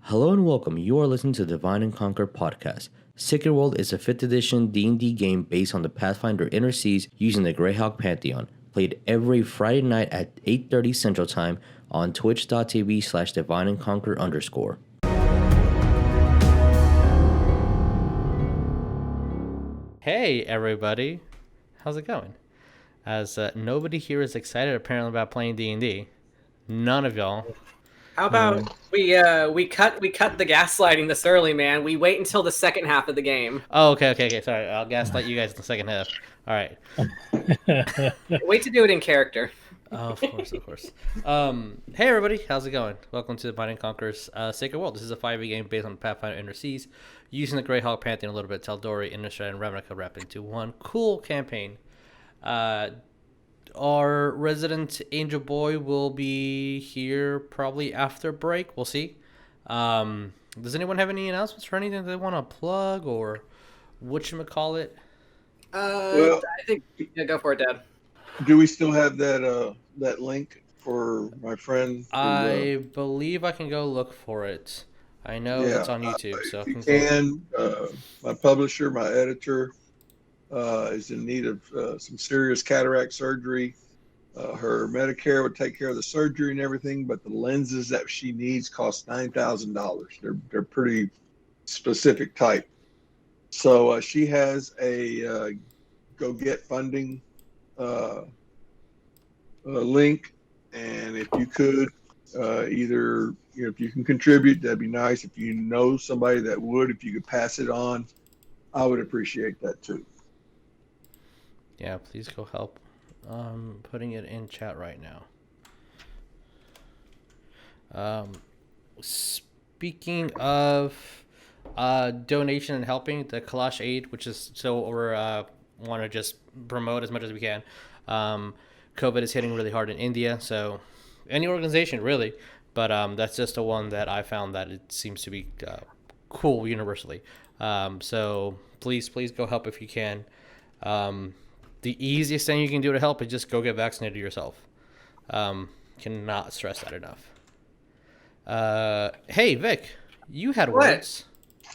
Hello and welcome. You are listening to the Divine and Conquer podcast. Secret World is a 5th edition D&D game based on the Pathfinder Inner Seas using the Greyhawk Pantheon. Played every Friday night at 8:30 Central Time on twitch.tv/divineandconquer_. Hey everybody, how's it going? As nobody here is excited apparently about playing D&D. None of y'all. How about we cut the gaslighting this early, man. We wait until the second half of the game. Oh, okay. Sorry, I'll gaslight you guys in the second half. All right. Wait to do it in character. Oh, of course. Hey everybody, how's it going? Welcome to the Divine and Conquer's Sacred World. This is a 5e game based on Pathfinder Inner Seas, using the Greyhawk Pantheon a little bit, Tal'Dorei, Innistrad, and Ravnica wrapped into one cool campaign. Our resident Angel Boy will be here probably after break. We'll see. Does anyone have any announcements or anything they want to plug or whatchamacallit? I think go for it, Dad. Do we still have that link for my friend? I believe I can go look for it. I know it's on YouTube, so if you can. My publisher, my editor, is in need of some serious cataract surgery. Her Medicare would take care of the surgery and everything, but the lenses that she needs cost $9,000. They're pretty specific type. So she has a go get funding link, and if you could either if you can contribute, that'd be nice. If you know somebody that would, if you could pass it on, I would appreciate that too. Yeah, please go help. I'm putting it in chat right now. Speaking of donation and helping, the Kalash Aid, which is so we're want to just promote as much as we can. COVID is hitting really hard in India, so any organization really, but that's just the one that I found that it seems to be cool universally. So please go help if you can. The easiest thing you can do to help is just go get vaccinated yourself. Cannot stress that enough. Hey, Vic, you had words.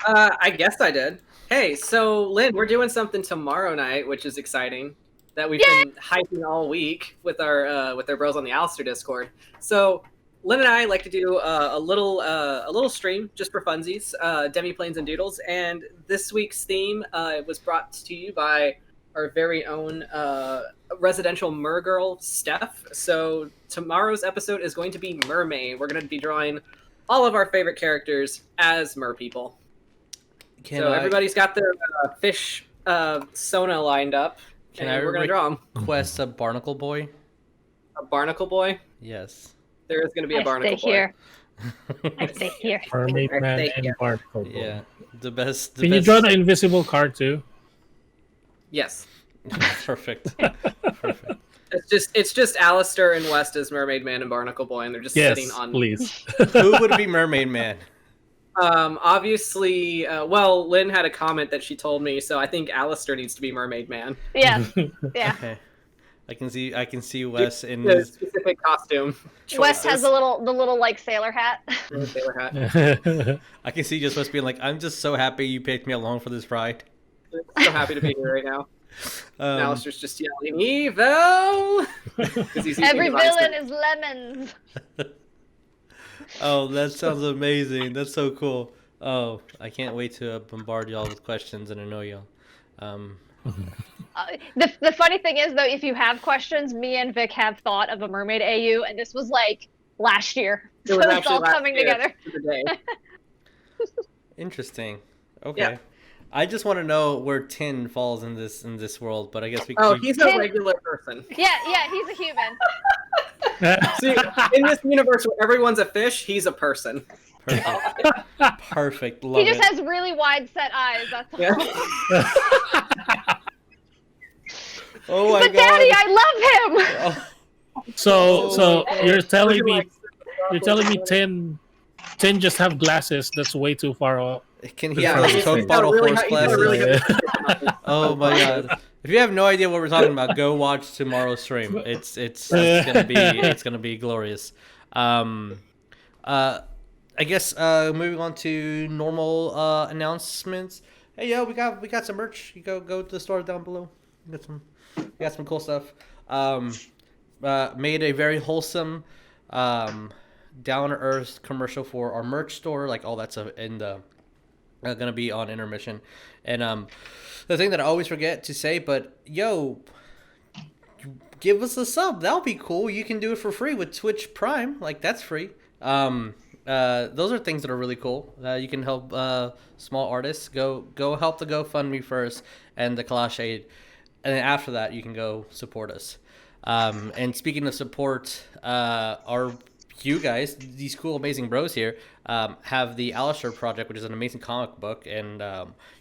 I guess I did. Hey, so Lynn, we're doing something tomorrow night, which is exciting. That we've been hyping all week with our bros on the Alistair Discord. So Lynn and I like to do a little stream just for funsies, Demi-Planes and Doodles. And this week's theme was brought to you by our very own residential mergirl, Steph. So tomorrow's episode is going to be Mermaid. We're going to be drawing all of our favorite characters as merpeople. Everybody's got their fish Sona lined up, and we're going to draw them. Request a barnacle boy? A barnacle boy? Yes. There is going to be a barnacle boy. I stay here. Mermaid Man and Barnacle Boy. Yeah. The best. Can you draw the invisible card too? Yes. Perfect. It's just Alistair and West as Mermaid Man and Barnacle Boy, and they're just sitting on. Please. Who would be Mermaid Man? Obviously, Lynn had a comment that she told me, so I think Alistair needs to be Mermaid Man. Yeah. Okay. I can see Wes in his specific costume. Wes has the little like sailor hat. Sailor hat. I can see just Wes being like, I'm just so happy you picked me along for this ride. So happy to be here right now. Alistair's just yelling, "Evil!" Every villain is lemons. Oh, that sounds amazing. That's so cool. Oh, I can't wait to bombard y'all with questions and annoy y'all. The funny thing is, though, if you have questions, me and Vic have thought of a mermaid AU, and this was like last year. So it's all coming together. Interesting. Okay. Yeah. I just want to know where Tin falls in this world, but I guess we. Oh, he's a regular person. Yeah, he's a human. See, in this universe where everyone's a fish, he's a person. Perfect. Love he just has really wide set eyes. That's all. Yeah. Oh my God! But Daddy, I love him. So you're telling me Tin just have glasses? That's way too far off. Can he have those Coke bottle horse glasses? Oh my God! If you have no idea what we're talking about, go watch tomorrow's stream. It's gonna be glorious. I guess moving on to normal announcements. Hey, yo, we got some merch. You go to the store down below. We got some cool stuff. Made a very wholesome, down to earth commercial for our merch store. Like all that stuff in the gonna be on intermission. And the thing that I always forget to say, but yo, give us a sub. That'll be cool. You can do it for free with Twitch Prime. Like that's free. Those are things that are really cool. You can help small artists. Go help the GoFundMe first and the Kalash Aid, and then after that you can go support us. And speaking of support, you guys, these cool amazing bros here, have the Elysian Project, which is an amazing comic book, and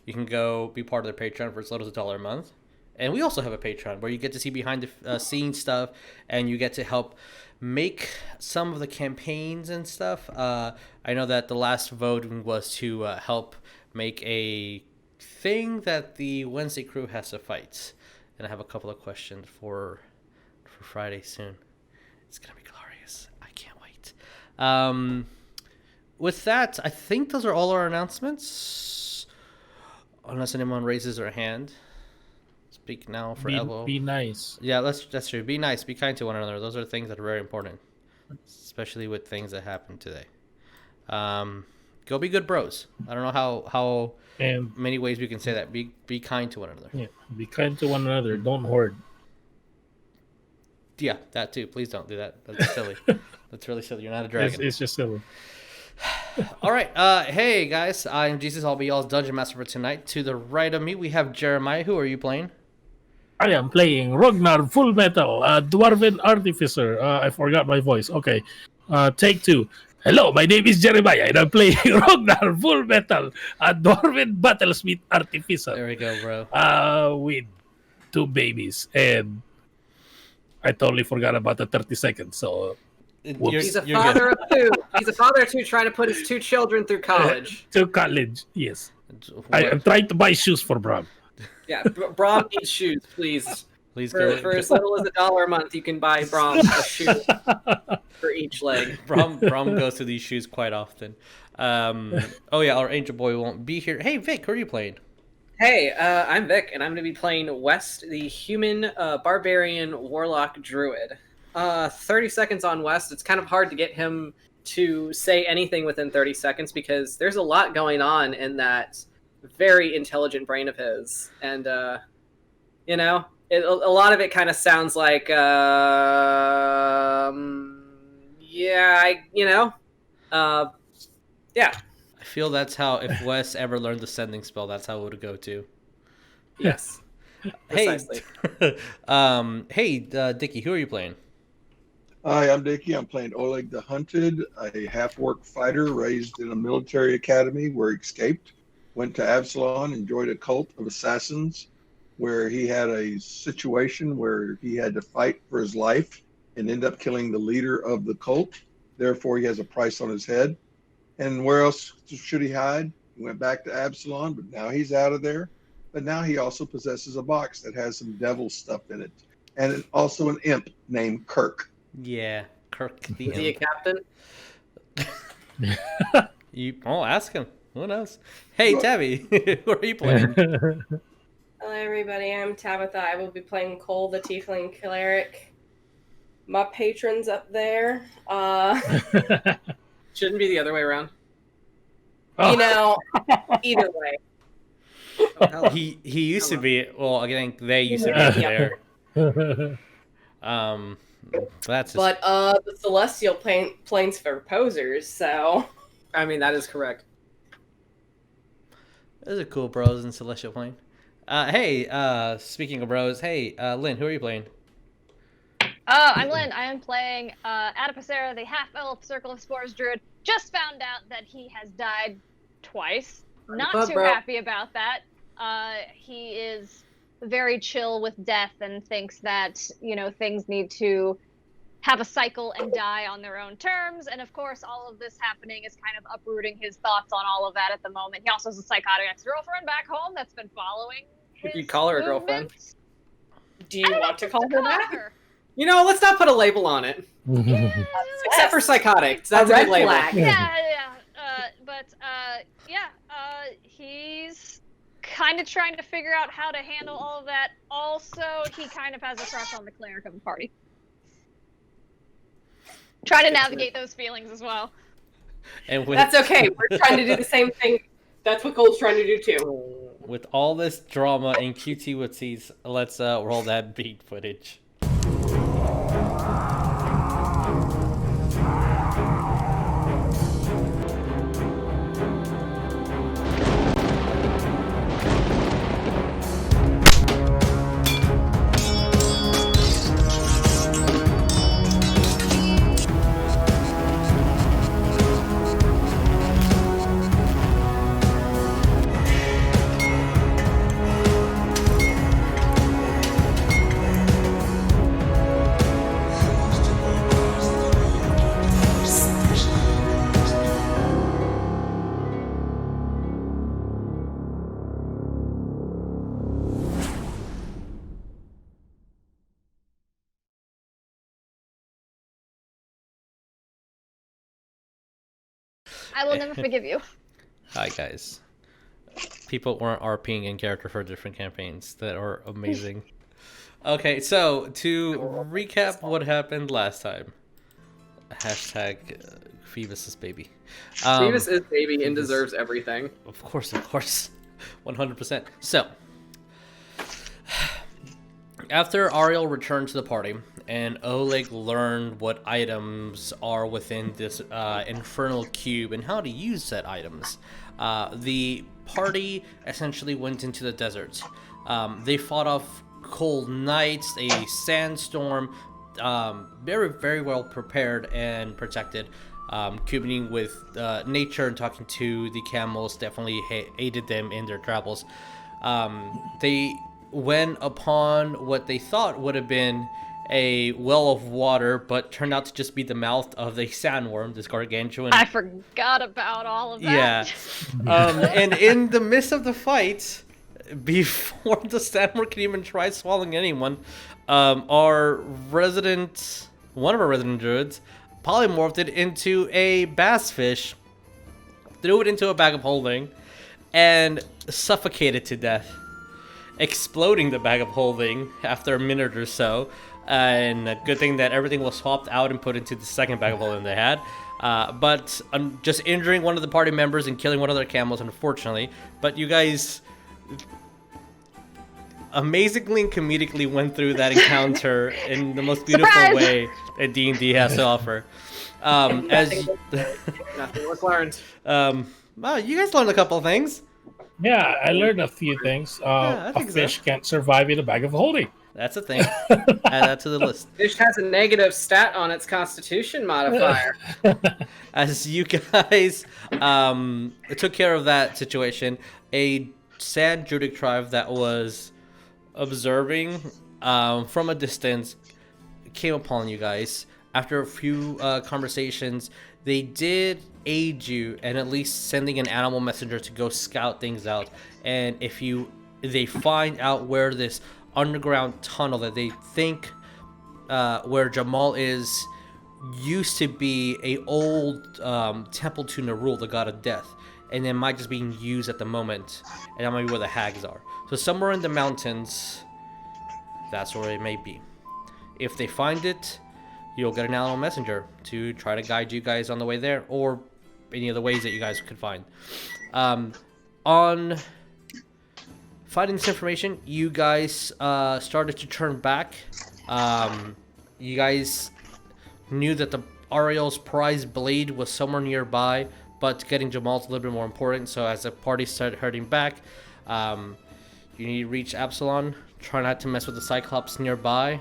you can go be part of their Patreon for as little as $1 a month. And we also have a Patreon where you get to see behind the scenes stuff, and you get to help make some of the campaigns and stuff. I know that the last vote was to help make a thing that the Wednesday crew has to fight. And I have a couple of questions for Friday soon. It's going to be glorious. I can't wait. With that, I think those are all our announcements. Unless anyone raises their hand. Speak now for Elbow. Be nice. Yeah, that's true. Be nice. Be kind to one another. Those are things that are very important, especially with things that happen today. Go be good bros. I don't know how many ways we can say that. Be kind to one another. Yeah, be kind to one another. Don't hoard. Yeah, that too. Please don't do that. That's silly. That's really silly. You're not a dragon. It's just silly. All right. Hey guys, I'm Jesus. I'll be y'all's dungeon master for tonight. To the right of me, we have Jeremiah. Who are you playing? I am playing Rognarv Full Metal, Dwarven Artificer. I forgot my voice. Okay. Take 2. Hello, my name is Jeremiah, and I'm playing Rognarv Full Metal, Dwarven Battlesmith Artificer. There we go, bro. With 2 babies, and I totally forgot about the 30 seconds, so... He's a father of 2. He's a father of 2 trying to put his 2 children through college. To college, yes. I'm trying to buy shoes for Bram. Yeah, Brom needs shoes, please. Please go. For as little as $1 a month, you can buy Brom a shoe for each leg. Brom goes to these shoes quite often. Oh yeah, our angel boy won't be here. Hey Vic, who are you playing? Hey, I'm Vic, and I'm going to be playing West, the human barbarian warlock druid. 30 seconds on West. It's kind of hard to get him to say anything within 30 seconds because there's a lot going on in that very intelligent brain of his. And, a lot of it kind of sounds like, yeah. I feel that's how, if Wes ever learned the sending spell, that's how it would go to. Yes. Precisely. Hey, Dickie, who are you playing? Hi, I'm Dickie. I'm playing Oleg the Hunted, a half-orc fighter raised in a military academy where he escaped, went to Absalon, enjoyed a cult of assassins where he had a situation where he had to fight for his life and end up killing the leader of the cult. Therefore, he has a price on his head. And where else should he hide? He went back to Absalon, but now he's out of there. But now he also possesses a box that has some devil stuff in it. And also an imp named Kirk. Yeah, Kirk the Is he a captain? Ask him. Who knows? Hey, Tabby, who are you playing? Hello, everybody. I'm Tabatha. I will be playing Cole, the Tiefling Cleric. My patron's up there. Shouldn't be the other way around. You know, either way. Oh, he used to be. Well, I think they used to be there. That's. But the Celestial planes for posers. So. I mean, that is correct. Those are cool bros in Celestial Plane. Hey, speaking of bros, hey, Lynn, who are you playing? I'm Lynn. I am playing Adipocere, the half-elf Circle of Spores druid. Just found out that he has died twice. Not too happy about that. He is very chill with death and thinks that, things need to have a cycle and die on their own terms. And of course, all of this happening is kind of uprooting his thoughts on all of that at the moment. He also has a psychotic ex-girlfriend back home that's been following his You call her a girlfriend? Do you want to call her that? Let's not put a label on it. Yeah, Except for psychotic. That's a red good label. flag. yeah. but he's kind of trying to figure out how to handle all of that. Also, he kind of has a crush on the cleric of the party. Trying to navigate those feelings as well. And That's okay. We're trying to do the same thing. That's what Cole's trying to do too. with all this drama and QT wootsies, let's roll that beat footage. I will never forgive you. Hi guys. People weren't RPing in character for different campaigns that are amazing. Okay, so to recap what happened last time. Hashtag Phoebus' baby. Phoebus is baby and deserves everything. Of course. 100%. So, after Ariell returned to the party and Oleg learned what items are within this infernal cube and how to use said items, the party essentially went into the desert. They fought off cold nights, a sandstorm, very, very well prepared and protected. Communing with nature and talking to the camels definitely aided them in their travels. They went upon what they thought would have been a well of water, but turned out to just be the mouth of a sandworm, this gargantuan. I forgot about all of that. Yeah. And in the midst of the fight, before the sandworm can even try swallowing anyone, one of our resident druids polymorphed it into a bass fish, threw it into a bag of holding, and suffocated to death, exploding the bag of holding after a minute or so. And a good thing that everything was swapped out and put into the second bag of holding they had. But just injuring one of the party members and killing one of their camels, unfortunately. But you guys amazingly and comedically went through that encounter in the most beautiful way that D&D has to offer. Nothing was learned. Wow, you guys learned a couple of things. Yeah, I learned a few things. A fish can't survive in a bag of holding. That's a thing. Add that to the list. Fish has a negative stat on its constitution modifier. As you guys took care of that situation, a sad Druidic tribe that was observing from a distance came upon you guys. After a few conversations, they did aid you and at least sending an animal messenger to go scout things out. And if they find out where this underground tunnel that they think where Jamal is used to be a old temple to Nerul, the god of death, and it might just being used at the moment, and that might be where the hags are. So somewhere in the mountains, that's where it may be. If they find it, you'll get an animal messenger to try to guide you guys on the way there, or any of the ways that you guys could find. On finding this information, you guys started to turn back. You guys knew that the Ariell's prized blade was somewhere nearby, but getting Jamal's a little bit more important. So as the party started heading back, you need to reach Absalon. Try not to mess with the Cyclops nearby,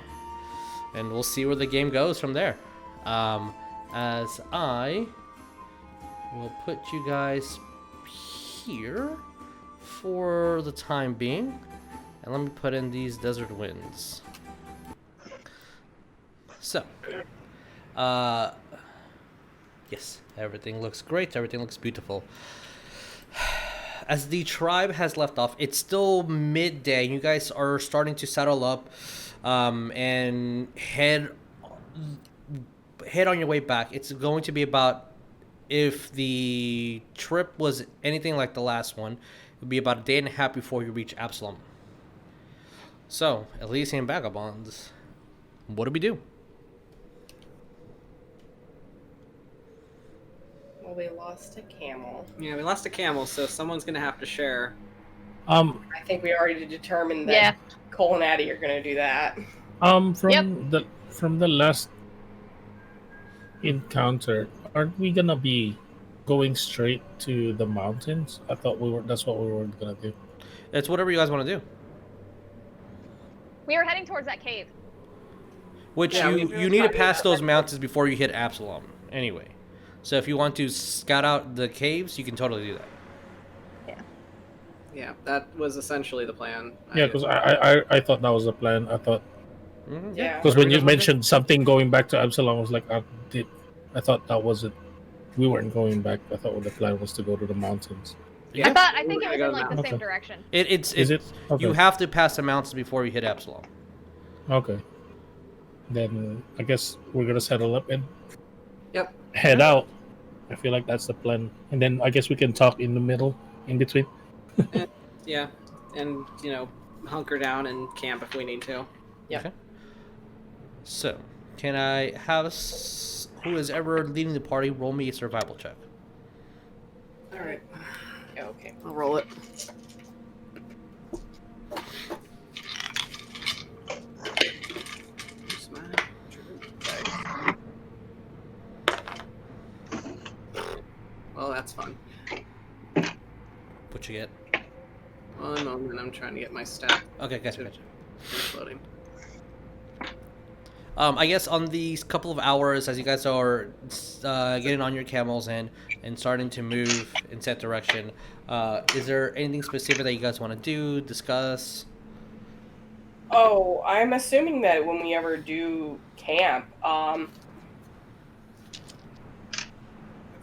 and we'll see where the game goes from there. As I will put you guys here for the time being, and let me put in these desert winds. So, yes, everything looks great, everything looks beautiful. As the tribe has left off, it's still midday. You guys are starting to settle up and head on your way back. It's going to be about if the trip was anything like the last one, it would be about a day and a half before you reach Absalom. So, Elysian Vagabonds, what do we do? Well, we lost a camel. Yeah, we lost a camel, so someone's gonna have to share. I think we already determined that Cole and Addie are going to do that. From the last encounter, aren't we gonna be going straight to the mountains? I thought that's what we were gonna do. It's whatever you guys want to do. We are heading towards that cave. Which Yeah, you need to pass those mountains before you hit Absalom, anyway. So if you want to scout out the caves, you can totally do that. Yeah, that was essentially the plan. Yeah, because I thought that was the plan. I thought Mm-hmm. Yeah. because when you mentioned something going back to Absalom, I was like, I thought that was it. We weren't going back. I thought the plan was to go to the mountains. Yeah. I think it was in like the same Okay. direction. Is Is it? Okay. You have to pass the mountains before you hit Absalom. Okay. Then I guess we're gonna settle up and Yep. head out. I feel like that's the plan. And then I guess we can talk in the middle, in between. Yeah, and hunker down and camp if we need to. Yeah. Okay. So, can I have who is ever leading the party roll me a survival check? All right, Okay. I'll roll it. Here's my Druid dice. Well, that's fun. What you get? One moment, I'm trying to get my stat Okay, gotcha. finish loading. I guess on these couple of hours, as you guys are getting on your camels and starting to move in that direction, is there anything specific that you guys want to do, discuss? Oh, I'm assuming that when we ever do camp,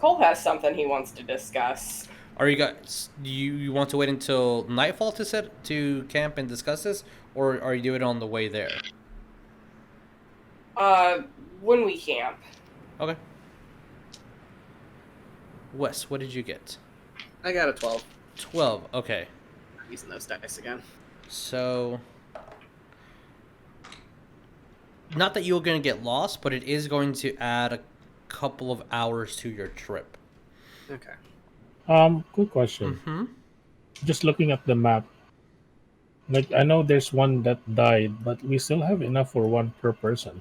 Cole has something he wants to discuss. Are you guys you want to wait until nightfall to camp and discuss this, or are you doing it on the way there? When we camp. Okay. Wes, what did you get? I got a 12. 12. Okay. I'm using those dice again. So, not that you're going to get lost, but it is going to add a couple of hours to your trip. Okay. Quick question. Mm-hmm. Just looking at the map, like I know there's one that died, but we still have enough for one per person.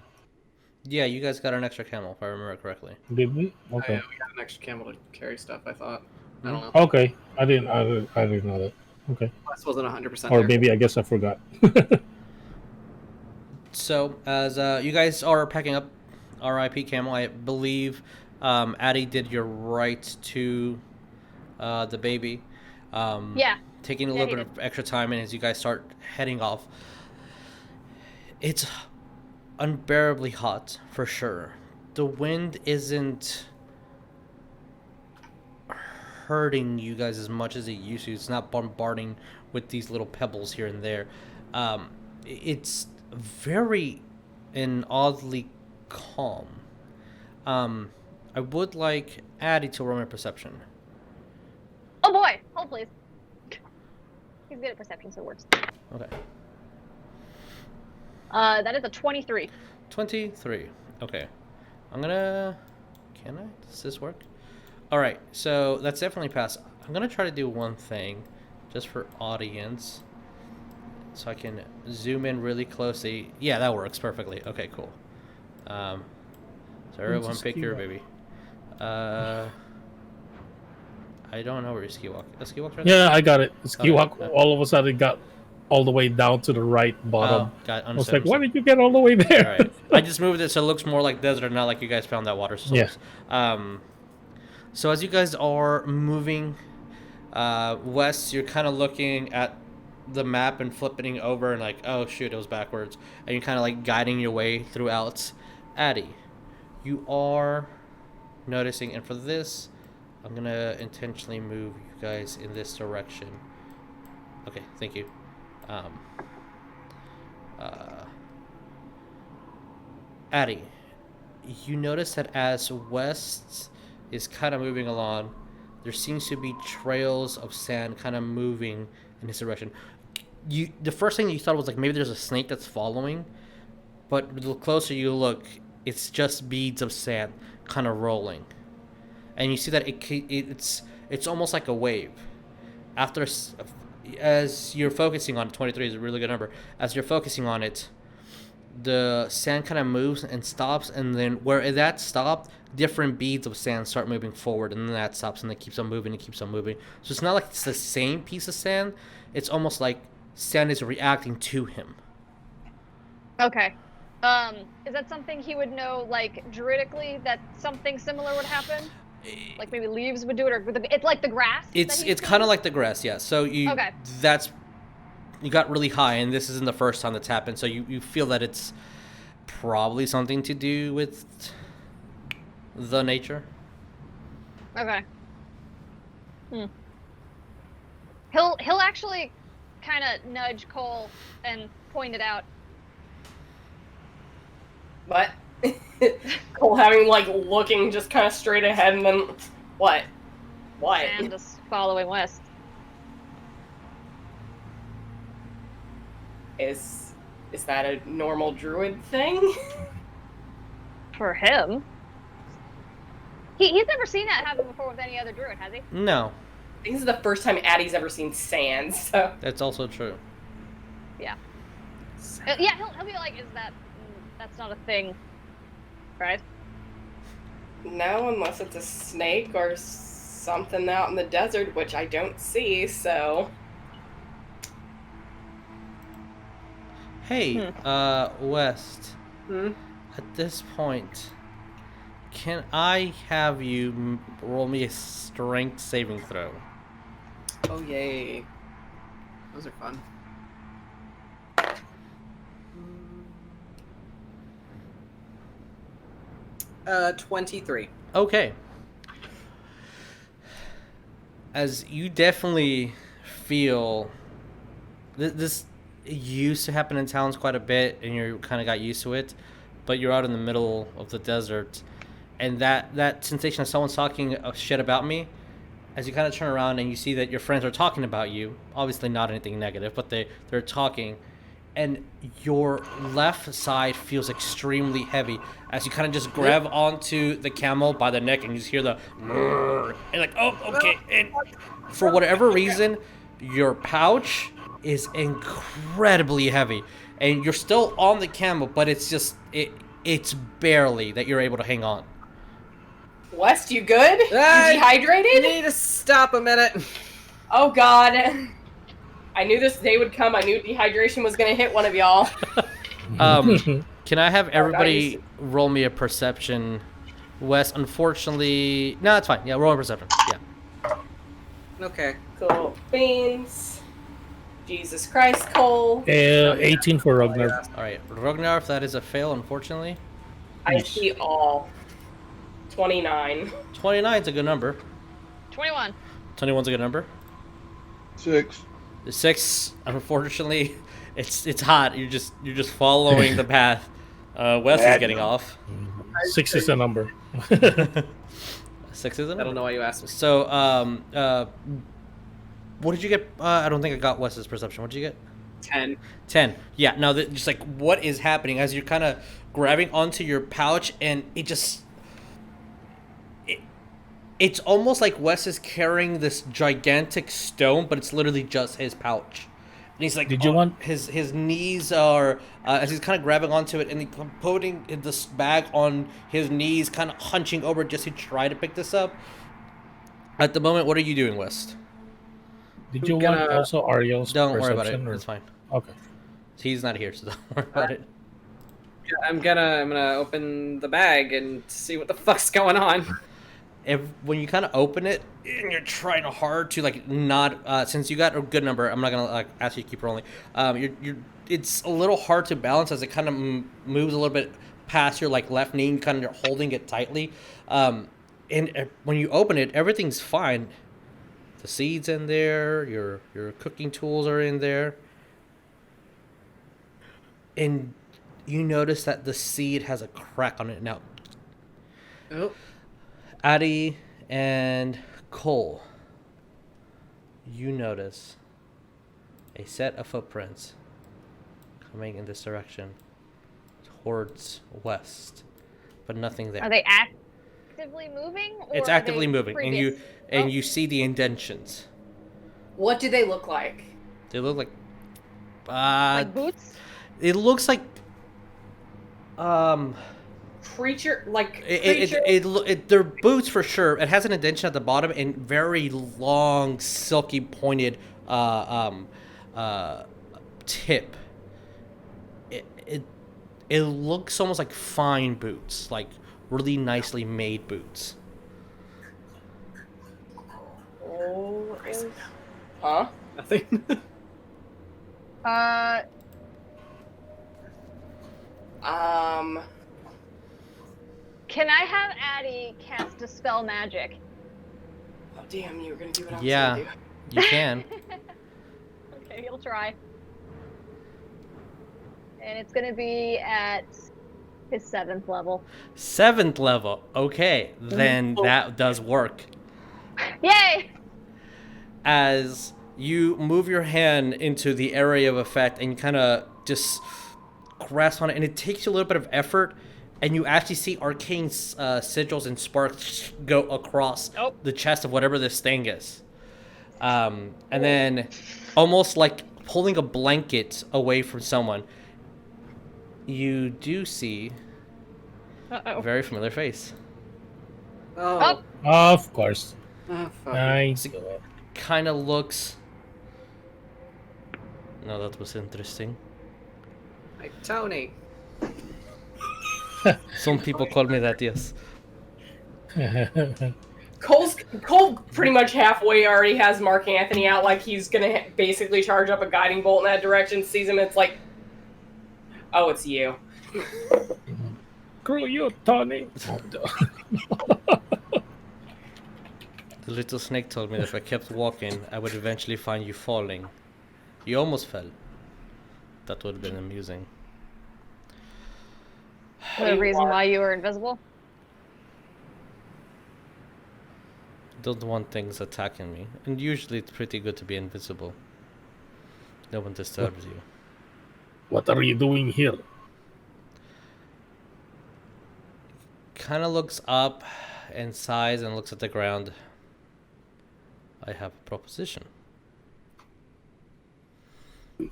Yeah, you guys got an extra camel, if I remember correctly. Did we? Okay. Yeah, we got an extra camel to carry stuff, I thought. I don't know. Okay. I didn't know that. Okay. This wasn't 100% Or there. maybe I guess I forgot. So, as you guys are packing up RIP camel, I believe Addie did your right to the baby. Yeah. Taking a Yeah, little he bit of extra time, and as you guys start heading off, it's unbearably hot for sure. The wind isn't hurting you guys as much as it used to. It's not bombarding with these little pebbles here and there. It's very and oddly calm. I would like Addie to roll my perception. Oh boy, hold please. He's good at perception, so it works. Okay. That is a 23. 23. Okay. I'm gonna... Can I? Does this work? Alright, so that's definitely passed. I'm gonna try to do one thing, just for audience, so I can zoom in really closely. Yeah, that works perfectly. Okay, cool. So everyone pick your baby. I don't know where your ski walk. The ski walk's right there? Yeah, I got it. The ski Okay, walk yeah. all of a sudden got all the way down to the right bottom. Oh, got it. I was Understood, like, why did you get all the way there? Alright. I just moved it so it looks more like desert, not like you guys found that water source. Yeah. So as you guys are moving west, you're kind of looking at the map and flipping over and like, oh shoot, it was backwards. And you're kind of like guiding your way throughout. Addie, you are noticing, and for this, I'm going to intentionally move you guys in this direction. Okay, thank you. Addie, you notice that as West is kind of moving along. There seems to be trails of sand kind of moving in his direction. The first thing you thought was like maybe there's a snake that's following, but the closer you look, it's just beads of sand kind of rolling, and you see that it's almost like a wave. As you're focusing on it, 23 is a really good number. As you're focusing on it, the sand kind of moves and stops, and then where that stopped, different beads of sand start moving forward, and then that stops, and it keeps on moving and keeps on moving. So it's not like it's the same piece of sand. It's almost like sand is reacting to him. Okay. Is that something he would know, like, druidically, that something similar would happen? Like maybe leaves would do it, or it's like the grass? It's kind of like the grass, yeah. So you got really high, and this isn't the first time that's happened, so you feel that it's probably something to do with the nature. Okay. He'll actually kind of nudge Cole and point it out. What? Cole having, like, looking just kind of straight ahead, and then what? And just following west. Is that a normal druid thing? For him. He's never seen that happen before with any other druid, has he? No. I think this is the first time Addie's ever seen sand, so... That's also true. Yeah. Yeah, he'll be like, that's not a thing, right? No, unless it's a snake or something out in the desert, which I don't see, so... Hey, West. Hmm? At this point, can I have you roll me a strength saving throw? Oh, yay. Those are fun. 23. Okay. As you definitely feel this used to happen in towns quite a bit, and you kind of got used to it, but you're out in the middle of the desert, and that sensation of someone's talking shit about me, as you kind of turn around and you see that your friends are talking about you, obviously not anything negative, but they're talking, and your left side feels extremely heavy as you kind of just grab onto the camel by the neck, and you just hear the and like, oh, okay, and for whatever reason, your pouch is incredibly heavy, and you're still on the camel, but it's just it's barely that you're able to hang on. West, you good? You dehydrated? You need to stop a minute. Oh god. I knew this day would come. I knew dehydration was going to hit one of y'all. Can I have everybody roll me a perception? Wes, unfortunately... No, it's fine. Yeah, roll a perception. Yeah. Okay. Cool beans. Jesus Christ, Cole. 18 for Rognarv. All right. Rognarv, that is a fail, unfortunately. I see all. 29. 29 is a good number. 21. 21's a good number. 6. The 6, unfortunately, it's hot. You're just following the path. Wes is getting off. 6 is the number. 6 is the number? I don't know why you asked me. So, what did you get? I don't think I got Wes's perception. What did you get? 10. 10. Yeah, no, just like, what is happening as you're kind of grabbing onto your pouch, and it's almost like Wes is carrying this gigantic stone, but it's literally just his pouch. And he's like, his knees are, as he's kind of grabbing onto it, and he's putting this bag on his knees, kind of hunching over just to try to pick this up. At the moment, what are you doing, Wes? Did you want also Ariell's Don't worry about it. perception, or- It's fine. Okay. He's not here, so don't worry about it. Yeah, I'm gonna open the bag and see what the fuck's going on. When you kind of open it and you're trying hard to like not since you got a good number, I'm not gonna like ask you to keep rolling. It's a little hard to balance as it kind of moves a little bit past your like left knee, and kind of holding it tightly. And when you open it, everything's fine. The seeds in there, your cooking tools are in there, and you notice that the seed has a crack on it now. Oh. Addie and Cole, you notice a set of footprints coming in this direction towards west, but nothing there. Are they actively moving? Or It's are actively they moving, previous? and you see the indentions. What do they look like? They look like Like boots? it looks like Creature, like they're boots for sure. It has an indentation at the bottom and very long, silky, pointed tip. It looks almost like fine boots, like really nicely made boots. Oh, huh? Nothing. Can I have Addie cast Dispel Magic? Oh, damn, you were gonna do what I was Yeah, gonna do. you can. Okay, he'll try. And it's gonna be at his 7th level. 7th level. Okay, then that does work. Yay! As you move your hand into the area of effect and you kind of just grasp on it, and it takes you a little bit of effort, and you actually see arcane sigils and sparks go across the chest of whatever this thing is. And then, almost like pulling a blanket away from someone, you do see a very familiar face. Oh. Of course. Oh, fuck. Nice. Kind of looks... No, that was interesting. Like Tony. Some people call me that, yes. Cole pretty much halfway already has Mark Anthony out, like he's gonna basically charge up a guiding bolt in that direction. Sees him, it's like, oh, it's you. Screw you, Tony. The little snake told me that if I kept walking, I would eventually find you falling. You almost fell. That would have been amusing. The reason why you were invisible? Don't want things attacking me. And usually it's pretty good to be invisible. No one disturbs you. What are you doing here? Kind of looks up and sighs and looks at the ground. I have a proposition.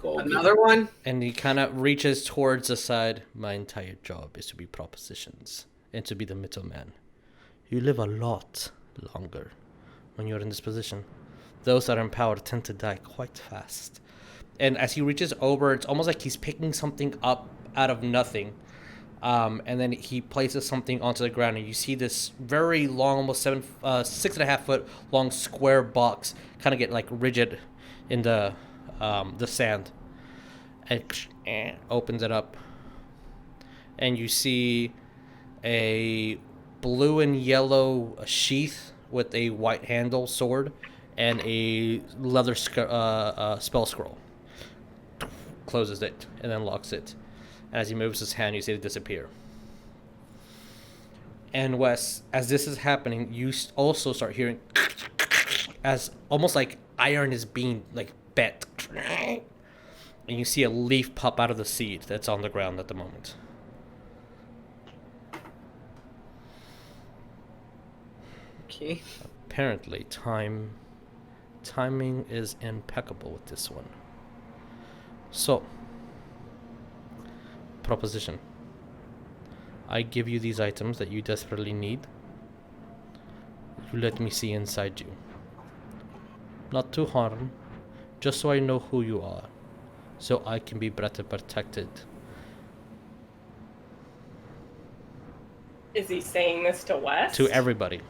Another one? And he kind of reaches towards the side. My entire job is to be propositions and to be the middleman. You live a lot longer when you're in this position. Those that are in power tend to die quite fast. And as he reaches over, it's almost like he's picking something up out of nothing. And then he places something onto the ground, and you see this very long, almost 6.5 foot long square box kind of get like rigid in the sand, and opens it up, and you see a blue and yellow sheath with a white handle sword and a leather spell scroll. Closes it and then locks it. As he moves his hand, you see it disappear. And Wes, as this is happening, you also start hearing as almost like iron is being like bent. And you see a leaf pop out of the seed that's on the ground at the moment. Okay. Apparently, timing is impeccable with this one. So, proposition. I give you these items that you desperately need. You let me see inside you. Not to harm, just so I know who you are, so I can be better protected. Is he saying this to Wes? To everybody.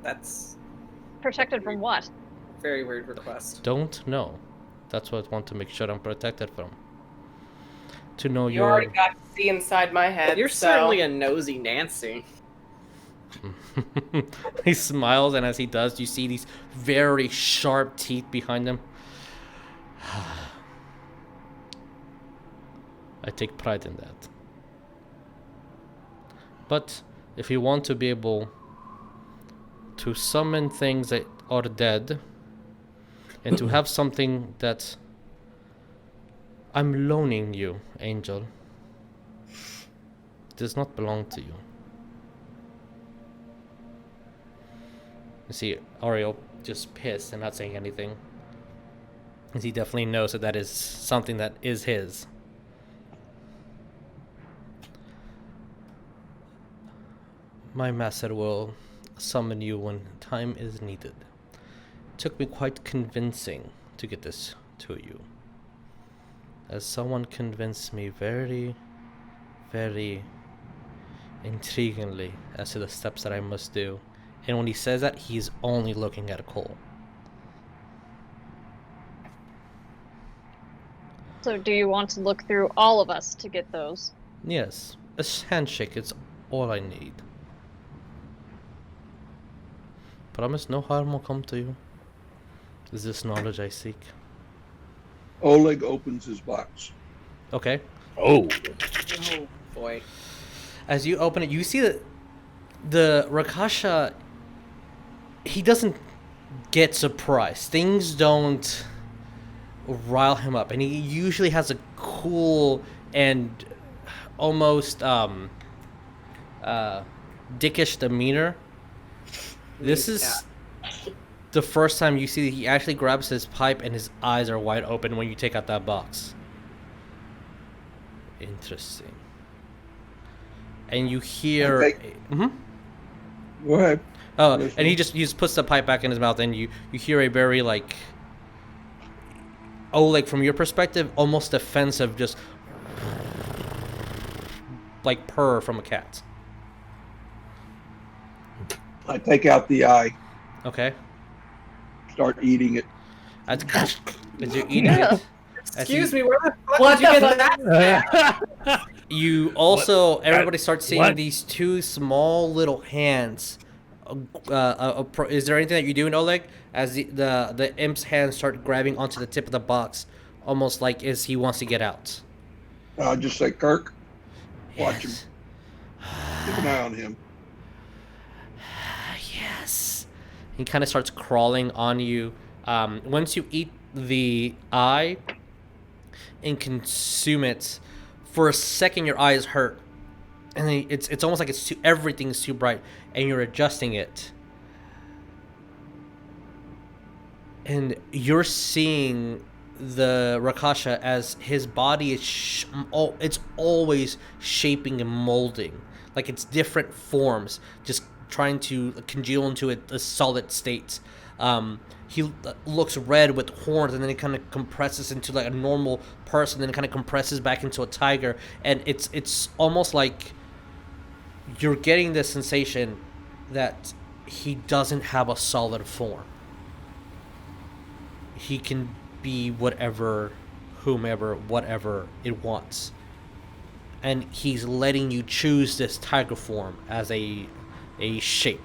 That's Protected from what? a very weird request. Don't know. That's what I want to make sure I'm protected from. To know You already got to see inside my head. You're so. certainly a nosy Nancy. He smiles, and as he does, you see these very sharp teeth behind him. I take pride in that. But if you want to be able to summon things that are dead, and to have something that I'm loaning you, Angel, does not belong to you. You see, Ariell just pissed and not saying anything. Because he definitely knows that that is something that is his. My master will summon you when time is needed. It took me quite convincing to get this to you. As someone convinced me very, very intriguingly as to the steps that I must do. And when he says that, he's only looking at Cole. So do you want to look through all of us to get those? Yes, a handshake is all I need. Promise no harm will come to you. Is this knowledge I seek? Oleg opens his box. Okay. Oh. Oh boy. As you open it, you see that the Rakasha, he doesn't get surprised. Things don't rile him up, and he usually has a cool and almost dickish demeanor. This is the first time you see that he actually grabs his pipe and his eyes are wide open when you take out that box. Interesting. And you hear... Okay. Mm-hmm. Go ahead. Oh, Listen. and he just puts the pipe back in his mouth, and you hear a very, like... Oh, like, from your perspective, almost offensive, just... like purr from a cat. I take out the eye, Okay? start eating it. As you're eating it... Excuse me, where the fuck What did you the get that? You also, everybody starts seeing What? these two small little hands. Is there anything that you do in Oleg? As the imp's hands start grabbing onto the tip of the box, almost like as he wants to get out. I'll just say, Kirk, watch him. Yes. Keep an eye on him. Yes. He kind of starts crawling on you. Once you eat the eye and consume it, for a second your eyes hurt, and then it's almost like everything's too bright, and you're adjusting it, and you're seeing the Rakasha as his body is it's always shaping and molding, like it's different forms, just trying to congeal into a solid state. He looks red with horns, and then he kind of compresses into like a normal person, then kind of compresses back into a tiger, and it's almost like you're getting the sensation that he doesn't have a solid form. He can be whatever, whomever, whatever it wants, and he's letting you choose this tiger form as a shape.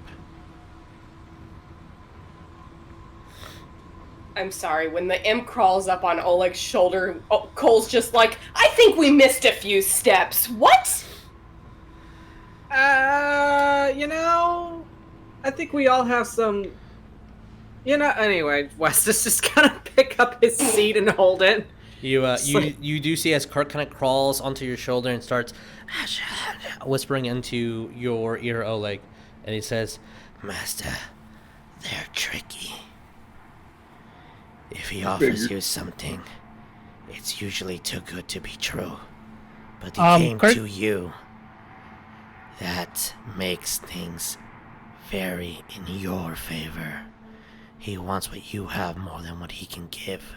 I'm sorry, when the imp crawls up on Oleg's shoulder, Cole's just like, I think we missed a few steps. What? You know, I think we all have some. You know, anyway, Wes is just gonna pick up his seat and hold it. You do see as Kirk kind of crawls onto your shoulder and starts whispering into your ear, Oleg, and he says, "Master, they're tricky. If he offers you something, it's usually too good to be true. But he came Kirk? to you. That makes things very in your favor. He wants what you have more than what he can give."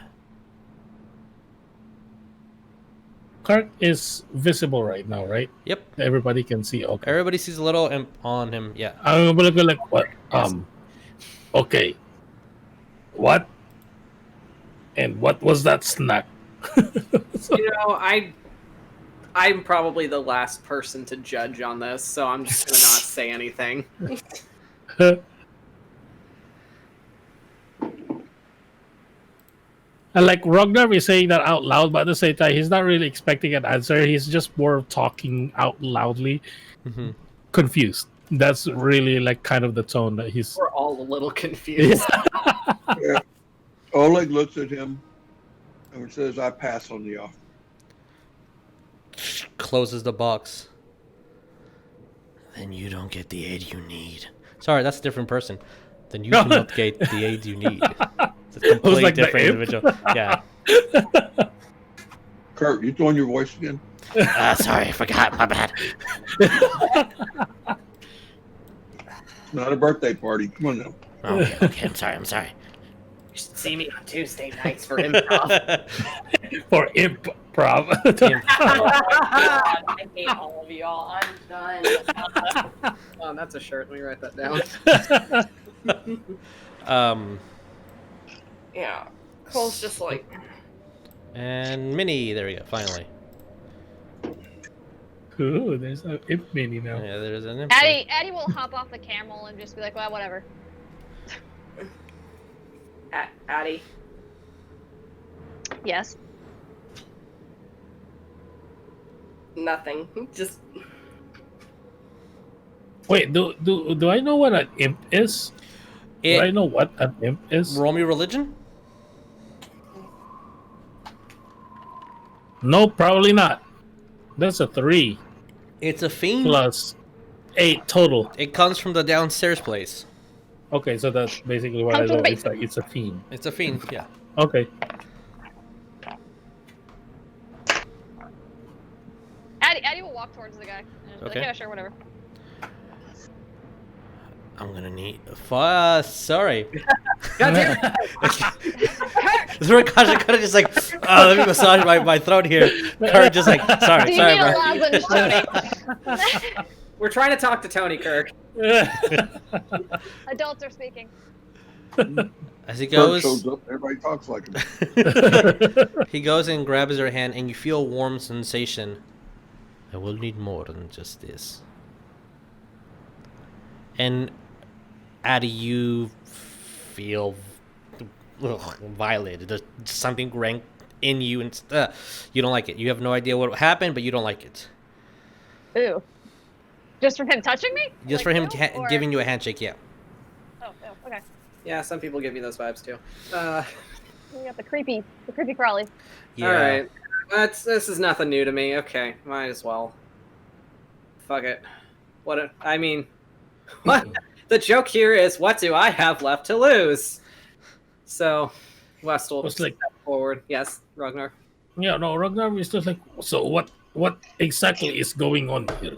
Kirk is visible right now, right? Yep. Everybody can see. Okay. Everybody sees a little imp on him. Yeah. I'm gonna go like, what? Okay. What? And what was that snack? You know, I'm probably the last person to judge on this, so I'm just gonna not say anything. And like Rognarv is saying that out loud, but at the same time, he's not really expecting an answer. He's just more talking out loudly, Mm-hmm. confused. That's really like kind of the tone that he's. We're all a little confused. Yeah. Oleg looks at him and says, "I pass on the offer." Closes the box. Then you don't get the aid you need. Sorry, that's a different person. Then you do not get the aid you need. It's a completely like the different imp? individual. Yeah. Kurt, you throwing your voice again? Sorry, I forgot. My bad. It's not a birthday party. Come on now. Okay, I'm sorry. You should see me on Tuesday nights for improv. For improv. I hate all of y'all. I'm done. Oh, that's a shirt. Let me write that down. Yeah. Cole's just like, And Minnie, there we go, finally. Ooh, there's an imp mini now. Yeah, there's an imp. Addie will hop off the camel and just be like, well, whatever. Addie. Yes. Nothing. Just Wait, do I know what an imp is? Do I know what an imp is? Roll me religion? No, probably not. That's a 3 It's a fiend. plus 8 total. It comes from the downstairs place. Okay, so that's basically what I Comes from know. the It's like it's a fiend. It's a fiend, yeah. Okay. Addie will walk towards the guy. And just be Okay. like, yeah, sure, whatever. I'm gonna need. Sorry. God damn it. This where Kasha kind of just like, let me massage my throat here. Kurt just like, Do sorry, you sorry, need a bro. lozenge, Tony? We're trying to talk to Tony Kirk. Adults are speaking. As he Kurt goes, shows up. Everybody talks like him. he goes and grabs her hand, and you feel a warm sensation. I will need more than just this. And Addie, you feel violated. There's something rank in you, and you don't like it. You have no idea what happened, but you don't like it. Ooh. Just from him touching me? Just Like, for him or- giving you a handshake, yeah. Oh, okay. Yeah, some people give you those vibes too. We got the creepy crawlies. Yeah. All right. This is nothing new to me. Okay, might as well. Fuck it. What the joke here is, what do I have left to lose? So, West will It's like- step forward. Yes, Ragnar. Yeah, no, Rognarv is just like, so what exactly is going on here?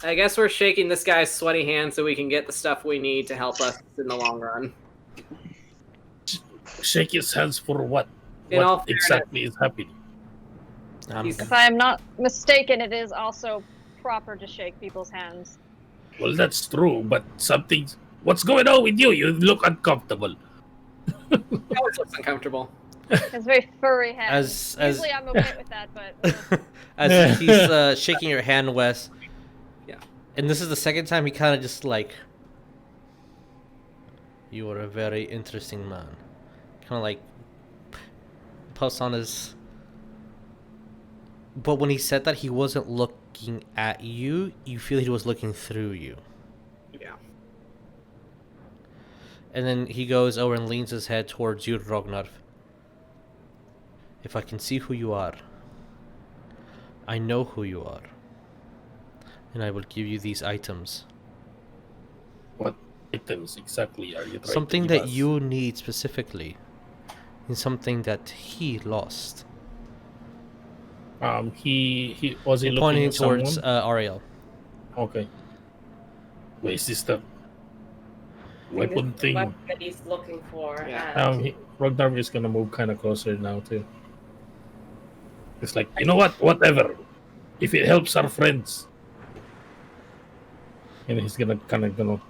I guess we're shaking this guy's sweaty hand so we can get the stuff we need to help us in the long run. Shake his hands for what? In all What fairness- exactly is happening? If I am not mistaken, it is also proper to shake people's hands. Well, that's true, but something's... What's going on with you? You look uncomfortable. He always looks uncomfortable. It's very furry hands. As Usually I'm okay with that, but as he's shaking your hand, Wes. Yeah. And this is the second time he kind of just like, you are a very interesting man. Kind of like puffs on his. But when he said that he wasn't looking at you, you feel he was looking through you. Yeah. And then he goes over and leans his head towards you, Rognarv. If I can see who you are, I know who you are. And I will give you these items. What items exactly are you trying Something to give that us? you need specifically. And something that he lost. He was he looking Pointing at towards someone? Ariell. Okay. Wait, is this the weapon thing? Weapon that he's looking for. Yeah. and- Rognarv is gonna move kind of closer now too. It's like, you know what? Whatever. If it helps our friends. And he's gonna kind of I'll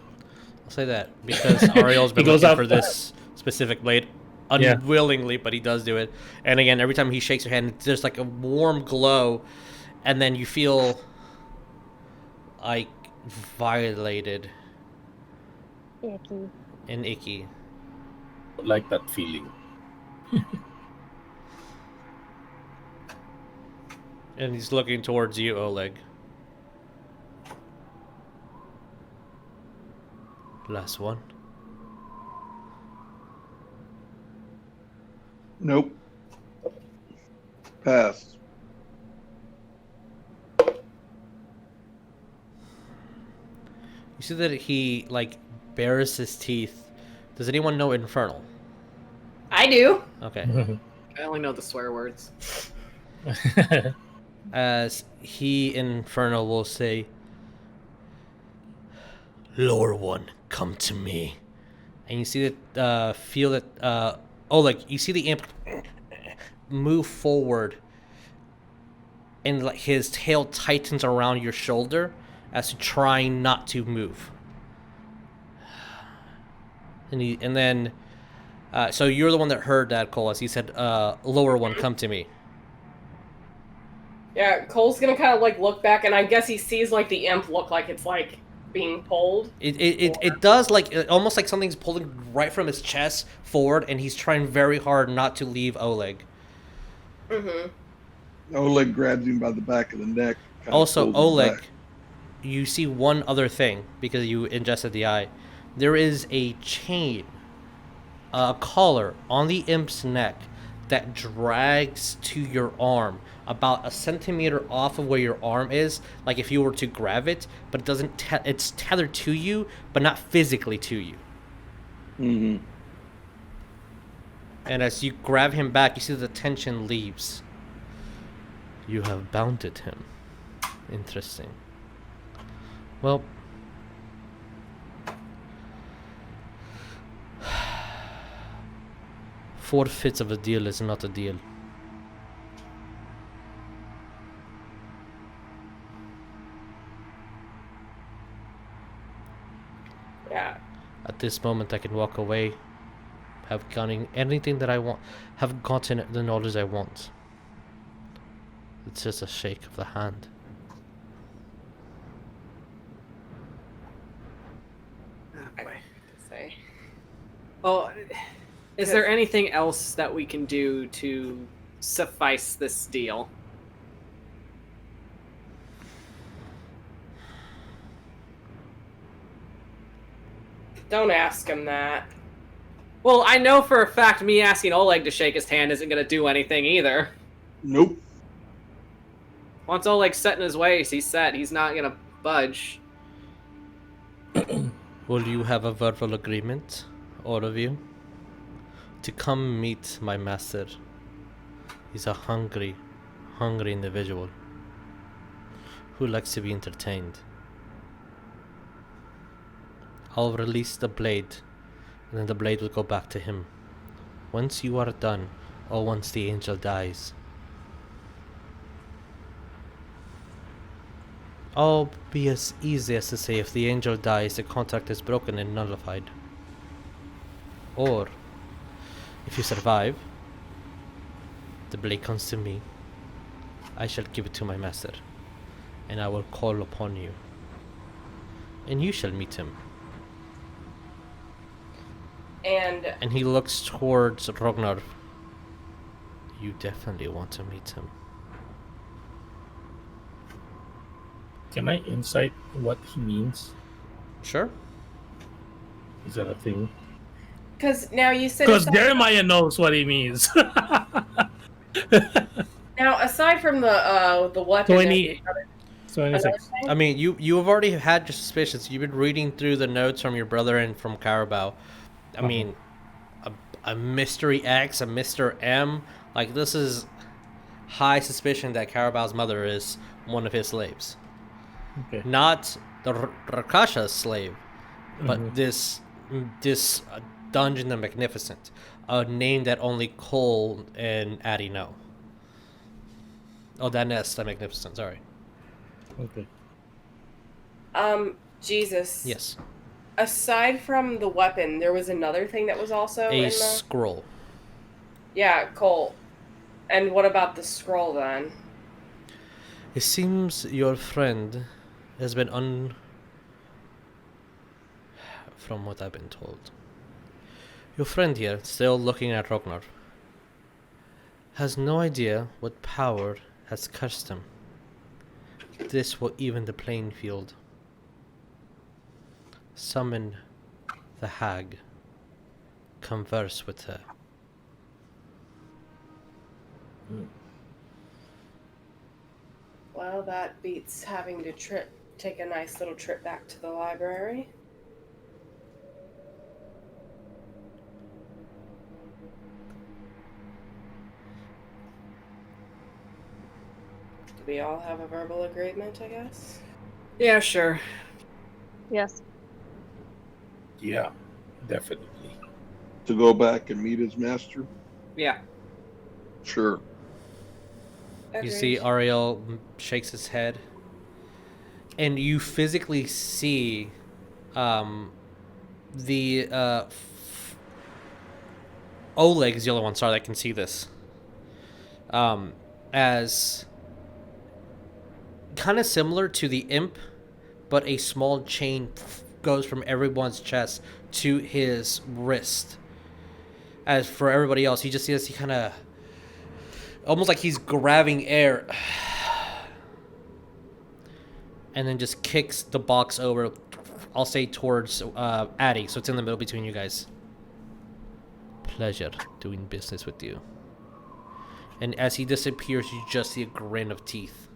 say that because Ariel's been He goes looking up- for this specific blade Yeah. unwillingly, but he does do it. And again, every time he shakes your hand, there's like a warm glow, and then you feel like violated icky. and icky. like that feeling. And he's looking towards you, Oleg. Last one. Nope. Pass. You see that he, like, bares his teeth. Does anyone know Infernal? I do. Okay. I only know the swear words. As he, Infernal, will say, Lower one, come to me. And you see that, feel that, Oleg, you see the imp move forward, and like his tail tightens around your shoulder as to trying not to move. And then, so you're the one that heard that, Cole, as he said, lower one, come to me. Yeah, Cole's gonna kind of like look back, and I guess he sees like the imp look like it's like being pulled. It does, like, almost like something's pulling right from his chest forward, and he's trying very hard not to leave Oleg. Oleg grabs him by the back of the neck. Also, Oleg, you see one other thing, because you ingested the eye. There is a chain, a collar on the imp's neck that drags to your arm about a centimeter off of where your arm is, like if you were to grab it, but it doesn't. It's tethered to you, but not physically to you. Mm-hmm. And as you grab him back, you see the tension leaves. You have bounded him. Interesting. Well, four-fifths of a deal is not a deal. Yeah. At this moment, I can walk away, have gotten anything that I want, have gotten the knowledge I want. It's just a shake of the hand. Oh, boy. Say. Well, is there anything else that we can do to suffice this deal? Don't ask him that. Well, I know for a fact me asking Oleg to shake his hand isn't going to do anything either. Nope. Once Oleg's set in his ways, he's set. He's not going to budge. Will you have a verbal agreement, all of you, to come meet my master? He's a hungry individual who likes to be entertained. I'll release the blade, and then the blade will go back to him. Once you are done, or once the angel dies, I'll be as easy as to say if the angel dies, the contract is broken and nullified. Or, if you survive, the blade comes to me, I shall give it to my master, and I will call upon you, and you shall meet him. And he looks towards Rognarv. You definitely want to meet him. Can I insight what he means? Sure. Is that a thing? because now you said Because Jeremiah knows what he means. now aside from the weapon, 20. another 26. thing? I mean, you have already had your suspicions. You've been reading through the notes from your brother and from Carabao. I mean, a Mystery X, a Mr. M. Like, this is high suspicion that Carabao's mother is one of his slaves. Okay. Not the Rakasha's slave, but this Dungeon the Magnificent, a name that only Cole and Addie know. Oh, that nest the Magnificent. Sorry. Okay. Jesus. Yes. Aside from the weapon, there was another thing that was also in A the... scroll. Yeah, Cole. And what about the scroll then? It seems your friend has been from what I've been told. Your friend here, still looking at Rognarv, has no idea what power has cursed him. This will even the playing field. Summon the hag. Converse with her. Well, that beats having to take a nice little trip back to the library. Do we all have a verbal agreement, I guess? Yeah, sure. Yes. Yeah, definitely. To go back and meet his master? Yeah. Sure. You see Ariell shakes his head, and you physically see Oleg is the only one, sorry, that can see this. As kind of similar to the imp, but a small chain goes from everyone's chest to his wrist. As for everybody else, he just sees, he kind of, almost like he's grabbing air, and then just kicks the box over, I'll say towards Addy, so it's in the middle between you guys. Pleasure doing business with you. And as he disappears, you just see a grin of teeth.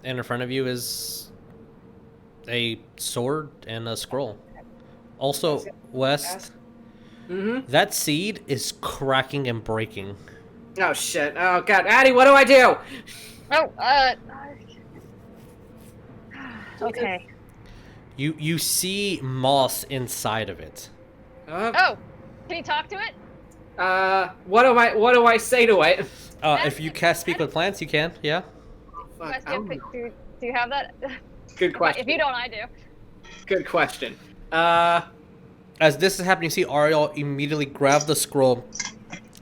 And in front of you is a sword and a scroll. Also, West, that seed is cracking and breaking. Oh shit! Oh god, Addy, what do I do? Oh, okay. You see moss inside of it. Oh, can you talk to it? What do I say to it? If you cast Speak with Plants, you can. Yeah. Fuck, Wes, do you have that? Good question. If you don't, I do. Good question. As this is happening, you see Ariell immediately grab the scroll,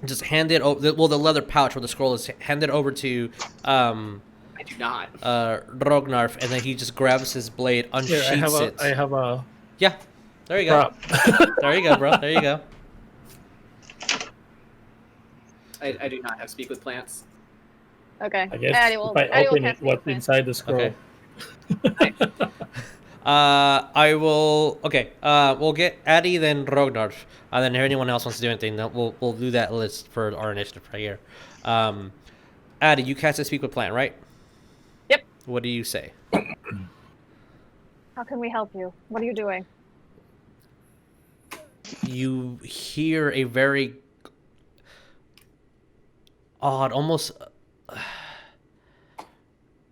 just hand it over. Well, the leather pouch where the scroll is, hand it over to I do not. Rognarv, and then he just grabs his blade, unsheaths it. I have a Yeah, there you go. There you go, bro. There you go. I do not have Speak with Plants. Okay. I guess Addy will, if I Addy will open cast it, what's Speak inside the scroll? Okay. I will. Okay. We'll get Addy, then Rognarv, and then if anyone else wants to do anything, then we'll do that list for our initiative right here. Addy, you cast a Speak with Plant, right? Yep. What do you say? How can we help you? What are you doing? You hear a very odd, almost.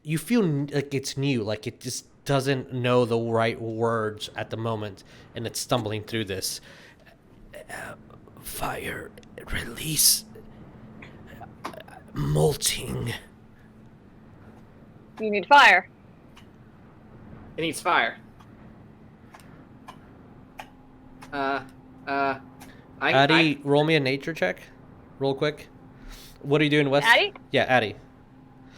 You feel like it's new, like it just doesn't know the right words at the moment, and it's stumbling through this. Fire, release, molting. You need fire. It needs fire. Addy, roll me a nature check, real quick. What are you doing, West? Addy? Yeah, Addy.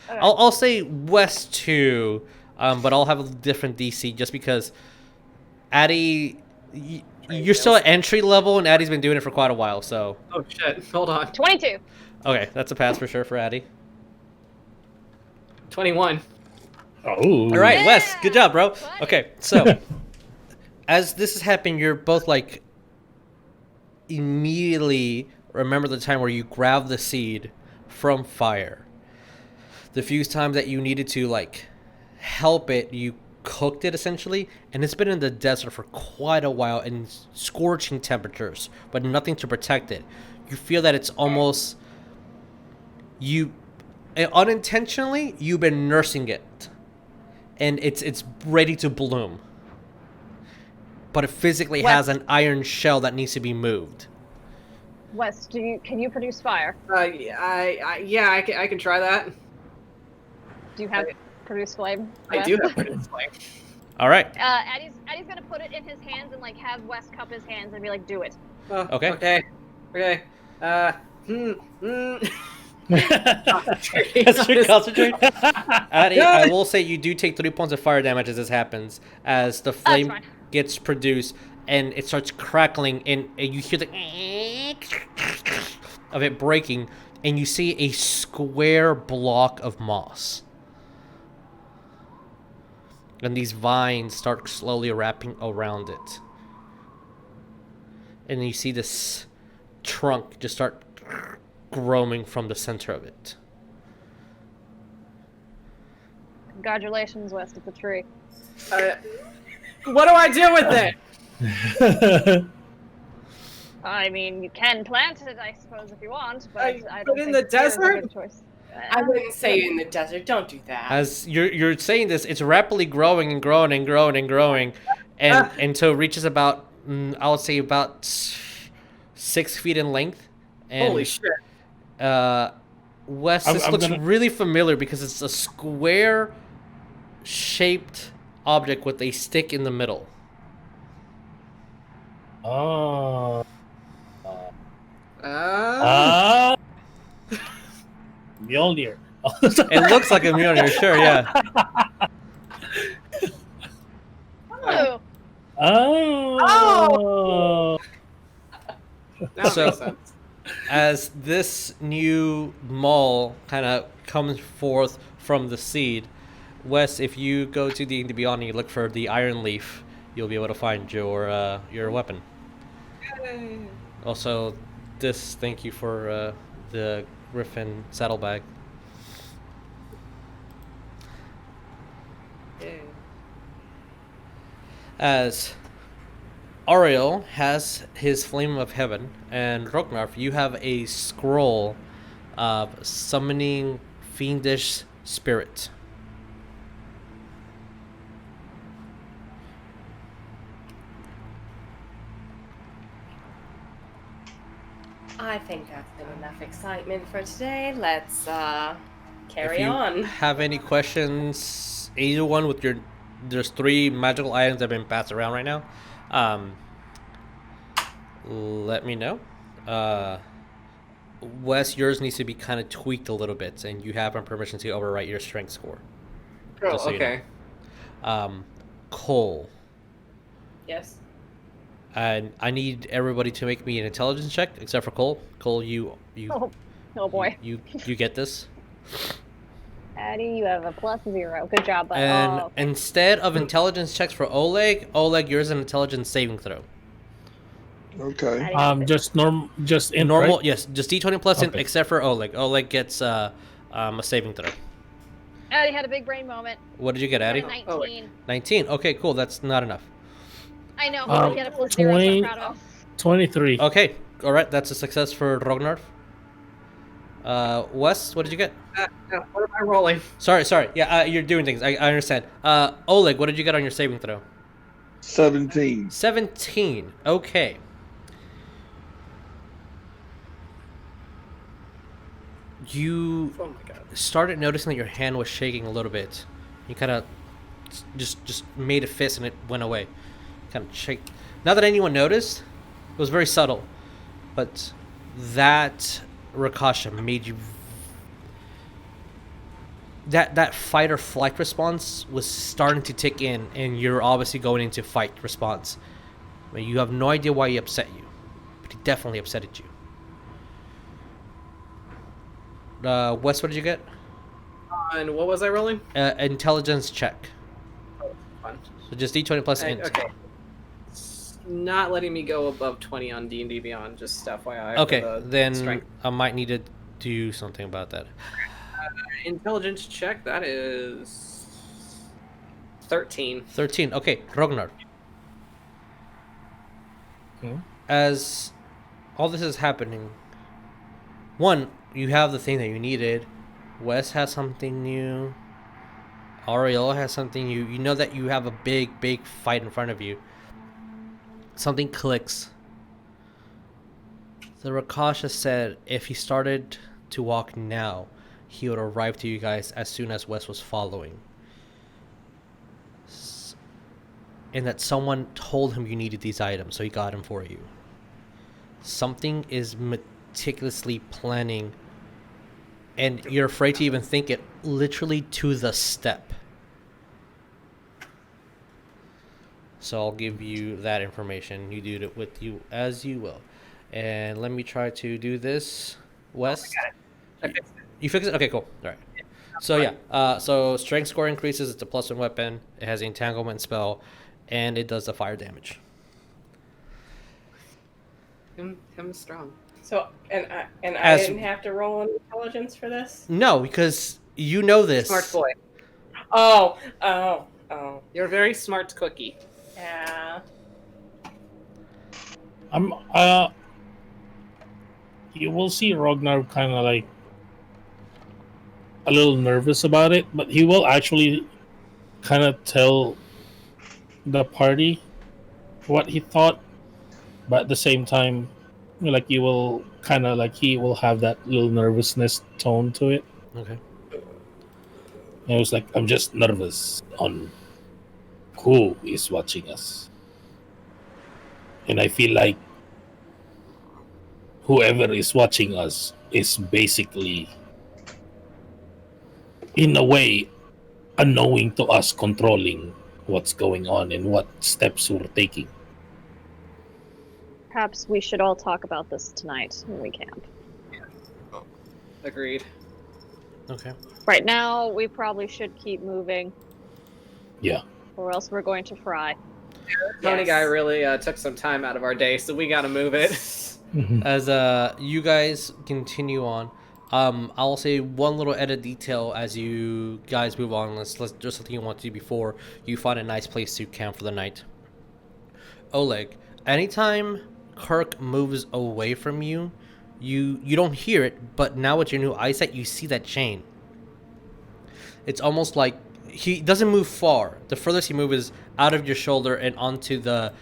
Okay. I'll say West too, but I'll have a different DC just because Addy, you're still at entry level, and Addy's been doing it for quite a while. So. Oh shit! Hold on. 22. Okay, that's a pass for sure for Addy. 21. Oh. All right, Yeah! Wes, good job, bro. 20. Okay, so as this is happening, you're both like immediately remember the time where you grabbed the seed from fire. The few times that you needed to like help it, you cooked it essentially, and it's been in the desert for quite a while in scorching temperatures, but nothing to protect it. You feel that it's almost unintentionally you've been nursing it, and it's ready to bloom, but it physically has an iron shell that needs to be moved. Wes, can you produce fire? Yeah, I can try that. Do you have produce flame? I Wes? do have produce flame. All right. Addy's gonna put it in his hands and like have Wes cup his hands and be like, do it. Okay. Okay. That's your concentrate. Addy, I will say you do take 3 points of fire damage as this happens, as the flame fine. gets produced and it starts crackling, and you hear the of it breaking, and you see a square block of moss. and these vines start slowly wrapping around it. And you see this trunk just start growing from the center of it. Congratulations, West of the tree. What do I do with it? I mean, you can plant it, I suppose, if you want, but I But don't in think the it's a desert? good choice. I wouldn't say in the desert. Don't do that. As you're saying this, it's rapidly growing and growing and growing and growing, and until it reaches about, I would say about 6 feet in length. And, Holy shit. Wes, this I'm looks gonna- really familiar because it's a square-shaped object with a stick in the middle. Oh. Mjolnir. It looks like a Mjolnir, sure, yeah. Oh, Oh. That So- makes sense. As this new maul kind of comes forth from the seed, Wes, if you go to D&D Beyond and you look for the Iron Leaf, you'll be able to find your weapon. Yay. Also, thank you for the Griffin saddlebag. Yay. As Ariell has his Flame of Heaven, and Rognarv, you have a scroll of summoning fiendish spirit. I think that's been enough excitement for today. Let's carry If you on. have any questions, either one with your, there's 3 magical items that have been passed around right now. Let me know. Wes, yours needs to be kind of tweaked a little bit, and you have permission to overwrite your strength score. Oh, Just so you know. okay. Cole, Yes. and I need everybody to make me an intelligence check, except for Cole. Cole, you oh boy. you get this. Addy, you have a +0. Good job, bud. And Oh, okay. instead of intelligence checks for Oleg, yours an intelligence saving throw. Okay. Addy has it. Just in Normal, right? yes, just D20 plus in, Okay. except for Oleg. Oleg gets a saving throw. Addy had a big brain moment. What did you get, Addy? 19. 19. Okay, cool. That's not enough. I know, but he had a +0, so 20. I'm proud of him. 23. Okay, all right. That's a success for Rognarv. Wes, what did you get? What am I rolling? Sorry. Yeah, you're doing things. I understand. Oleg, what did you get on your saving throw? 17. 17. Okay. You Oh my god. started noticing that your hand was shaking a little bit. You kind of just made a fist and it went away. Kind of shake. Not that anyone noticed. It was very subtle, but that Rakasha made you. That fight or flight response was starting to tick in, and you're obviously going into fight response. But you have no idea why he upset you, but he definitely upsetted you. Wes, what did you get? And what was I rolling? Intelligence check. Fun. So just D20 plus int. Okay. It's not letting me go above 20 on D&D Beyond, just FYI. for Okay, the then strength. I might need to do something about that. Intelligence check, that is 13. 13. Okay, Rognar. Okay. As all this is happening, one, you have the thing that you needed. Wes has something new. Ariell has something new. You know that you have a big fight in front of you. Something clicks. The Rakasha said if he started to walk now, he would arrive to you guys as soon as Wes was following. And that someone told him you needed these items, so he got them for you. Something is meticulously planning, and you're afraid to even think it, literally to the step. So I'll give you that information. You do it with you as you will. And let me try to do this. Wes? I fixed it. You fix it? Okay, cool. All right. So yeah, so strength score increases. It's a +1 weapon. It has the entanglement spell, and it does the fire damage. Him strong. So, and I As- didn't have to roll an intelligence for this? No, because you know this. Smart boy. Oh. You're a very smart cookie. Yeah. You will see Rognarv kind of like a little nervous about it, but he will actually kind of tell the party what he thought, but at the same time, like you will kind of like he will have that little nervousness tone to it. Okay. And it was like, I'm just nervous on who is watching us, and I feel like whoever is watching us is basically, in a way, unknowing to us, controlling what's going on and what steps we're taking. Perhaps we should all talk about this tonight when we camp. Agreed. Okay. Right now, we probably should keep moving, Yeah. or else we're going to fry. Tony Yes. guy really took some time out of our day, so we gotta move it. As you guys continue on, I'll say one little edit detail as you guys move on. Let's just something you want to do before you find a nice place to camp for the night. Oleg, anytime Kirk moves away from you, you don't hear it, but now with your new eyesight, you see that chain. It's almost like he doesn't move far. The furthest he moves is out of your shoulder and onto the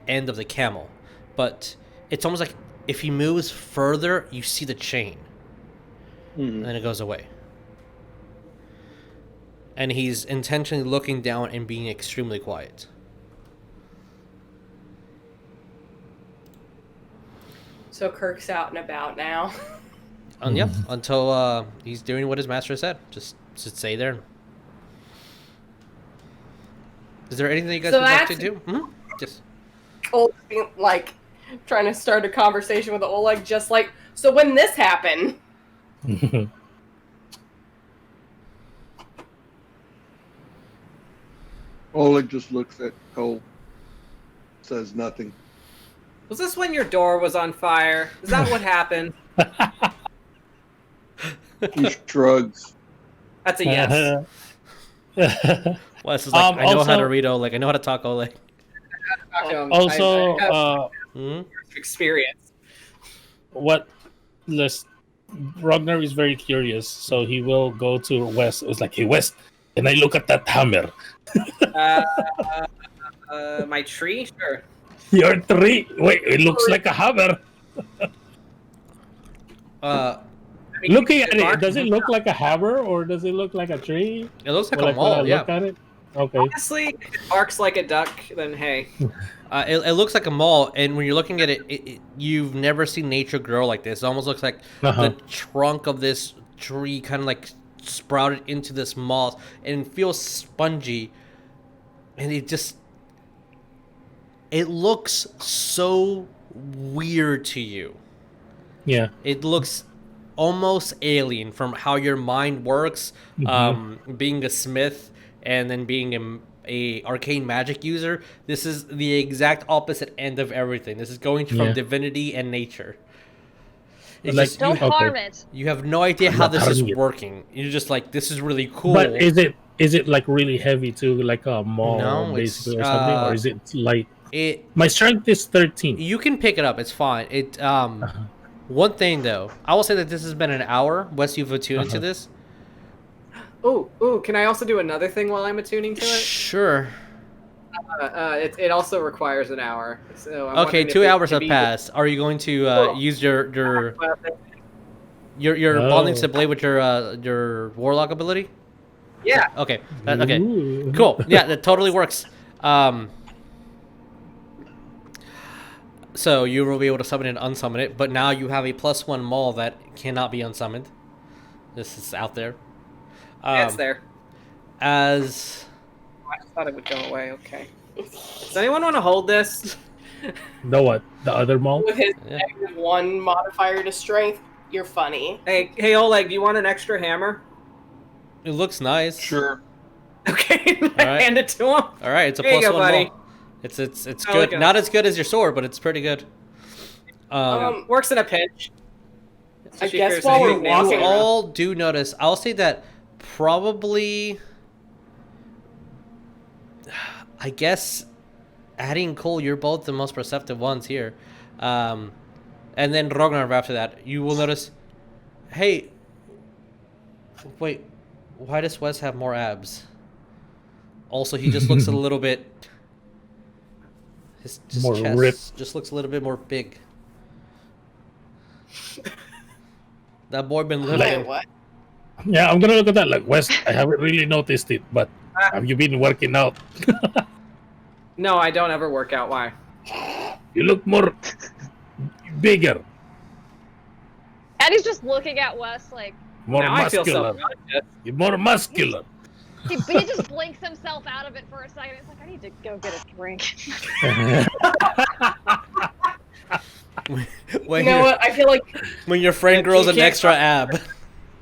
end of the camel, but it's almost like if he moves further, you see the chain. And then it goes away. And he's intentionally looking down and being extremely quiet. So Kirk's out and about now. And yeah, until he's doing what his master said. Just stay there. Is there anything you guys So would like to that's- do? Just Oleg, like, trying to start a conversation with Oleg, just like, so when this happened, Oleg just looks at Cole, says nothing. Was this when your door was on fire? Is that what happened? He shrugs. That's a yes. Wes is like, I know how to also- read Oleg. I know how to talk Oleg. Talk to him. Also, I have Hmm? experience. what Ragnar is very curious, so he will go to West. It was like, hey West, can I look at that hammer? My tree? Sure. Your tree. Wait, it looks like a hammer. I mean, Looking at it, bark- does it look like a hammer or does it look like a tree? It looks like Or a like when I mall, yeah. look at it? Okay. Honestly, if it barks like a duck, then hey. It looks like a mall, and when you're looking at it, you've never seen nature grow like this. It almost looks like Uh-huh. the trunk of this tree kind of like sprouted into this moss, and it feels spongy, and it looks so weird to you. Yeah. It looks almost alien from how your mind works, being a smith and then being a arcane magic user. This is the exact opposite end of everything. This is going from Yeah. divinity and nature. It's Like- just, Don't Okay. harm it. you have no idea I'm how not this is harming it. working. You're just like, this is really cool. But is it like really heavy too, like a mall No, basically it's, or something, or is it light? My strength is 13. You can pick it up. It's fine. One thing though, I will say that this has been an hour. Wes, you've attuned to this. Ooh, can I also do another thing while I'm attuning to it? Sure. It also requires an hour. So I'm Okay, wondering if 2 it hours could have be- passed. Are you going to Cool. use your Oh. bonding to blade with your warlock ability? Yeah. Okay. Okay. Ooh. Cool. Yeah, that totally works. So you will be able to summon it and unsummon it, but now you have a +1 maul that cannot be unsummoned. This is out there. Yeah, it's there. As I just thought it would go away. Okay. Does anyone want to hold this? The what? The other mall? with his Yeah. -1 modifier to strength, you're funny. Hey, Oleg, do you want an extra hammer? It looks nice. Sure. Okay, right. hand it to him. All right, it's a Here you plus go, one buddy. more. It's I good. like it. Not as good as your sword, but it's pretty good. Works in a pinch. I Especially guess if you're while we're saying nails walking You around. all do notice. I'll say that probably. I guess, adding Cole, you're both the most perceptive ones here, and then Rognarv after that. You will notice. Hey. Wait, why does Wes have more abs? Also, he just looks a little bit. His More chest ripped. just looks a little bit more big. That boy been Wait, lifting. what? Yeah, I'm gonna look at that. Like West, I haven't really noticed it, but have you been working out? No, I don't ever work out. Why? You look more bigger, And he's just looking at Wes like more Now I feel muscular. self-conscious. You're more muscular. he just blinks himself out of it for a second. He's like, I need to go get a drink. When You know your- what? I feel like when your friend Yeah, grows you an can't- extra ab.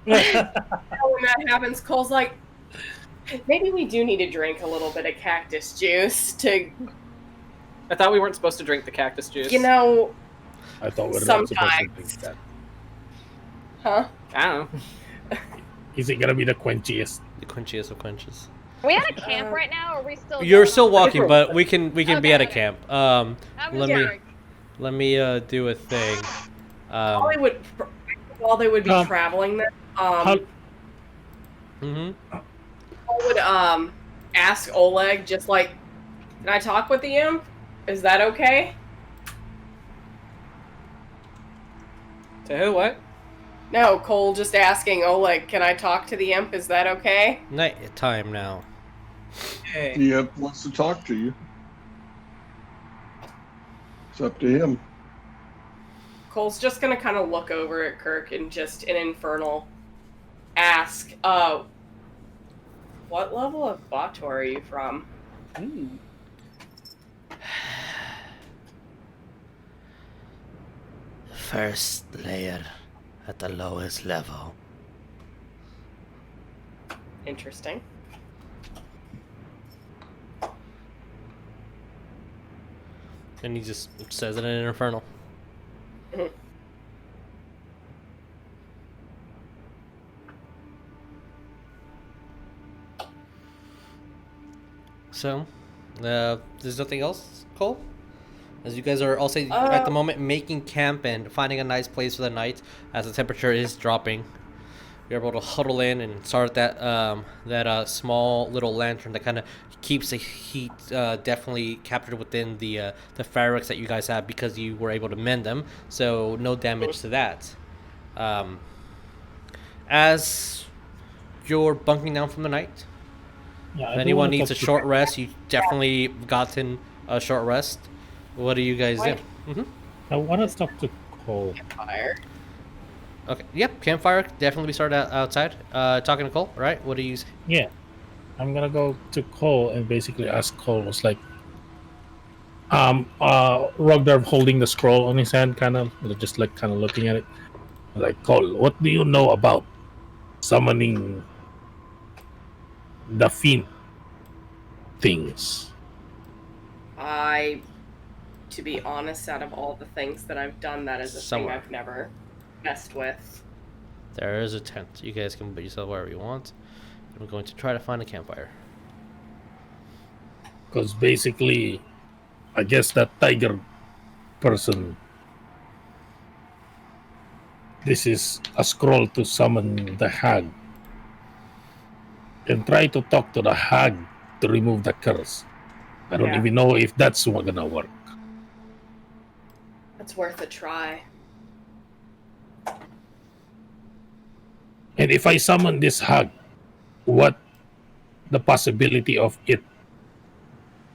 when that happens, Cole's like, maybe we do need to drink a little bit of cactus juice to, I thought we weren't supposed to drink the cactus juice. you know, I thought we were not supposed to Sometimes. think that. huh? I don't know. Is it gonna be the quenchiest? The quenchiest of quenches. Are we at a camp right now, or are we still? You're going still on? walking, but we can be Okay, at a okay. camp. I'm let just me- drink. Let me do a thing. While they would be Um, traveling then, How, Mhm. I would ask Oleg just like, can I talk with the imp? Is that okay? To who? What? No, Cole just asking Oleg, can I talk to the imp? Is that okay? Night time now. Hey. The imp wants to talk to you. It's up to him. Cole's just gonna kind of look over at Kirk and just in infernal ask, what level of Bator are you from? First layer at the lowest level. Interesting. And he just says it in an infernal. Mhm. So, there's nothing else, Cole? As you guys are also at the moment making camp and finding a nice place for the night, as the temperature is dropping, you're able to huddle in and start that small little lantern that kind of keeps the heat definitely captured within the fabrics that you guys have because you were able to mend them, so no damage to that. As you're bunking down from the night, yeah, if anyone needs a short rest, you definitely gotten a short rest. What do you guys do? Mm-hmm. I want to talk to Cole. Fire. Okay. Yep. Campfire definitely be started outside. Talking to Cole. All right. What do you? Yeah, I'm gonna go to Cole and basically ask Cole. Was like, Rognarv holding the scroll on his hand, kind of just like kind of looking at it. Like, Cole, what do you know about summoning the fiend things? To be honest, out of all the things that I've done, that is a Somewhere. thing I've never messed with. There is a tent. You guys can put yourself wherever you want. I'm going to try to find a campfire. Because basically, I guess that tiger person. This is a scroll to summon the hag. And try to talk to the hag to remove the curse. I don't Yeah. even know if that's gonna work. It's worth a try. And if I summon this hag, what the possibility of it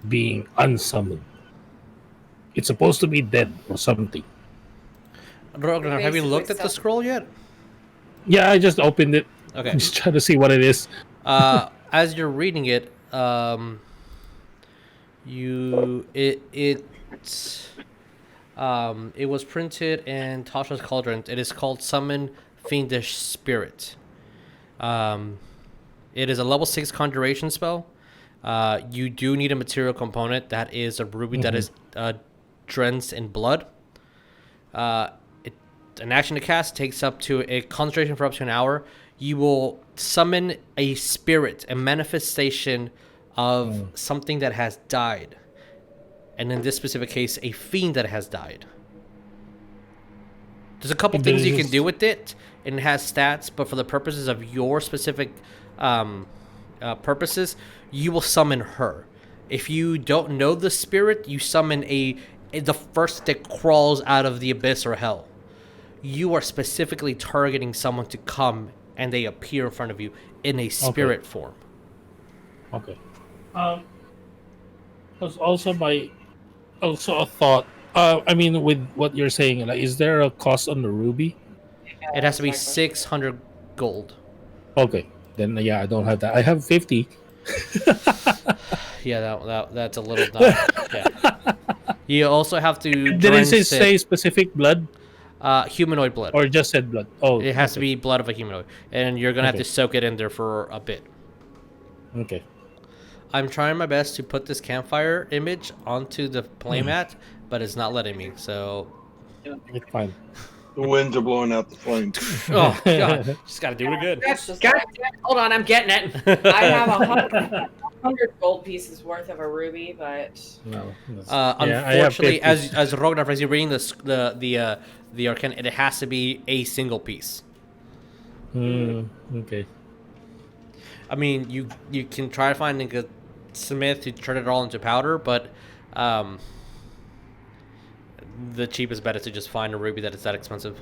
being unsummoned? It's supposed to be dead or something. Rognar, have you Basically looked at the stuff. scroll yet? Yeah, I just opened it. Okay. I'm just trying to see what it is. As you're reading it, it was printed in Tasha's Cauldron. It is called Summon Fiendish Spirit. It is a level 6 conjuration spell. You do need a material component. That is a ruby that is drenched in blood. An action to cast takes up to a concentration for up to an hour. You will summon a spirit, a manifestation of something that has died. And in this specific case, a fiend that has died. There's a couple things you can do with it, and it has stats, but for the purposes of your specific purposes, you will summon her. If you don't know the spirit, you summon the first that crawls out of the abyss or hell. You are specifically targeting someone to come, and they appear in front of you in a spirit form. Okay. Was also a thought. I mean, with what you're saying, like, is there a cost on the ruby? It has to be 600 gold. Okay, then yeah, I don't have that. I have 50. Yeah, that's a little dumb. Yeah. You also have to. Did it say specific blood? Humanoid blood. Or just said blood? Oh, it has to be blood of a humanoid, and you're gonna have to soak it in there for a bit. Okay. I'm trying my best to put this campfire image onto the playmat, but it's not letting me. So. It's fine. The winds are blowing out the flames. Oh God! Just gotta do it good. Hold on, I'm getting it. I have 100 gold pieces worth of a ruby, but No. Unfortunately, as Rognarv, as you're reading the arcane, it has to be a single piece. Okay. I mean, you can try finding a smith to turn it all into powder, but the cheapest bet is to just find a ruby that is that expensive.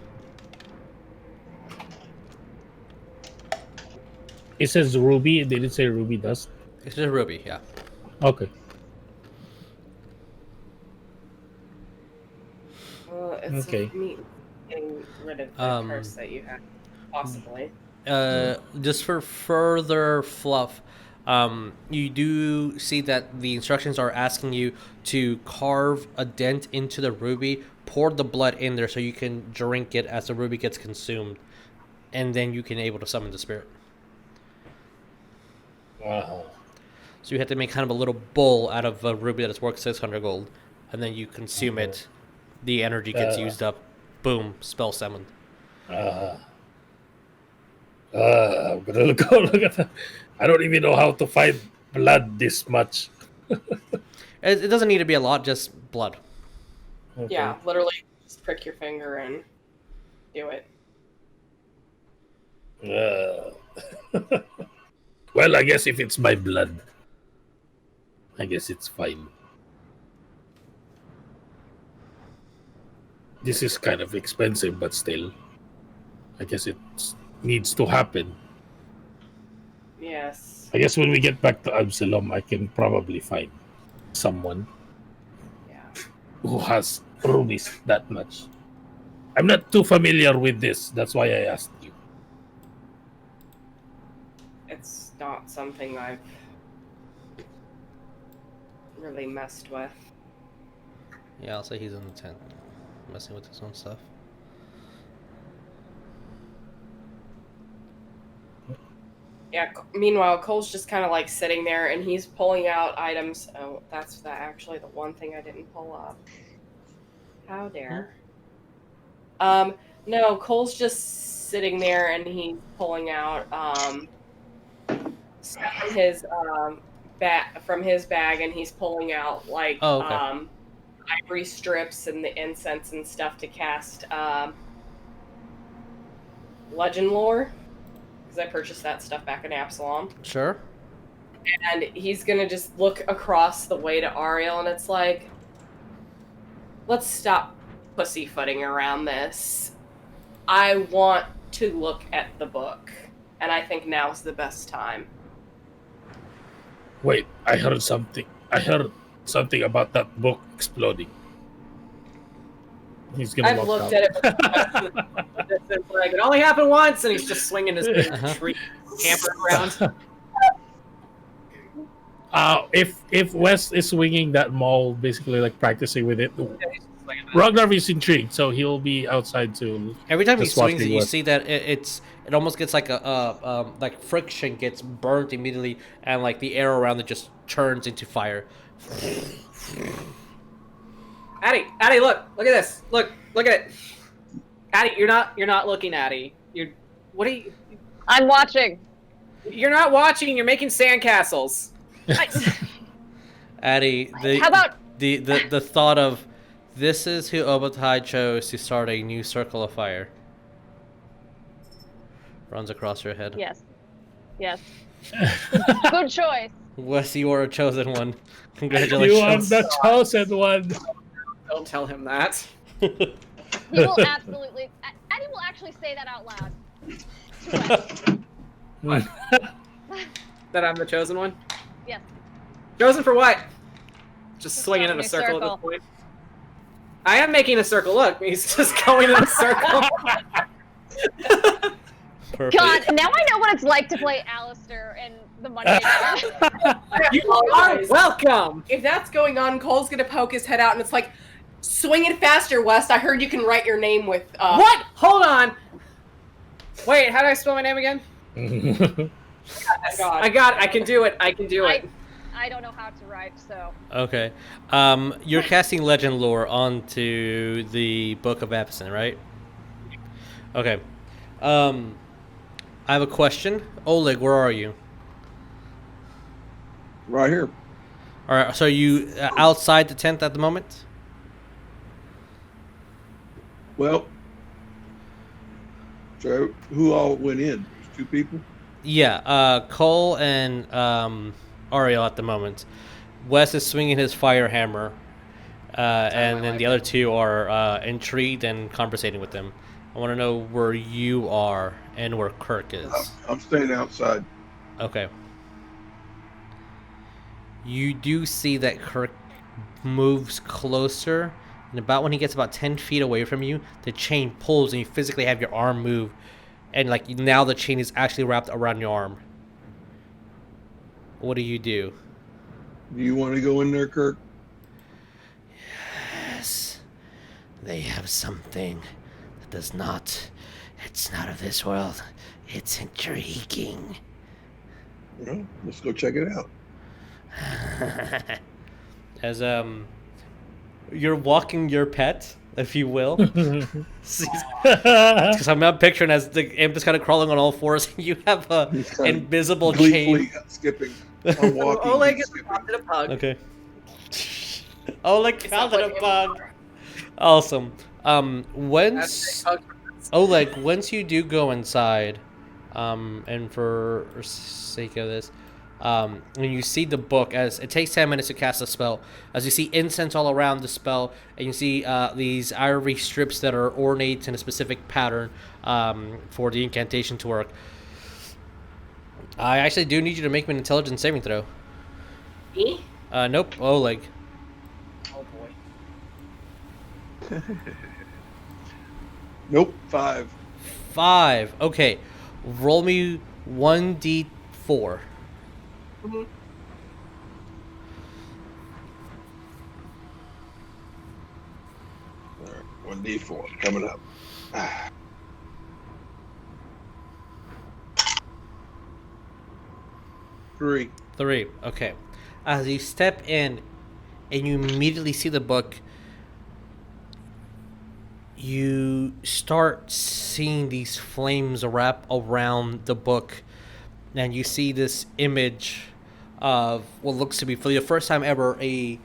It says ruby. Did it say ruby dust? It's just a ruby, yeah. Okay. well, it's Okay. neat getting rid of the curse that you have, possibly. Just for further fluff, you do see that the instructions are asking you to carve a dent into the ruby, pour the blood in there so you can drink it as the ruby gets consumed, and then you can able to summon the spirit. Wow. So you have to make kind of a little bowl out of a ruby that is worth 600 gold, and then you consume it. The energy gets used up. Boom, spell summoned. I'm gonna go look at that. I don't even know how to find blood this much. It doesn't need to be a lot, just blood. Okay. Yeah, literally just prick your finger and do it. Well, I guess if it's my blood, I guess it's fine. This is kind of expensive, but still, I guess it needs to happen. Yes. I guess when we get back to Absalom, I can probably find someone Yeah. who has rubies that much. I'm not too familiar with this. That's why I asked you. It's not something I've really messed with. Yeah, I'll say he's in the tent, messing with his own stuff. Yeah, meanwhile, Cole's just kind of like sitting there and he's pulling out items. Oh, that's actually the one thing I didn't pull up. How dare. No, Cole's just sitting there and he's pulling out stuff from his bag and he's pulling out like ivory strips and the incense and stuff to cast legend lore. I purchased that stuff back in Absalom. Sure. And he's gonna just look across the way to Ariell, and it's like, let's stop pussyfooting around this. I want to look at the book, and I think now's the best time. Wait, I heard something. I heard something about that book exploding. He's gonna. I've looked at it. It's like it only happened once, and he's just swinging his big tree camper around. If Wes is swinging that maul, basically like practicing with it, Rognarv is intrigued, so he'll be outside too. Every time he Just swings it, watching you what- see that it almost gets like like friction gets burnt immediately, and like the air around it just turns into fire. Addie, look at this. Look at it. Addie, you're not looking, Addie. What are you? I'm watching. You're not watching. You're making sandcastles. Addie, How about the thought of this is who Obatai chose to start a new circle of fire runs across your head. yes. Good choice. Wes, you are a chosen one. Congratulations. You are the chosen one. Don't tell him that. He will absolutely. Eddie will actually say that out loud. That I'm the chosen one. Yes. Chosen for what? Just To swinging start in a a new circle at circle. this point. I am making a circle. Look, he's just going in a circle. Perfect. God, now I know what it's like to play Alistair in the Monday night. You are welcome. If that's going on, Cole's gonna poke his head out, and it's like, swing it faster, West. I heard you can write your name with. What? Hold on. Wait, how do I spell my name again? God. I got it. I can do it. I can do it. I don't know how to write, so. Okay. You're casting legend lore onto the Book of Absent, right? Okay. I have a question. Oleg, where are you? Right here. All right. So are you outside the tent at the moment? Well, so who all went in? There's 2 people. Yeah. Cole and Ariell at the moment. Wes is swinging his fire hammer, and then the other 2 are intrigued and conversating with them. I want to know where you are and where Kirk is. I'm staying outside. Okay. You do see that Kirk moves closer, and about when he gets about 10 feet away from you, the chain pulls and you physically have your arm move, and like now the chain is actually wrapped around your arm. What do you do? Do you want to go in there, Kirk? Yes. They have something that does not... It's not of this world. It's intriguing. Well, let's go check it out. As you're walking your pet, if you will, because I'm not picturing as the imp is kind of crawling on all fours. You have a He's kind of invisible gleefully chain. skipping. I'm walking. Oleg he's is skipping. adopted a pug. Okay. Oleg that counted what a bug. Awesome. That's Once a pug. Oleg, once you do go inside, and for sake of this, when you see the book, as it takes 10 minutes to cast a spell, as you see incense all around the spell, and you see these ivory strips that are ornate in a specific pattern for the incantation to work. I actually do need you to make me an intelligence saving throw. Me? Nope, Oleg. Oh boy. Nope. 5. 5. Okay, roll me 1d4. Mm-hmm. All right, 1d4 coming up. 3. 3. Okay. As you step in and you immediately see the book, you start seeing these flames wrap around the book, and you see this image of what looks to be, for the first time ever, a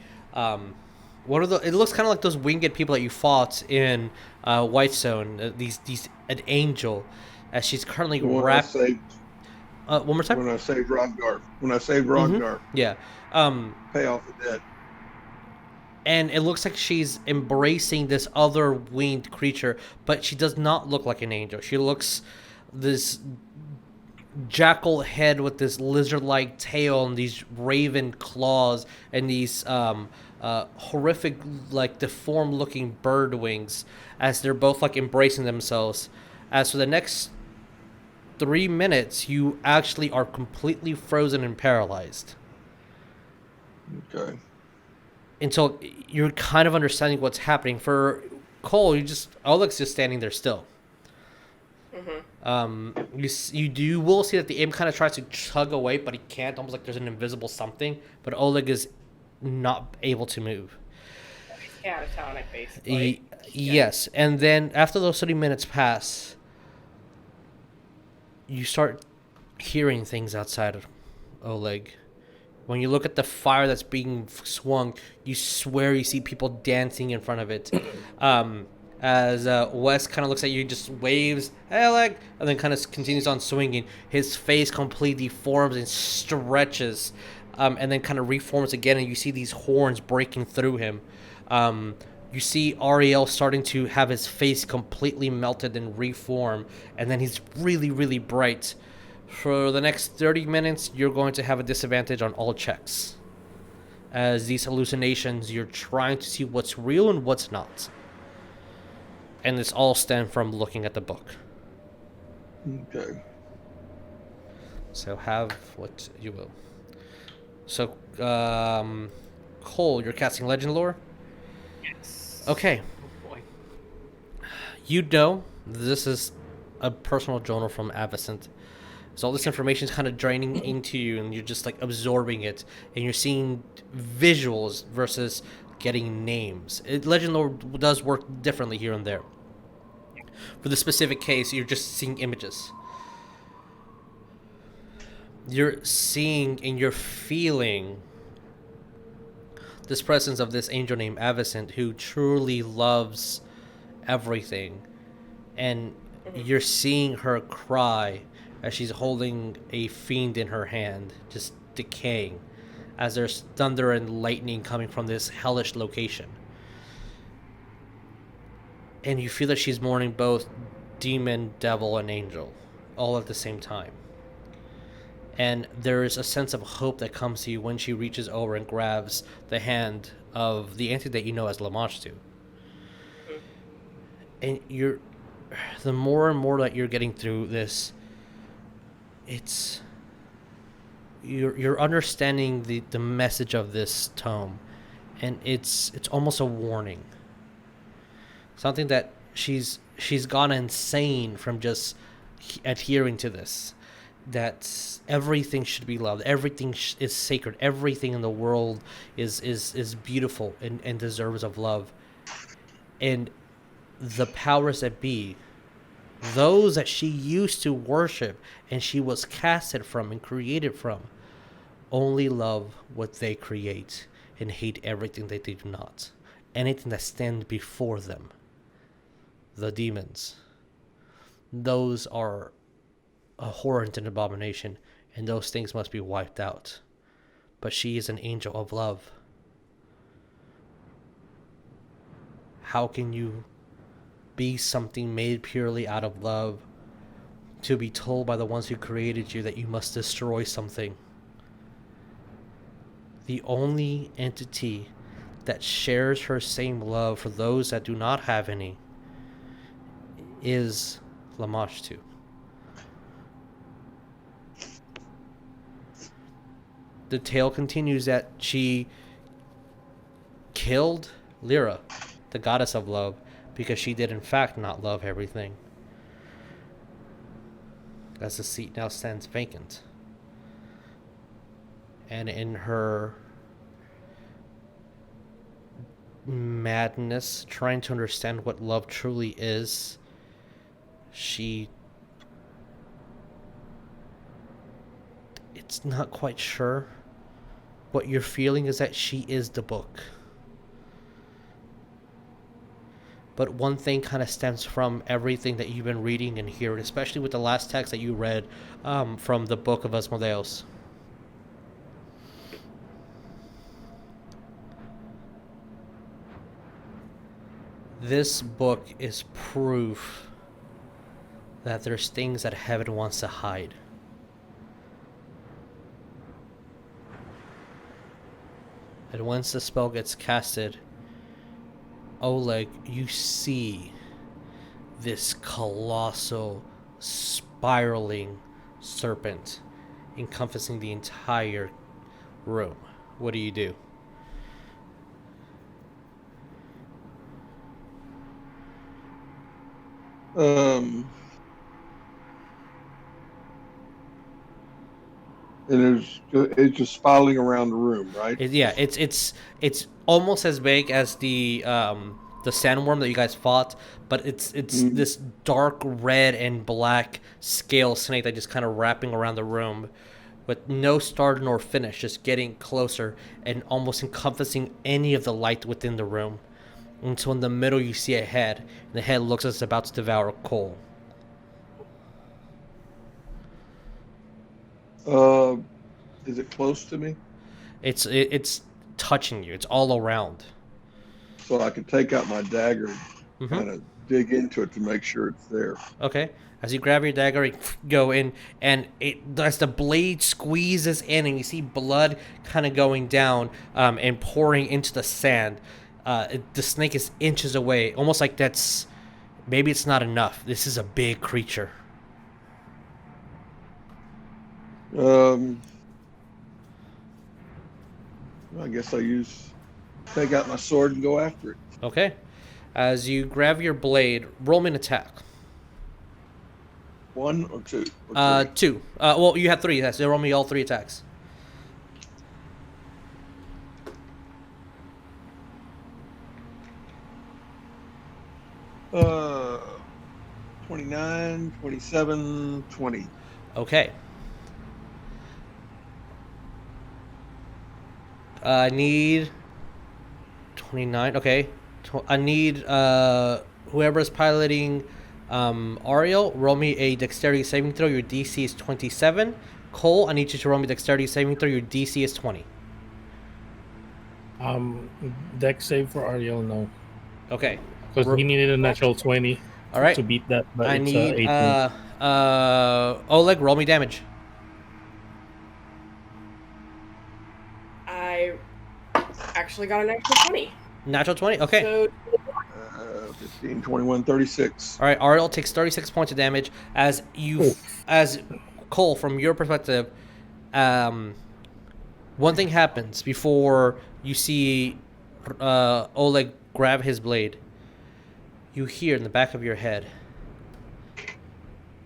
what are the? It looks kind of like those winged people that you fought in Whitestone. An angel, as she's currently The one wrapped. I saved, One more time. when I saved Rognarv. When I saved Rognarv. Yeah. Pay off the debt. And it looks like she's embracing this other winged creature, but she does not look like an angel. She looks this jackal head with this lizard-like tail and these raven claws and these horrific, like deformed-looking bird wings, as they're both like embracing themselves. As for the next 3 minutes, you actually are completely frozen and paralyzed. Okay. until you're kind of understanding what's happening. For Cole, Oleg's just standing there still. You will see that the imp kind of tries to tug away, but he can't, almost like there's an invisible something. But Oleg is not able to move. He's catatonic, basically. Yes, and then after those 30 minutes pass, you start hearing things outside of Oleg. When you look at the fire that's being swung, you swear you see people dancing in front of it. As Wes kind of looks at you, just waves, "Hey, Oleg," and then kind of continues on swinging. His face completely forms and stretches, and then kind of reforms again, and you see these horns breaking through him. You see Ariell starting to have his face completely melted and reform, and then he's really, really bright. For the next 30 minutes, you're going to have a disadvantage on all checks. As these hallucinations, you're trying to see what's real and what's not. And this all stems from looking at the book. Okay. So have what you will. So, Cole, you're casting Legend Lore? Yes. Okay. Oh boy. You know this is a personal journal from Avacent. So all this information is kind of draining into you, and you're just like absorbing it, and you're seeing visuals versus getting names. Legend Lore does work differently here and there. For the specific case, you're just seeing images. You're seeing and you're feeling this presence of this angel named Avacent, who truly loves everything. And you're seeing her cry as she's holding a fiend in her hand, just decaying, as there's thunder and lightning coming from this hellish location. And you feel that she's mourning both demon, devil, and angel, all at the same time. And there is a sense of hope that comes to you when she reaches over and grabs the hand of the entity that you know as Lamashtu. And the more and more that you're getting through this, you're understanding the message of this tome, and it's almost a warning. Something that she's gone insane from just adhering to this. That everything should be loved. Everything is sacred. Everything in the world is beautiful and deserves of love. And the powers that be, those that she used to worship and she was casted from and created from, only love what they create and hate everything that they do not. Anything that stands before them. The demons. Those are abhorrent and abomination, and those things must be wiped out. But she is an angel of love. How can you be something made purely out of love to be told by the ones who created you that you must destroy something? The only entity that shares her same love for those that do not have any is Lamashtu. The tale continues that she killed Lyra, the goddess of love, because she did in fact not love everything. As the seat now stands vacant. And in her madness, trying to understand what love truly is, it's not quite sure. What you're feeling is that she is the book. But one thing kind of stems from everything that you've been reading and hearing, especially with the last text that you read from the book of Asmodeus. This book is proof that there's things that heaven wants to hide. And once the spell gets casted, Oleg, you see this colossal, spiraling serpent encompassing the entire room. What do you do? And it's just spiraling around the room, right? It's almost as big as the sandworm that you guys fought, but it's this dark red and black scale snake that just kind of wrapping around the room, with no start nor finish, just getting closer and almost encompassing any of the light within the room. Until in the middle you see a head, and the head looks as it's about to devour Cole. Is it close to me? It's touching you. It's all around. So I can take out my dagger and kind of dig into it to make sure it's there. Okay. As you grab your dagger, you go in, and as the blade squeezes in, and you see blood kind of going down and pouring into the sand. The snake is inches away, almost like maybe it's not enough. This is a big creature. I guess take out my sword and go after it. Okay. As you grab your blade, roll me an attack. 1 or 2? Or 2. Well, you have 3, so roll me all 3 attacks. Uh, 29, 27, 20. Okay. I need 29. Okay. I need whoever's piloting Ariell, roll me a dexterity saving throw. Your DC is 27. Cole, I need you to roll me dexterity saving throw. Your DC is 20. Dex save for Ariell, no. Okay. Because he needed a natural 20 all right. to beat that. But I it's, need 18. Oleg, roll me damage. I actually got a natural 20. Natural 20? Okay. So 15, 21, 36. All right, Ariell takes 36 points of damage as Cole, from your perspective, one thing happens before you see Oleg grab his blade. You hear in the back of your head,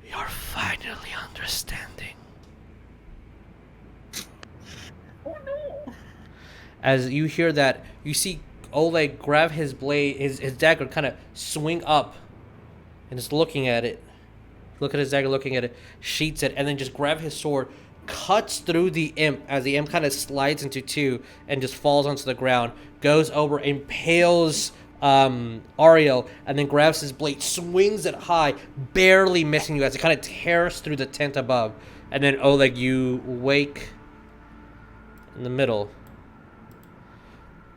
"You're finally understanding." Oh no. As you hear that, you see Oleg grab his blade, his dagger, kind of swing up, and is looking at it. Look at his dagger, looking at it, sheets it, and then just grab his sword, cuts through the imp as the imp kind of slides into 2 and just falls onto the ground, goes over, impales Ariell, and then grabs his blade, swings it high, barely missing you as it kind of tears through the tent above. And then Oleg, you wake in the middle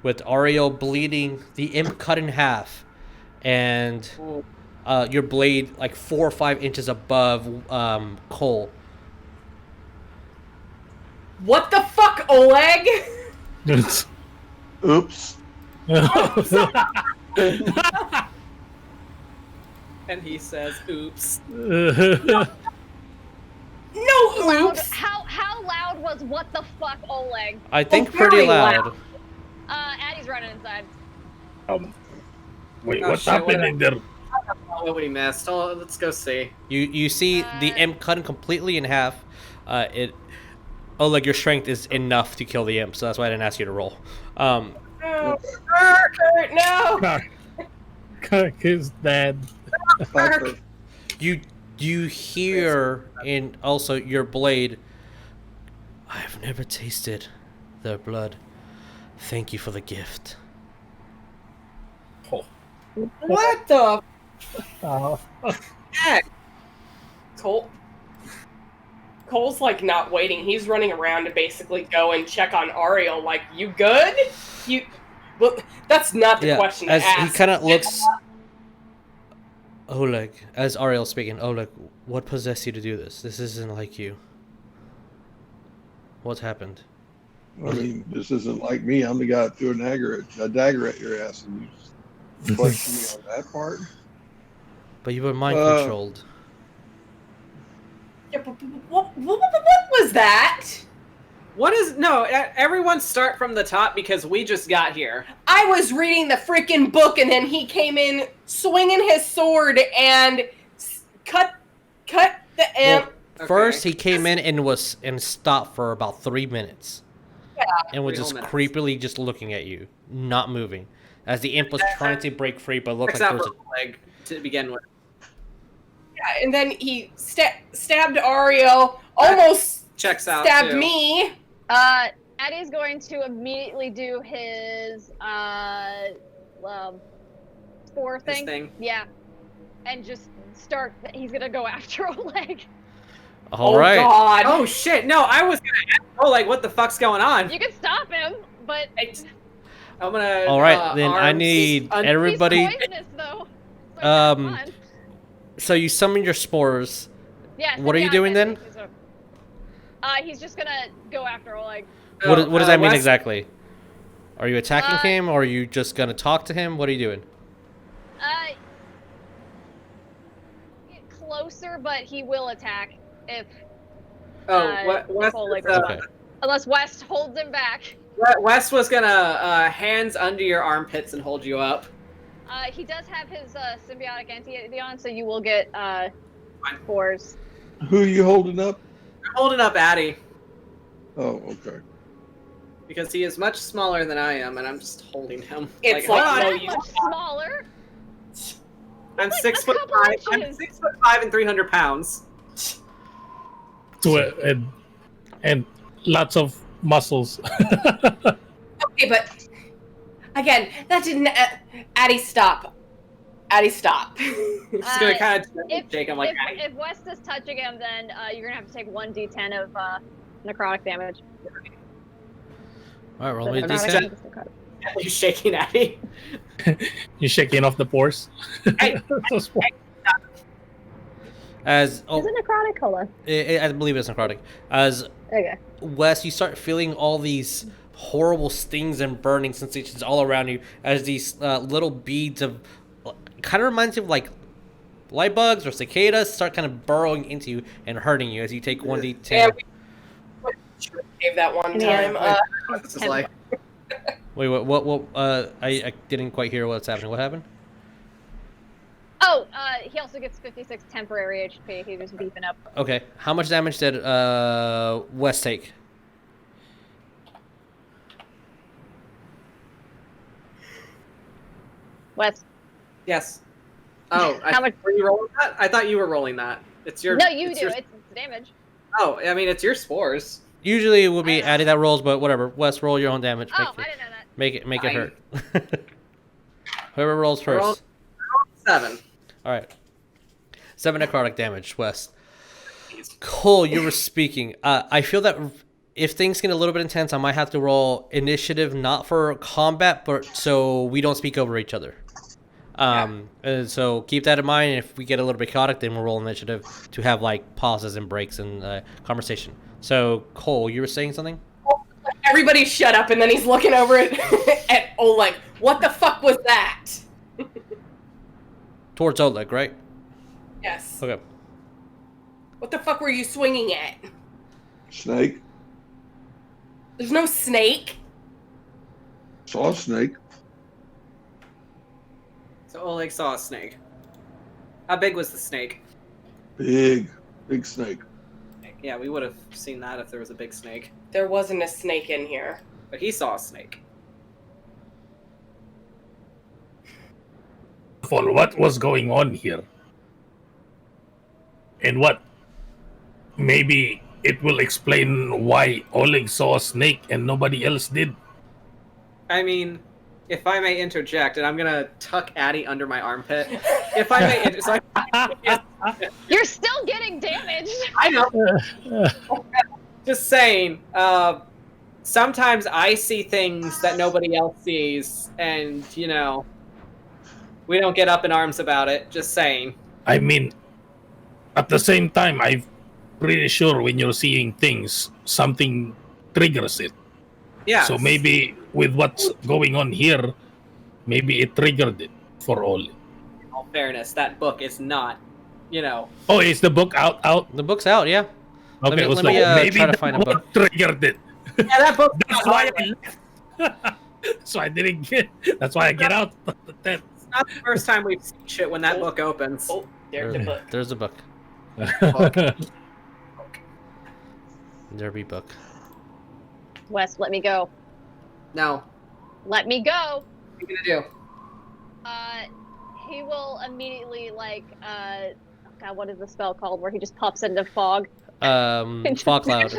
with Ariell bleeding, the imp cut in half, and your blade like 4 or 5 inches above Cole. What the fuck, Oleg? Oops. And he says, "Oops." No Loud, oops. how loud was "what the fuck" Oleg? I think very pretty loud. loud. Addie's running inside. Wait, Oh, what's shit, happening there? What would he missed? Oh, let's go see. You see the imp cut completely in half. Oleg, your strength is enough to kill the imp, so that's why I didn't ask you to roll. No. Kurt, no. Kirk is dead. You hear in also your blade, "I have never tasted their blood. Thank you for the gift." What the Oh. heck? Cole's like not waiting. He's running around to basically go and check on Ariell. Like, you good? Well, that's not the question to as ask. he kind of looks. Oleg, as Ariell speaking, Oleg, what possessed you to do this? This isn't like you. What happened? I mean, this isn't like me. I'm the guy that threw a dagger at your ass, and you just question me on that part. But you were mind controlled. Yeah, but what was that? Everyone start from the top because we just got here. I was reading the freaking book and then he came in swinging his sword and cut the imp. First, he came in and stopped for about 3 minutes. Yeah. And was 3 just minutes. creepily just looking at you, not moving. As the imp was trying to break free, but looked Checks like out there was for Oleg to begin with. Yeah, and then he stabbed Ariell, almost Checks out. stabbed too. me. Eddie's going to immediately do his spore His thing. thing. Yeah, and just start. He's gonna go after Oleg. all right. God. Oh shit! No, I was gonna ask Oleg what the fuck's going on. You can stop him, but I'm gonna. All right, then I arms- need un- everybody. he's poisonous though. So Um, come on. So you summon your spores. Yeah, what are you doing then? He's just gonna go after Oleg. What does that mean Wes- exactly? Are you attacking Uh, him, or are you just gonna talk to him? What are you doing? Get closer, but he will attack if Wes, Oleg Okay. unless West holds him back. Wes was gonna hands under your armpits and hold you up. He does have his symbiotic entity on, so you will get spores. Who are you holding up? I'm holding up Addy Oh, okay. because he is much smaller than I am, and I'm just holding him. It's hold like, on. no, Not you- much smaller. I'm like 6 a foot couple 5. I'm inches. 6'5" and 300 pounds. And lots of muscles. Okay, but again, that didn't. Addy, stop. Addy, stop. I'm just gonna kind of shake him like Addy. If West is touching him, then you're gonna have to take 1d10 of necrotic damage. All right, roll me a Necrotic d10. damage. He's shaking Addy. You're shaking off the pores. Hey, So small. As Is it necrotic? Hold on. I believe it's necrotic. As Okay. Wes, you start feeling all these horrible stings and burning sensations all around you as these little beads of kind of reminds you of like light bugs or cicadas start kind of burrowing into you and hurting you as you take 1d10. Yeah, we should have saved that one Yeah. time. This is like Wait, what I didn't quite hear what's happening. What happened? Oh, he also gets 56 temporary HP. He was beefing up. Okay, how much damage did Wes take? West. yes. Oh, How much? were you rolling that? I thought you were rolling that. It's your. No, you it's do. your- It's damage. Oh, I mean, it's your spores. Usually it would be I know. adding that rolls, but whatever. Wes, roll your own damage. Oh, I didn't know that. Make it Fine. hurt. Whoever rolls first. Roll- 7. All right. 7 necrotic damage, Wes. Cole, you were speaking. I feel that if things get a little bit intense, I might have to roll initiative, not for combat, but so we don't speak over each other. And so keep that in mind. If we get a little bit chaotic, then we'll roll initiative to have like pauses and breaks in conversation. So Cole, you were saying something? Everybody shut up, and then he's looking over at Oleg. What the fuck was that? Towards Oleg, right? Yes. Okay. What the fuck were you swinging at? Snake. There's no snake. Saw a snake. So Oleg saw a snake. How big was the snake? Big snake. Yeah, we would have seen that if there was a big snake. There wasn't a snake in here. But he saw a snake. For what was going on here? And what? Maybe it will explain why Oleg saw a snake and nobody else did. I mean, if I may interject, and I'm gonna tuck Addy under my armpit. If I may, so You're still getting damaged. I know. Just saying. Sometimes I see things that nobody else sees, and we don't get up in arms about it. Just saying. I mean, at the same time, I'm pretty sure when you're seeing things, something triggers it. Yeah. So maybe with what's going on here, maybe it triggered it for Oleg. in all fairness, that book is not, Oh, is the book out? The book's out, yeah. Okay, Let so me, maybe try to that's find a what book. triggered it. Yeah, that book. That's why I left. So I didn't get. That's why I get out. It's not the first time we've seen shit when that book opens. There's the book. There's a book. There be book. Wes, let me go. No. Let me go. What are you gonna do? He will immediately oh God, what is the spell called where he just pops into fog? Fog cloud.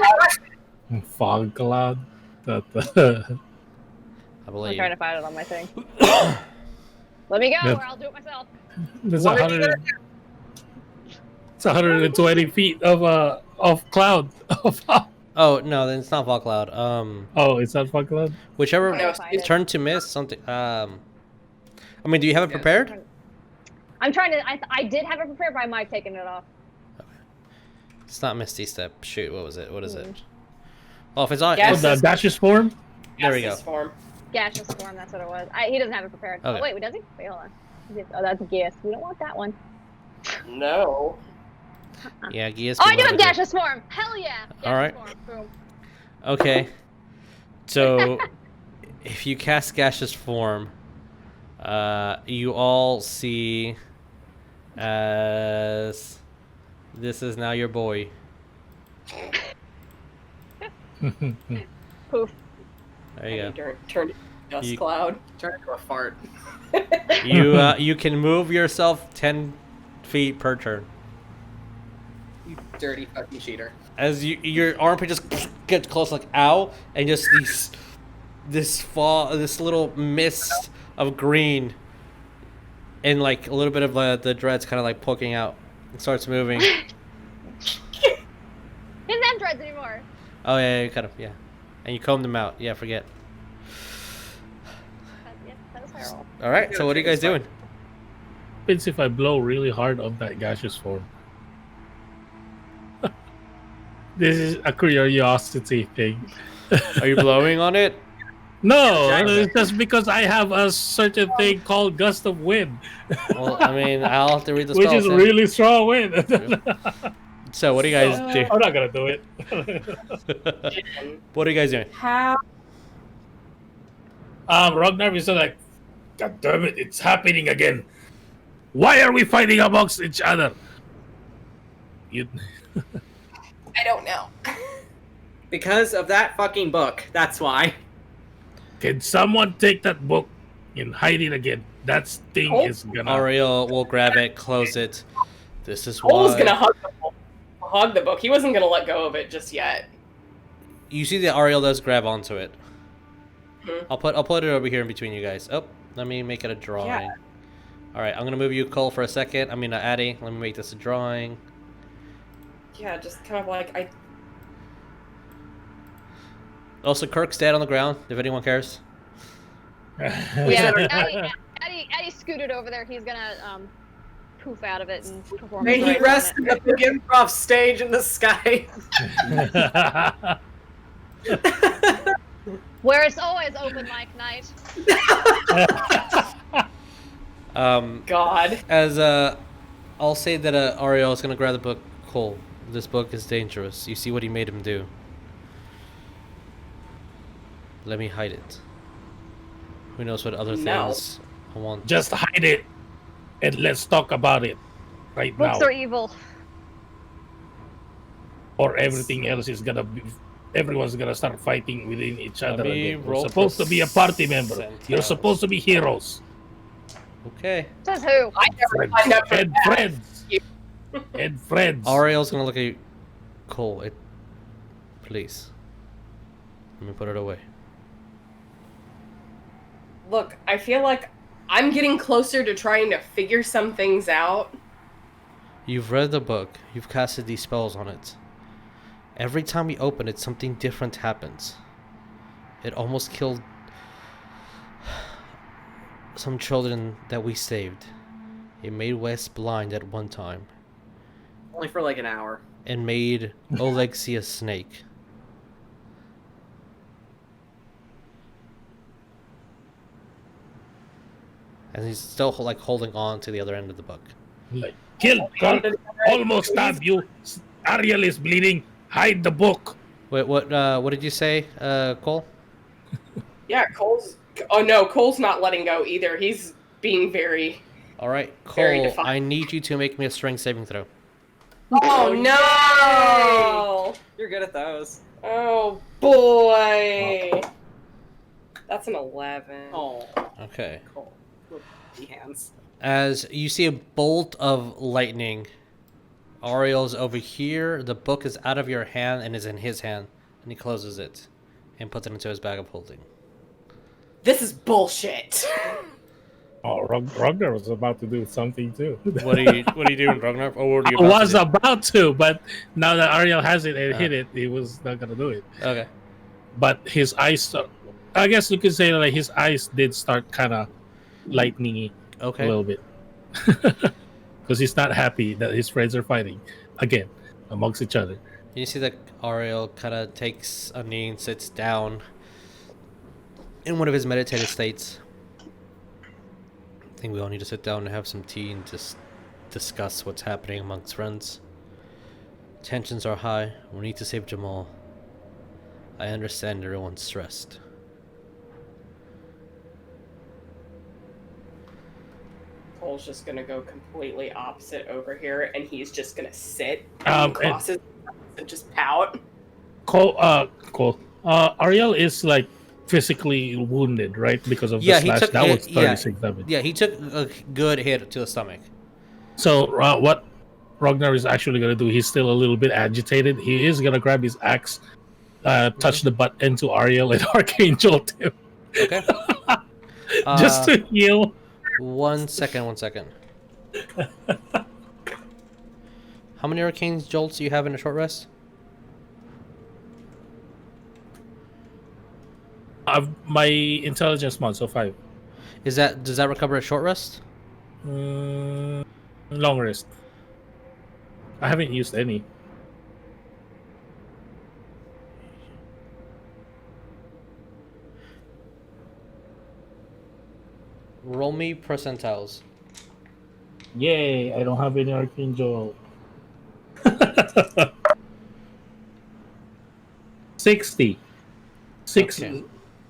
Fog cloud. I I'm believe. trying to find it on my thing. Let me go, Yep. or I'll do it myself. There's What are you 100. It's 120 feet of cloud. Oh no, then it's not fog cloud. Oh, it's not fog cloud. Whichever No, it's- turn to mist something. I mean, do you have it Yes. prepared? I'm trying to. I did have it prepared, but I might have taken it off. It's not Misty Step. Shoot, what was it? What is Mm. it? Oh, if it's on. Yes. Oh, the dashes form. There we Gaseous go. Form. Gaseous form, that's what it was. He doesn't have it prepared. Okay. Oh wait, does he? Wait, hold on. Oh, that's gas. We don't want that one. No. Yeah, Gias. Oh, I do have gaseous form. Hell yeah. Gaseous All right. Form. Boom. Okay. So, if you cast gaseous form, you all see as this is now your boy. Poof. There you go. Turn dust You- cloud. Turn into a fart. You can move yourself 10 feet per turn. You dirty fucking cheater. As your armpit just gets close, like ow, and just this little mist of green, and like a little bit of the dreads kind of like poking out. It starts moving. He doesn't have dreads anymore. Oh yeah, you kind of yeah, and you comb them out. Yeah, forget. That was terrible. All right, so what are you guys doing? Depends if I blow really hard on that gaseous form. This is a curiosity thing. Are you blowing on it? No, Exactly. it's just because I have a certain thing called gust of wind, Well, I mean, I'll have to read the which spells. is then. really strong wind. So what do you guys do? I'm not gonna do it. What are you guys doing? How? Rognarv is like, God damn it, it's happening again. Why are we fighting amongst each other? You, I don't know. Because of that fucking book. That's why. can someone take that book and hide it again? That thing Oh. is gonna. Ariell will grab it, close it. This is Cole was why. gonna hug the book. He wasn't gonna let go of it just yet. You see that Ariell does grab onto it. Mhm. I'll put it over here in between you guys. Oh, let me make it a drawing. Yeah. All right, I'm gonna move you, Cole, for a second. I mean, Addy. Let me make this a drawing. Yeah, just kind of like I. Also, Kirk's dead on the ground. If anyone cares. Yeah, Eddie scooted over there. He's gonna poof out of it and perform. May his he rites rest on in the big improv stage in the sky. it. Where it's always open mic night. God. As I'll say that Ariell is gonna grab the book. Cole, this book is dangerous. You see what he made him do. Let me hide it. Who knows what other No. things I want. Just hide it, and let's talk about it right Books now. are evil. Or everything else is gonna be. Everyone's gonna start fighting within each other me again. roll You're supposed to be a party member. percentile. You're supposed to be heroes. Okay. Says who? I never signed up for And that. friends. And friends. Ariel's gonna look at you. Cole, please. Let me put it away. Look, I feel like I'm getting closer to trying to figure some things out. You've read the book. You've casted these spells on it. Every time you open it, something different happens. It almost killed some children that we saved. It made Wes blind at one time. Only for like an hour. And made Oleg see a snake. And he's still like holding on to the other end of the book. Like, kill, Kirk. Almost stabbed you. Ariell is bleeding. Hide the book. Wait, what did you say, Cole? Yeah, Cole's. Oh no, Cole's not letting go either. He's being very. All right, Very Cole, defiant. I need you to make me a strength saving throw. Oh no! You're good at those. Oh boy! That's an 11. Oh, Okay. cool. Little baby hands. As you see a bolt of lightning, Ariell's over here. The book is out of your hand and is in his hand, and he closes it and puts it into his bag of holding. This is bullshit. Oh, Ragnar was about to do something too. What are you doing, Rognarv? Or what are you I about was to do? about to, but now that Ariell has it and hit it, he was not gonna do it. Okay. But his eyes, I guess you could say like his eyes did start kind of lightningy a little bit, because he's not happy that his friends are fighting again amongst each other. You see that Ariell kind of takes a knee and sits down in one of his meditative states. I think we all need to sit down and have some tea and just discuss what's happening amongst friends. Tensions are high. We need to save Jamal. I understand everyone's stressed. Cole's just gonna go completely opposite over here, and he's just gonna sit Um, and cross his arms and just pout. Cole, Ariell is like physically wounded, right? Because of the slash. That was 36 damage. Yeah, he took a good hit to the stomach. So what Ragnar is actually going to do, he's still a little bit agitated. He is going to grab his axe, touch the butt into Ariell, and Archangel him. Okay. Just to heal. One second. How many arcane jolts do you have in a short rest? My intelligence mod, so 5. Does that recover a short rest? Long rest. I haven't used any. Roll me percentiles. Yay! I don't have any Archangel. 60. Okay.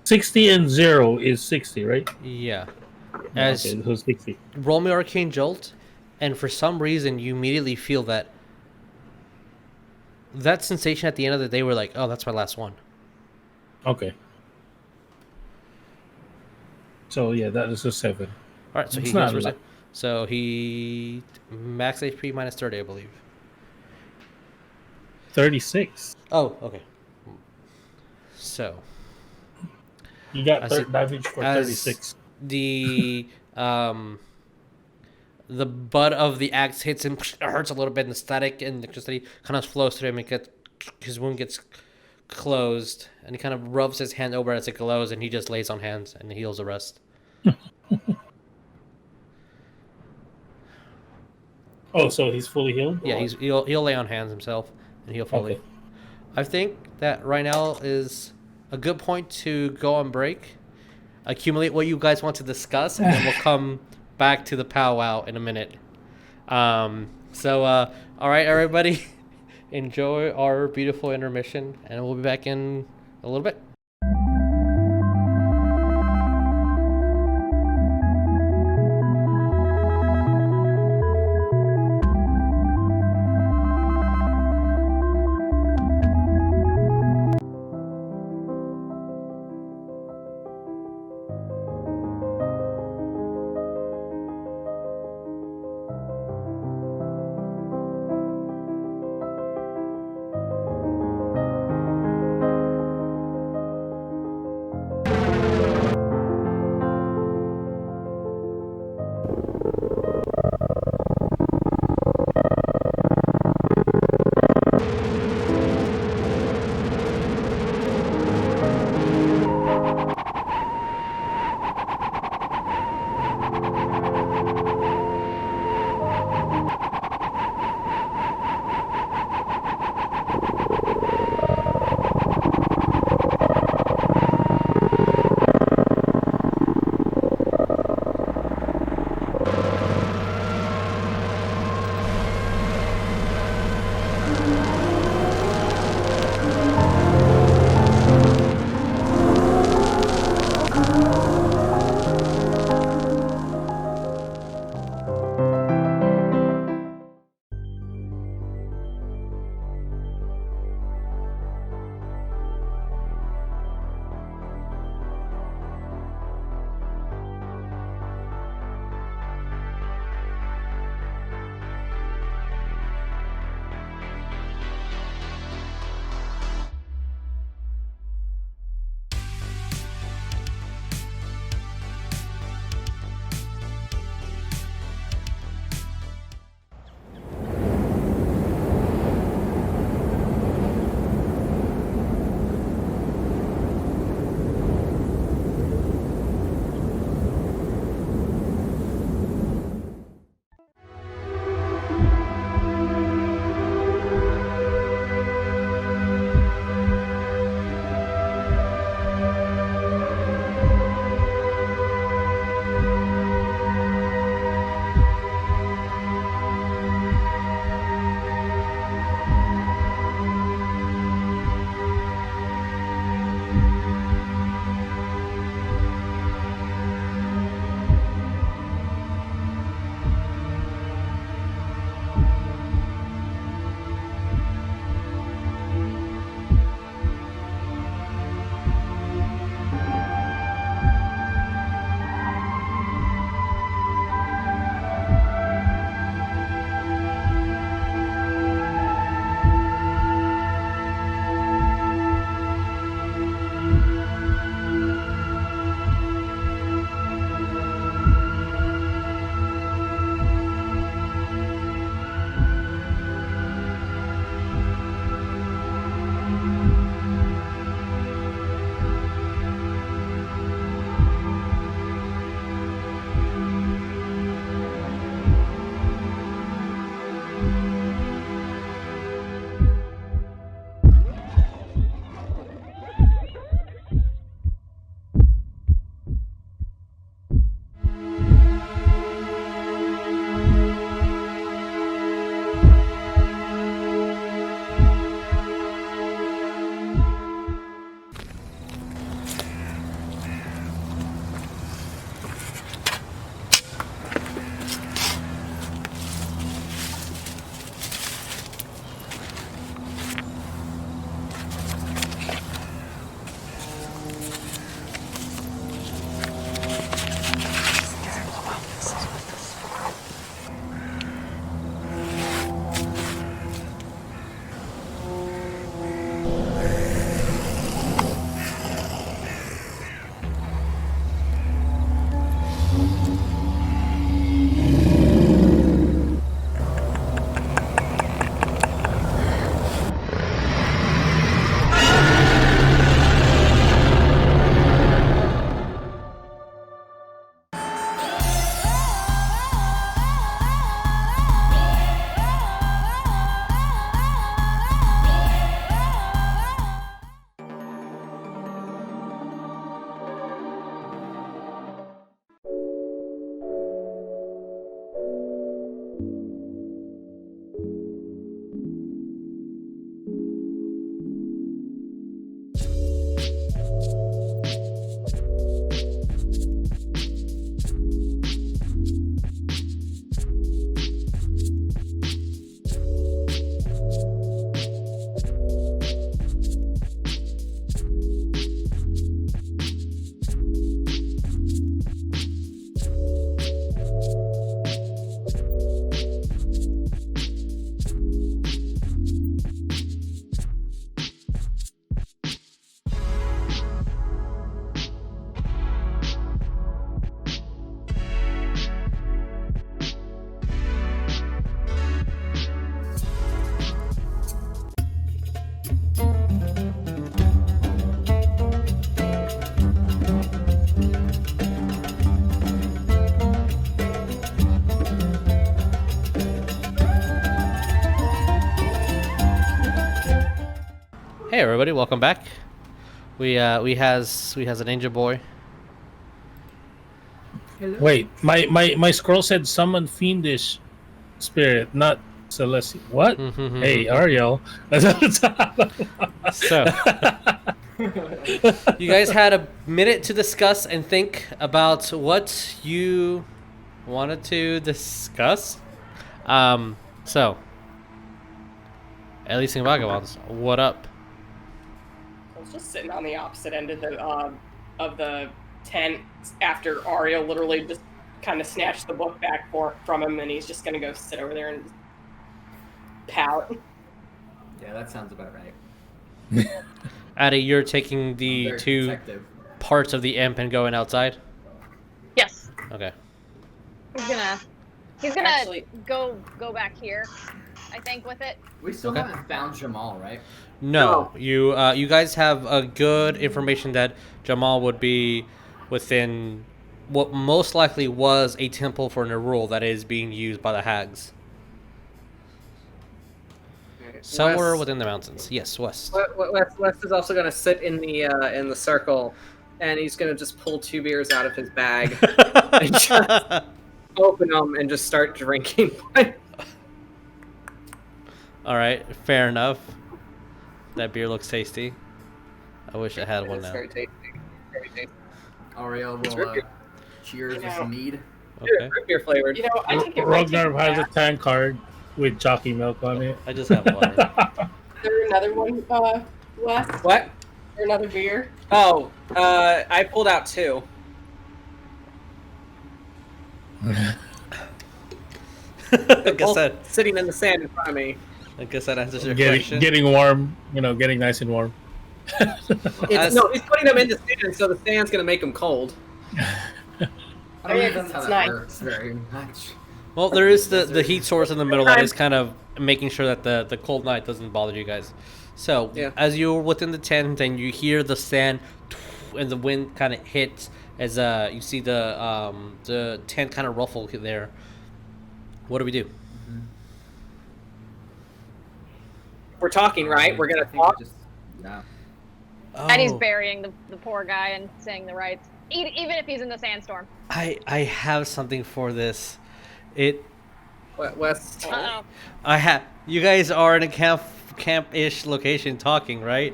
60 and 0 is 60, right? Yeah. Okay, so 60. Roll me arcane jolt, and for some reason you immediately feel that sensation at the end of the day where like, oh, that's my last one. Okay. So yeah, that is a 7. All right, so It's he not heals a lot. so he max HP minus 30, I believe. 36. Oh, okay. So You got As damage for 36. the butt of the axe hits him, it hurts a little bit, and the static and electricity kind of flows through him. His wound gets closed, and he kind of rubs his hand over as it glows, and he just lays on hands and heals the rest. Oh, so he's fully healed? Yeah, he'll lay on hands himself, and he'll fully. Okay. I think that right now is a good point to go on break, accumulate what you guys want to discuss, and then we'll come back to the powwow in a minute. All right, everybody, enjoy our beautiful intermission, and we'll be back in a little bit. Hey everybody, welcome back. We has a ninja boy. Wait, my scroll said summon fiendish spirit, not celestial. What? Hey, Ariell. So, you guys had a minute to discuss and think about what you wanted to discuss. So, Elysian Vagabonds, what up? I was just sitting on the opposite end of the tent after Ariell literally just kind of snatched the book back from him, and he's just gonna go sit over there and pout. Yeah, that sounds about right. Addy, you're taking the Very two protective. parts of the imp and going outside? Yes. Okay. He's gonna Actually- go back here, I think, with it. We still Okay. haven't found Jamal, right? No, you guys have a good information that Jamal would be within what most likely was a temple for Nerul that is being used by the hags. Somewhere Wes- within the mountains. Yes, west. Wes is also gonna sit in the circle, and he's gonna just pull 2 beers out of his bag, and just open them, and just start drinking. All right, fair enough. That beer looks tasty. I wish I had one It's now. very tasty. Very tasty. Ariel It's will root beer. cheers You with some mead. Okay. Root beer flavored. You know, I think it might take Rognarv has a back. tank card with jockey milk on it. I just have water. Is there another one left? What? Is there another beer? Oh, I pulled out 2. I guess that Sitting in the sand in front of me. answers your question. Getting warm, getting nice and warm. As- No, he's putting them in the sand, so the sand's gonna make them cold. I don't Yeah, think that's how it's that nice. works very much. Well, there is the heat source in the middle that is kind of making sure that the cold night doesn't bother you guys. So, Yeah. as you're within the tent and you hear the sand and the wind kind of hits as you see the tent kind of ruffle there. What do we do? We're talking, right? We're I gonna think talk. yeah. And he's Oh, burying the poor guy and saying the rights, even if he's in the sandstorm. I have something for this. Wes. Uh-oh. I have. You guys are in a camp-ish location talking, right?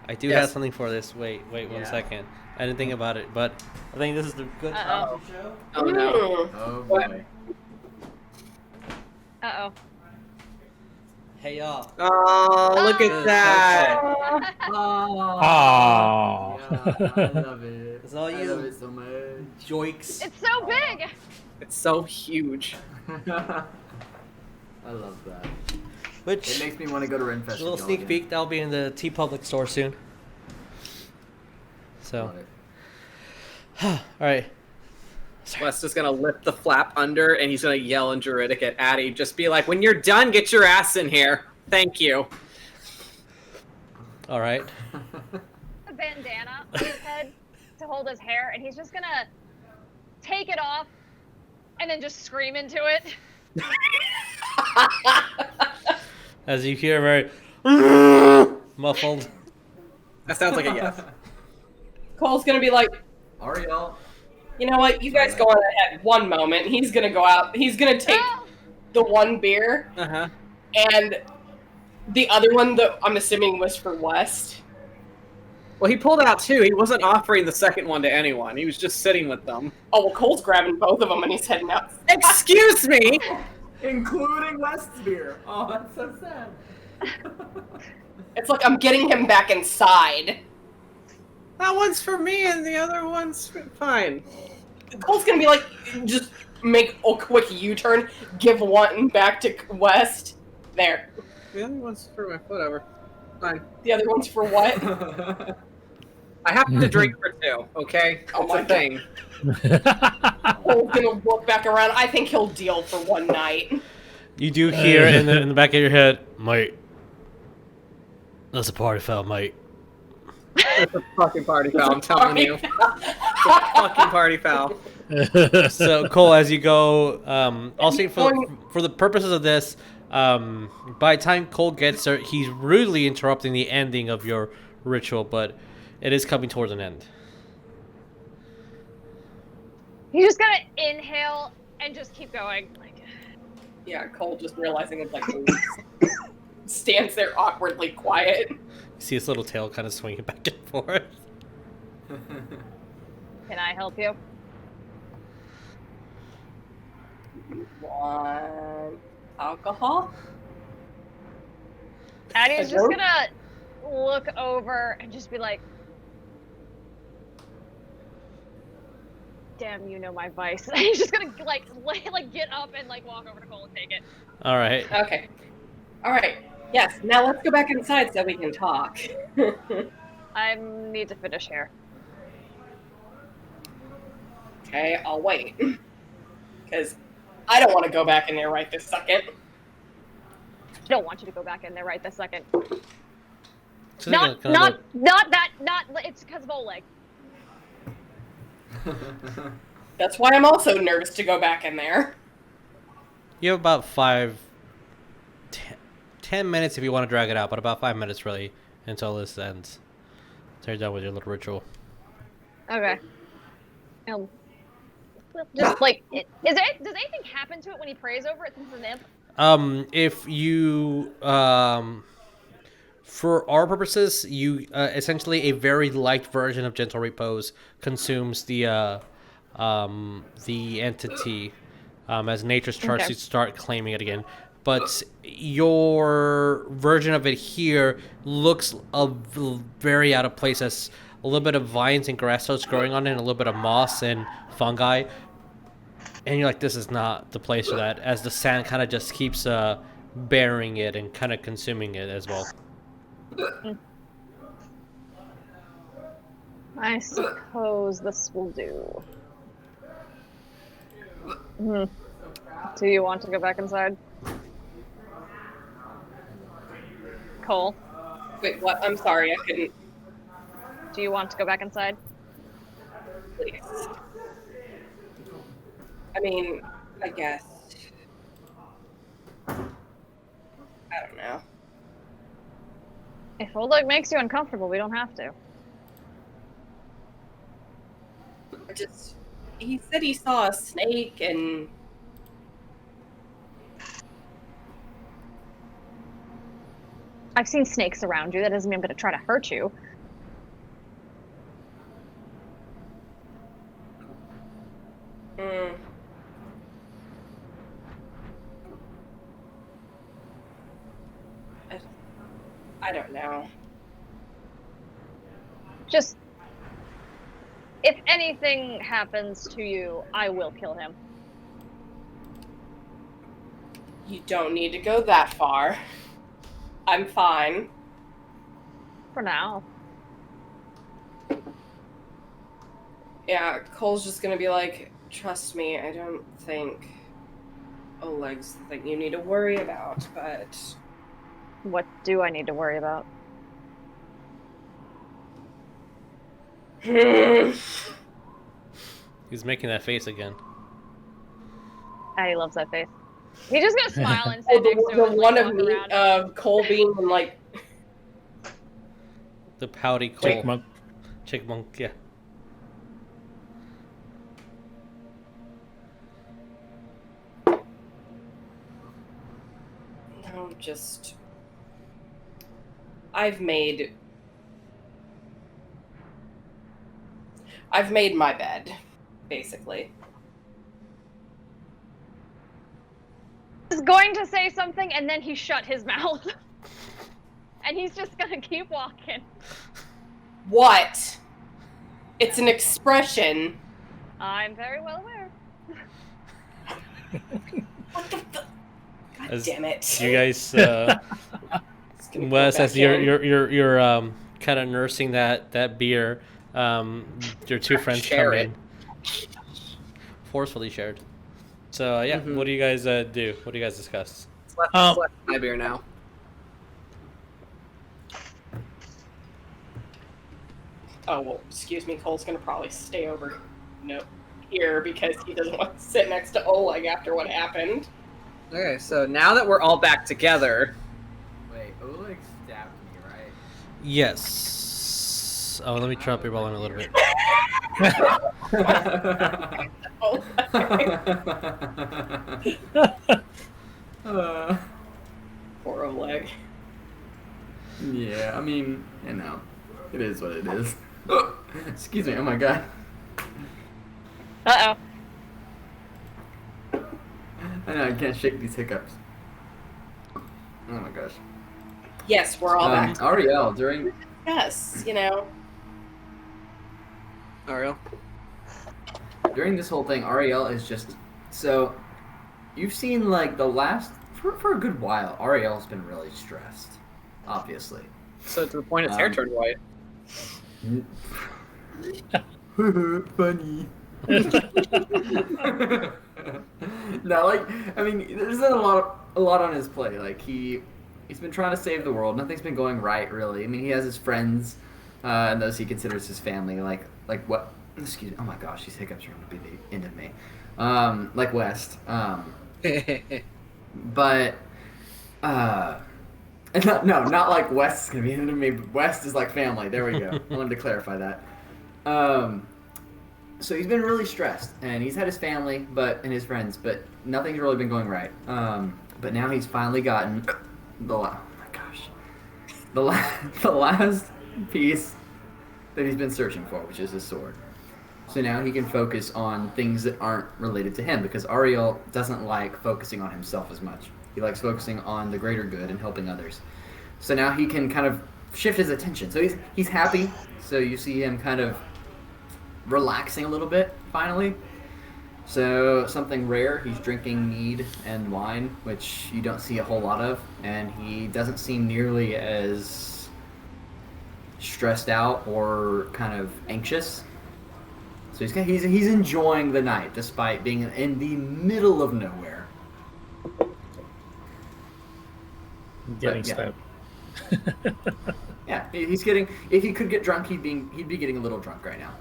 I do have Yes. something for this. Wait 1 Yeah. second. I didn't think about it, but I think this is the good time Uh-oh. to show. Oh no. Oh What? boy. Uh-oh. Hey y'all. Oh, look at that. Oh. Aww. Yeah, I love it. It's all I you. love it so much. Joikes. It's so big! It's so huge. I love that. It Which makes me want to go to Renfest. a little sneak peek. That'll be in the T Public store soon. So, all right. Wes is gonna lift the flap under, and he's gonna yell in Druidic at Addy. Just be like, "When you're done, get your ass in here. Thank you." All right. A bandana on his head to hold his hair, and he's just gonna take it off and then just scream into it. As you hear very muffled. That sounds like a yes. Cole's gonna be like, Ariel. you know what? You guys go on ahead. One moment. He's gonna go out. He's gonna take Oh! the one beer, Uh huh. and the other one that I'm assuming was for West. Well, he pulled out 2. He wasn't offering the second one to anyone. He was just sitting with them. Oh well, Cole's grabbing both of them and he's heading out. Excuse me. Including West's beer. Oh, that's so sad. It's like I'm getting him back inside. That one's for me, and the other one's fine. Cole's gonna be like, just make a quick U-turn, give one back to West. There. The other one's for my whatever. Fine. The other one's for what? I have to drink for 2. Okay. Oh It's my a thing. Cole's gonna look back around. I think he'll deal for one night. You do hear in the back of your head, mate. That's a party foul, mate. It's a fucking party foul. I'm telling you. It's a fucking party foul. So Cole, as you go, I'll say for the purposes of this, By the time Cole gets there, he's rudely interrupting the ending of your ritual, but it is coming towards an end. He's just gonna inhale and just keep going. Like, Yeah, Cole just realizing it's like stands there awkwardly quiet. You see his little tail kind of swinging back and forth. can I help you? Want alcohol? Addie's Hello? just gonna look over and just be like, damn, you know my vice. He's just gonna like get up and like walk over to Cole and take it. All right. Okay. All right. Yes. Now let's go back inside so we can talk. I need to finish here. Okay, I'll wait. Because I don't want to go back in there right this second. I don't want you to go back in there right this second. So Not that. It's because of Oleg. That's why I'm also nervous to go back in there. You have about 10 minutes if you want to drag it out, but about 5 minutes really until this ends. So you're done with your little ritual. Okay. Just like, does anything happen to it when he prays over it since it's an imp? If you, for our purposes, you essentially a very light version of Gentle Repose consumes the entity as nature starts to start claiming it again. But your version of it here looks very out of place, as a little bit of vines and grass starts growing on it, and a little bit of moss and fungi. And you're like, this is not the place for that, as the sand kind of just keeps burying it and kind of consuming it as well. I suppose this will do. Do you want to go back inside? Cole, Wait, what? I'm sorry, I couldn't. do you want to go back inside? Please. I mean, I guess. I don't know. If Oleg makes you uncomfortable, we don't have to. He said he saw a snake and. I've seen snakes around you. That doesn't mean I'm going to try to hurt you. I don't know. Just, if anything happens to you, I will kill him. You don't need to go that far. I'm fine. For now. Yeah, Cole's just gonna be like, trust me, I don't think Oleg's the thing you need to worry about, but... What do I need to worry about? He's making that face again. He loves that face. He's just gonna smile and say next to him. The and, one like, of walk me, around. Cole being like... The pouty Cole. Chickmunk. Chickmunk, yeah. No, just... I've made my bed, basically. He's going to say something and then he shut his mouth. And he's just gonna keep walking. What? It's an expression. I'm very well aware. What the fuck? God As damn it. You guys, It's gonna go Wes, back as you're in. kind of nursing that beer, your two friends Share come it. in. Forcefully shared. So yeah, Mhm. what do you guys do? What do you guys discuss? It's left my beer now. Oh, well, excuse me, Cole's gonna probably stay over here because he doesn't want to sit next to Oleg after what happened. Okay, so now that we're all back together, Wait, Oleg stabbed me, right? Yes. Oh, let me try up your volume a little bit. Poor Oleg. Yeah, I mean, you know, it is what it is. Excuse me, oh my god. Uh-oh. I know, I can't shake these hiccups. Oh my gosh. Yes, we're all back. Ariell, during... Yes, you know. Ariell. During this whole thing, Ariell is just... So, you've seen, like, the last... For a good while, Ariell's been really stressed. Obviously. So to the point his hair turned white. Funny. No, like, I mean, there's a lot on his plate. Like, he's been trying to save the world. Nothing's been going right, really. I mean, he has his friends, and those he considers his family. Like what? Excuse me. Oh my gosh, these hiccups are going to be the end of me. Like West. But, no, not like West is going to be the end of me. But West is like family. There we go. I wanted to clarify that. So he's been really stressed, and he's had his family, and his friends, but nothing's really been going right. But now he's finally gotten the last piece that he's been searching for, which is his sword. So now he can focus on things that aren't related to him, because Ariell doesn't like focusing on himself as much. He likes focusing on the greater good and helping others. So now he can kind of shift his attention. So he's happy. So you see him kind of relaxing a little bit, finally. So something rare, he's drinking mead and wine, which you don't see a whole lot of, and he doesn't seem nearly as stressed out or kind of anxious. So he's enjoying the night despite being in the middle of nowhere. Getting stabbed. Yeah, he's getting. If he could get drunk, he'd be getting a little drunk right now.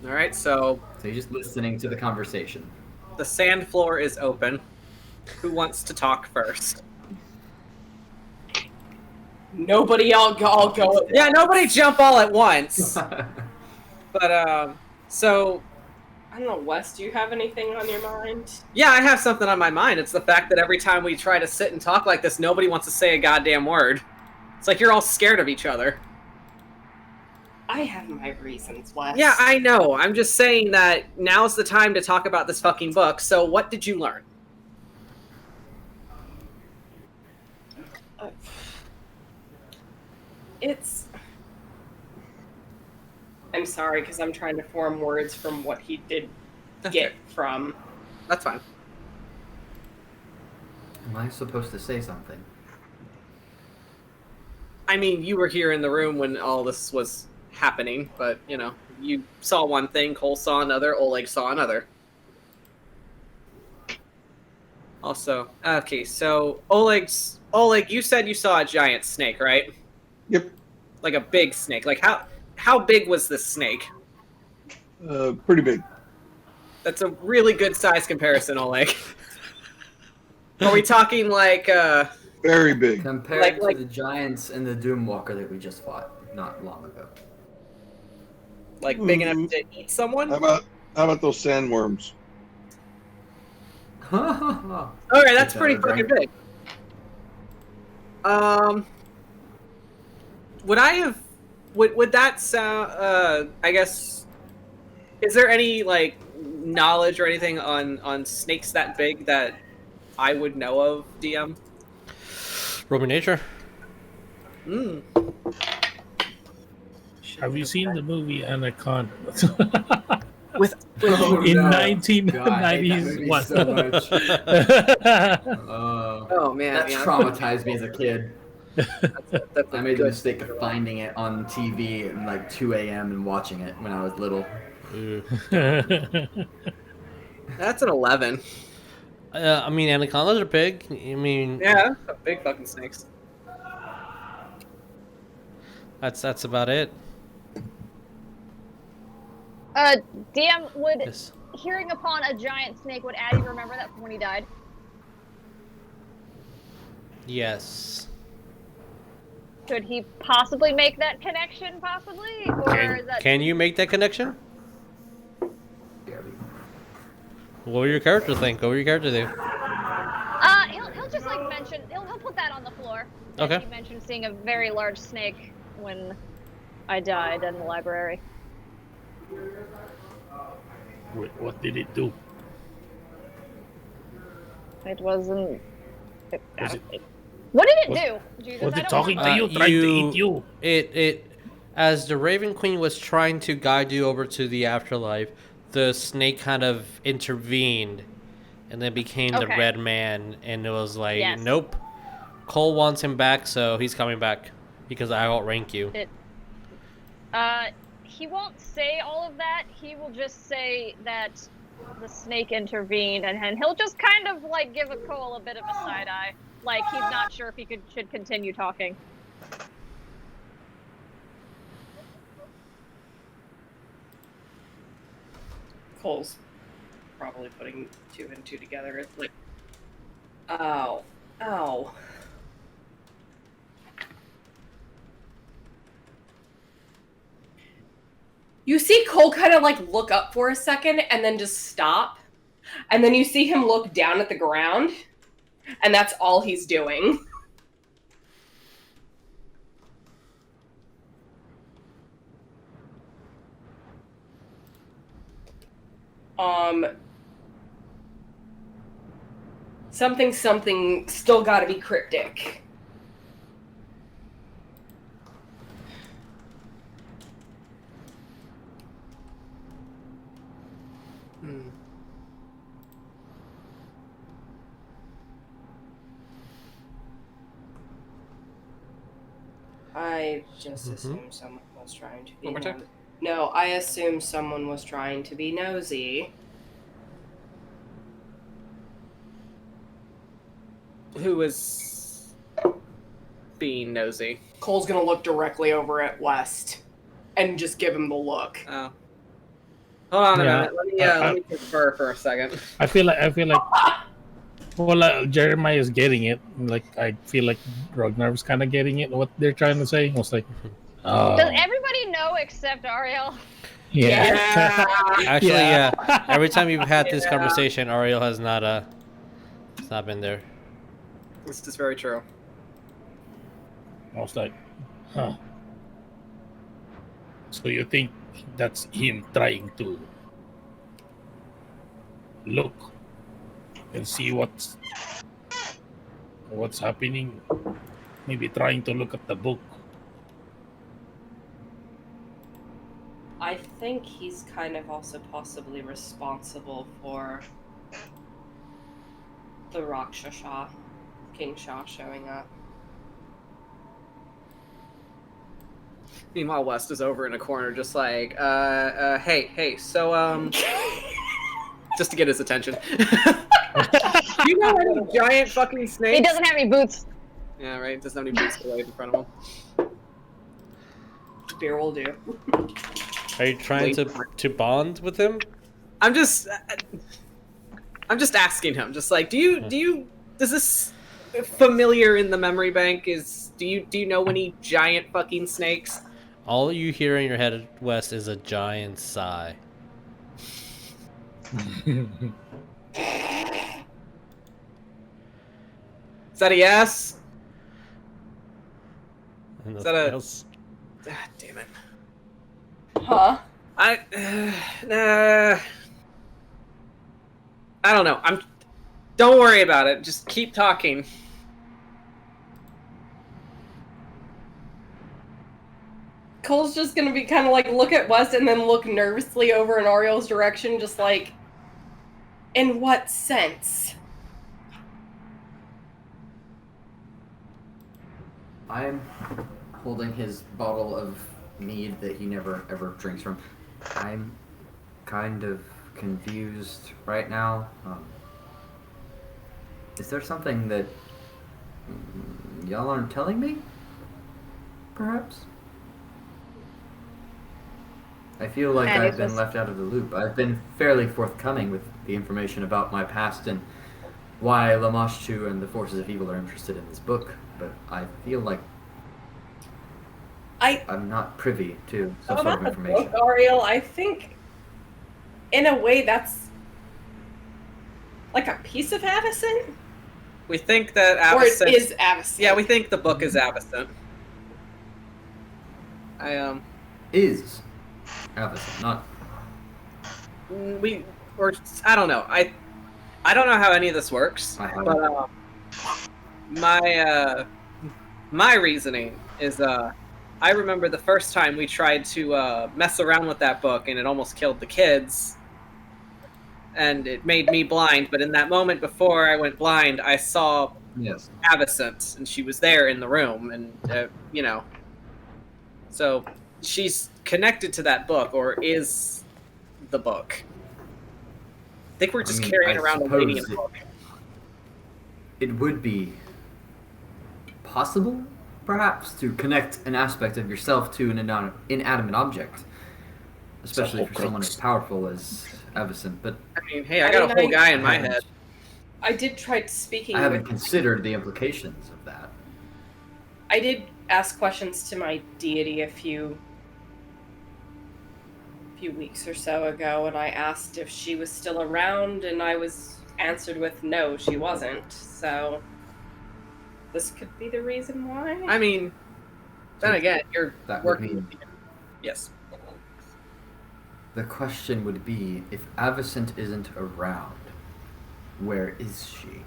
All right, so he's just listening to the conversation. the sand floor is open. Who wants to talk first? Nobody all go. Yeah, nobody jump all at once. But so I don't know, Wes, do you have anything on your mind? yeah, I have something on my mind. It's the fact that every time we try to sit and talk like this, nobody wants to say a goddamn word. It's like you're all scared of each other. I have my reasons, Wes. Yeah, I know. I'm just saying that now's the time to talk about this fucking book. So what did you learn? I'm sorry, because I'm trying to form words from what he did get from. That's fine. Am I supposed to say something? I mean, you were here in the room when all this was happening, but, you know, you saw one thing, Cole saw another, Oleg saw another. Also, okay, so Oleg, you said you saw a giant snake, right? Yep. Like a big snake. Like how big was this snake? Pretty big. That's a really good size comparison, Oleg. Are we talking like Very big. Compared to the giants and the Doomwalker that we just fought not long ago. like big enough to eat someone? How about those sandworms? Okay, that's pretty fucking big. Would that sound? I guess. Is there any like knowledge or anything on snakes that big that I would know of, DM? Roman nature. Hmm. Have you seen the movie Anaconda? With In no. 1991. God, I hate that movie so much. oh man, That yeah, traumatized me as a kid. that's I made the mistake of finding it on TV at like 2 a.m. and watching it when I was little. That's an 11. I mean, anacondas are big. I mean, Yeah, big fucking snakes. that's about it. DM, would Yes. hearing upon a giant snake, would Addy remember that from when he died? Yes. Could he possibly make that connection, possibly? Or is that... Can you make that connection? What would your character think? What would your character do? He'll just like mention, he'll put that on the floor. Okay. He mentioned seeing a very large snake when I died in the library. Wait, what did it do? It wasn't... Was it- What did it do? Jesus, Was I it don't talking remember. to you, trying to eat you? It as the Raven Queen was trying to guide you over to the afterlife, the snake kind of intervened and then became the Okay. red man, and it was like, Yes. nope. Cole wants him back, so he's coming back because I outrank you. He won't say all of that. He will just say that the snake intervened, and he'll just kind of like give a Cole a bit of a side eye, like he's not sure if he should continue talking. Cole's probably putting 2 and 2 together. It's like, ow, ow. You see Cole kind of like look up for a second and then just stop. And then you see him look down at the ground. And that's all he's doing. Something still gotta be cryptic. I just assumed someone was trying to be One more time? No, I assumed someone was trying to be nosy. Who is being nosy? Cole's gonna look directly over at West and just give him the look. Oh. Hold on a Yeah. minute. Let me confer for a second. I feel like. Well, Jeremiah is getting it. Like I feel like Rognarv's kind of getting it. What they're trying to say. I was like, oh, Does everybody know except Ariell? yeah. Actually, Yeah. yeah. Every time you've had this conversation, Ariel has not been there. This is very true. I was like, huh. So you think that's him trying to look and see what's happening? Maybe trying to look at the book. I think he's kind of also possibly responsible for the Rakshasa, King Shah showing up. Meanwhile, West is over in a corner, just like, hey, so, just to get his attention. Do you know any giant fucking snakes? He doesn't have any boots. Yeah, right. Doesn't have any boots to wave in front of him. Beer will do. Are you trying to bond with him? I'm just asking him. Just like, does this familiar in the memory bank? Do you know any giant fucking snakes? All you hear in your head, West, is a giant sigh. Is that a yes? Is that a- else? Ah, damn it. Huh? I don't know. Don't worry about it. Just keep talking. Cole's just gonna be kind of like look at West and then look nervously over in Ariel's direction, just like, in what sense? I'm holding his bottle of mead that he never ever drinks from. I'm kind of confused right now. Is there something that y'all aren't telling me? Perhaps? I feel like And I've it been was- left out of the loop. I've been fairly forthcoming with the information about my past and why Lamashtu and the forces of evil are interested in this book, but I feel like I'm not privy to some sort of About the information. book, Ariell, I think, in a way, that's like a piece of Avacyn? We think that Or it Avacyn... is Avacyn? Yeah, we think the book is Avacyn. Is Avacyn, not... I don't know. I don't know how any of this works, I haven't. but my reasoning is I remember the first time we tried to mess around with that book and it almost killed the kids, and it made me blind. But in that moment before I went blind, I saw Yes. Avacyn, and she was there in the room, and so she's connected to that book, or is the book. I think we're just carrying around a lady in a book. It would be possible, perhaps, to connect an aspect of yourself to an inanimate object, especially for someone as powerful as Avacyn. But I mean, hey, I got a whole guy in my head. I did try speaking I haven't with... considered the implications of that. I did ask questions to my deity a few weeks or so ago, and I asked if she was still around, and I was answered with no, she wasn't. So this could be the reason why. I mean, then again, you're That would working. mean Yes. the question would be, if Avacyn isn't around, where is she?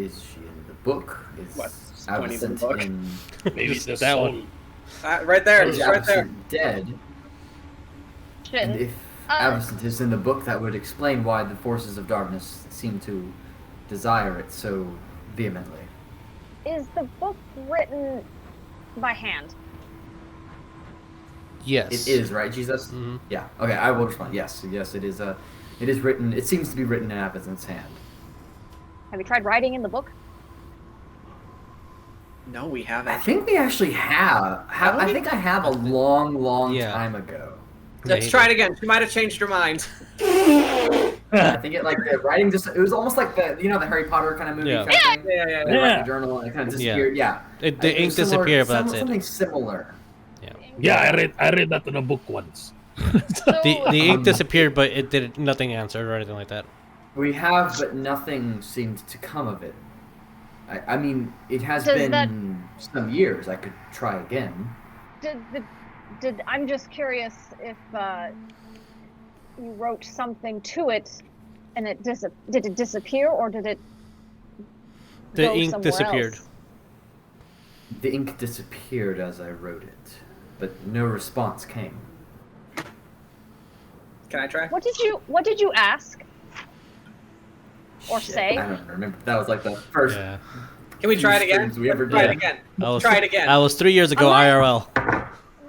Is she in the book? Is What? Pointing to the Avacyn book? in... Maybe It's the that soul. one. Right there, Is it's right there. Avacyn dead? And Shit. if Avacyn is in the book, that would explain why the forces of darkness seem to desire it so vehemently. Is the book written by hand? Yes. It is, right, Jesus? Mhm. Yeah. Okay, I will respond. Yes, yes, it is. It is written. It seems to be written in Avacyn's hand. Have you tried writing in the book? No, we I haven't. think we actually have. I think I have a long Yeah. time ago. Let's try it again. She might have changed her mind. I think the writing just. It was almost like the the Harry Potter kind of movie. Yeah. Kind of thing. Yeah. They write the journal and it kind of disappeared. Yeah. The It ink was similar- disappeared, but that's it. Something similar. Yeah, I read that in a book once. The ink disappeared, but it did nothing answered or anything like that. We have, but nothing seemed to come of it. I mean, it has Does been that- some years. I could try again. Did I'm just curious if you wrote something to it, and did it disappear, or did it The go ink somewhere disappeared. else? The ink disappeared as I wrote it, but no response came. Can I try? What did you ask? Or Shit, say? I don't remember. That was like the first. Yeah. Can we try it again? streams we ever Try it did. again. That was, Try it again. That was 3 years ago, I'm IRL.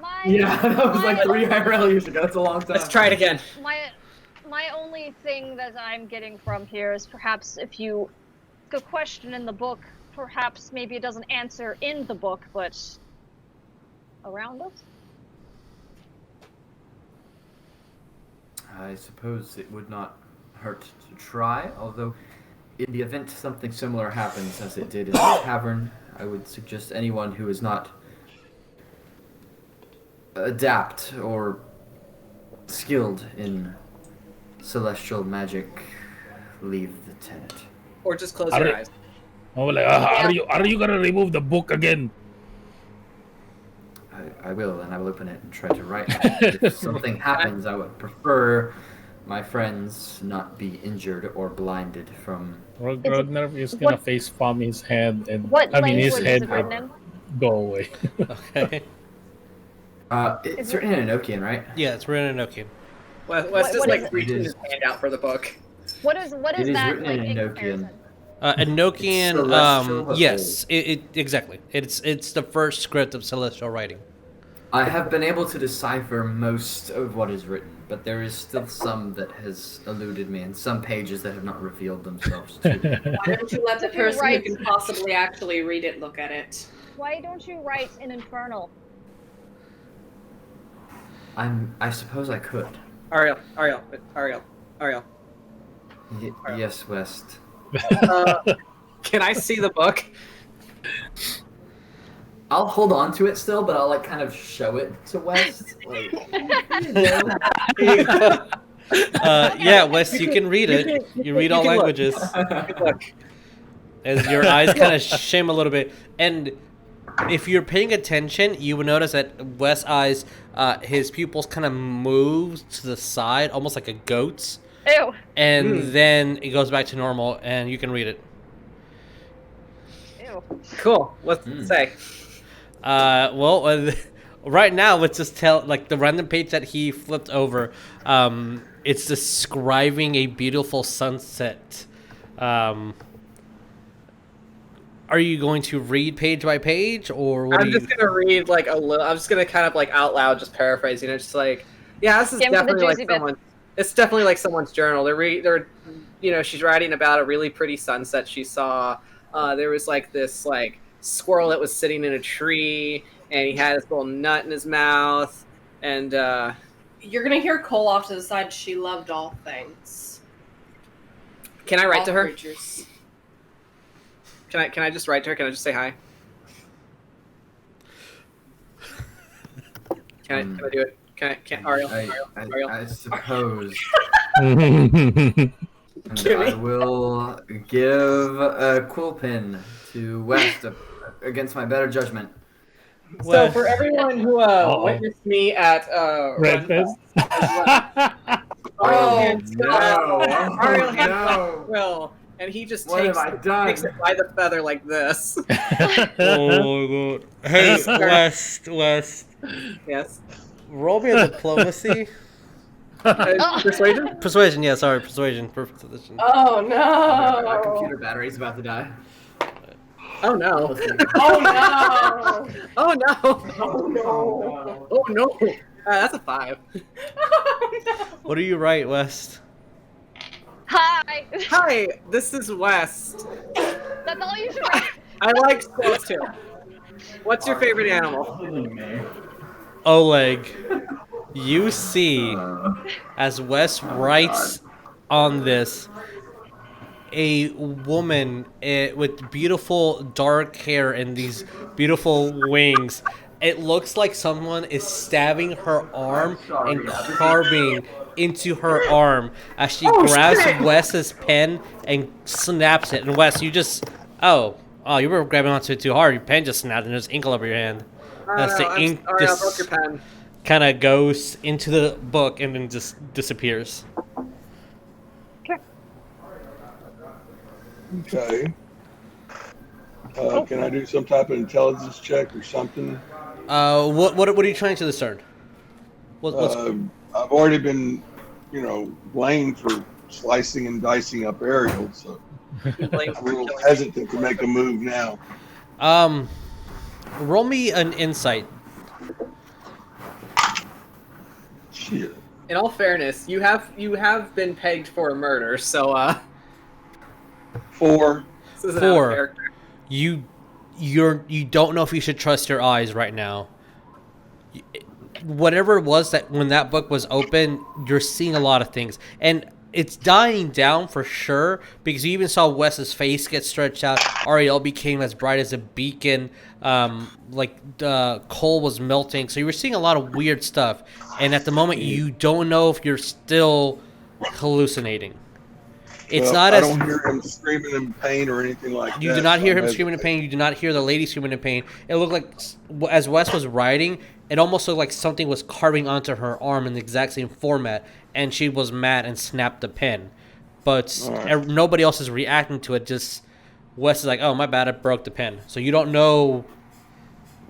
My, Yeah, that was like my 3 only- IRL years ago. That's a long time. Let's try it again. My only thing that I'm getting from here is perhaps if you ask a question in the book, perhaps maybe it doesn't answer in the book, but around it? I suppose it would not hurt to try, although in the event something similar happens as it did in the tavern, I would suggest anyone who is not adept or skilled in celestial magic leave the tent. Or just close Are your it- eyes. Oh, like, are you gonna remove the book again? I will, and I will open it and try to write. If something happens, I would prefer my friends not be injured or blinded from... Rognarv is gonna what- face palm his hand and What I mean his language is head it written in? go away. Okay. It's written in Enochian, right? Yeah, it's written in Enochian. Wes What just is like it? reaching It his is. hand out for the book. What is It is that written like in in Enochian. comparison? Enochian, celestial, but yes, it exactly. It's the first script of celestial writing. I have been able to decipher most of what is written, but there is still some that has eluded me, and some pages that have not revealed themselves to me. Why don't you let the If you person write- who can possibly actually read it look at it? Why don't you write in Infernal? I suppose I could. Ariell. Yes, West. Can I see the book? I'll hold on to it still, but I'll like kind of show it to West. Like, Yeah, Wes, you can read it. You read all languages. Look. As your eyes kind of shame a little bit. And if you're paying attention, you would notice that Wes' eyes, his pupils kind of move to the side, almost like a goat's. Ew. And then it goes back to normal, and you can read it. Ew. Cool. What's it say? Well, right now, let's just tell, like, the random page that he flipped over, it's describing a beautiful sunset. Are you going to read page by page, or what? I'm just gonna read like a little. I'm just gonna kind of like out loud, just paraphrasing it. Just like, yeah, this is Give 'em the definitely like juicy bits. someone. It's definitely like someone's journal. They're, she's writing about a really pretty sunset she saw. There was like this like squirrel that was sitting in a tree, and he had this little nut in his mouth, and You're gonna hear Cole off to the side. She loved all things. can I write All to her? creatures. Can I just write to her? Can I just say hi? Can I do it? Can Ariell? I suppose. Gimme. And I will give a quill pin to West against my better judgment. So for everyone who witnessed me at Red Fest. Ariell no. hands No. off Will, and he just What takes have I done? it by the feather like this. Oh, God. Hey, West. Yes. Roll me a diplomacy. Persuasion? Persuasion, yeah, sorry, persuasion. Oh Our no! computer battery's about to die. Oh no. Oh no! Oh no. Oh no! Oh no. That's a 5. Oh no! What do you write, West? Hi. Hi, this is West. That's all you should write. I like squirrels too. What's your favorite animal? Oleg, you see, as Wes writes on this, a woman with beautiful dark hair and these beautiful wings. It looks like someone is stabbing her arm and carving into her arm as she grabs Wes's pen and snaps it. And Wes, you just, you were grabbing onto it too hard. Your pen just snapped and there's ink all over your hand. As the ink I broke your pen. kind of goes into the book and then just disappears. Okay. Can I do some type of intelligence check or something? What are you trying to discern? What's I've already been, blamed for slicing and dicing up Ariell, so I'm a little hesitant to make a move now. roll me an insight. Shit. In all fairness, you have been pegged for a murder, so 4. this isn't out of 4. character. You don't know if you should trust your eyes right now. Whatever it was that when that book was open, you're seeing a lot of things, and it's dying down for sure because you even saw Wes's face get stretched out. Ariell became as bright as a beacon. Coal was melting, so you were seeing a lot of weird stuff. And at the moment, you don't know if you're still hallucinating. It's not I as don't hear him screaming in pain or anything like that. you do not hear so him I'm screaming in hesitating. pain. You do not hear the lady screaming in pain. It looked like, as Wes was writing, it almost looked like something was carving onto her arm in the exact same format, and she was mad and snapped the pen. But Alright. nobody else is reacting to it. Just Wes is like, "Oh, my bad, I broke the pen." So you don't know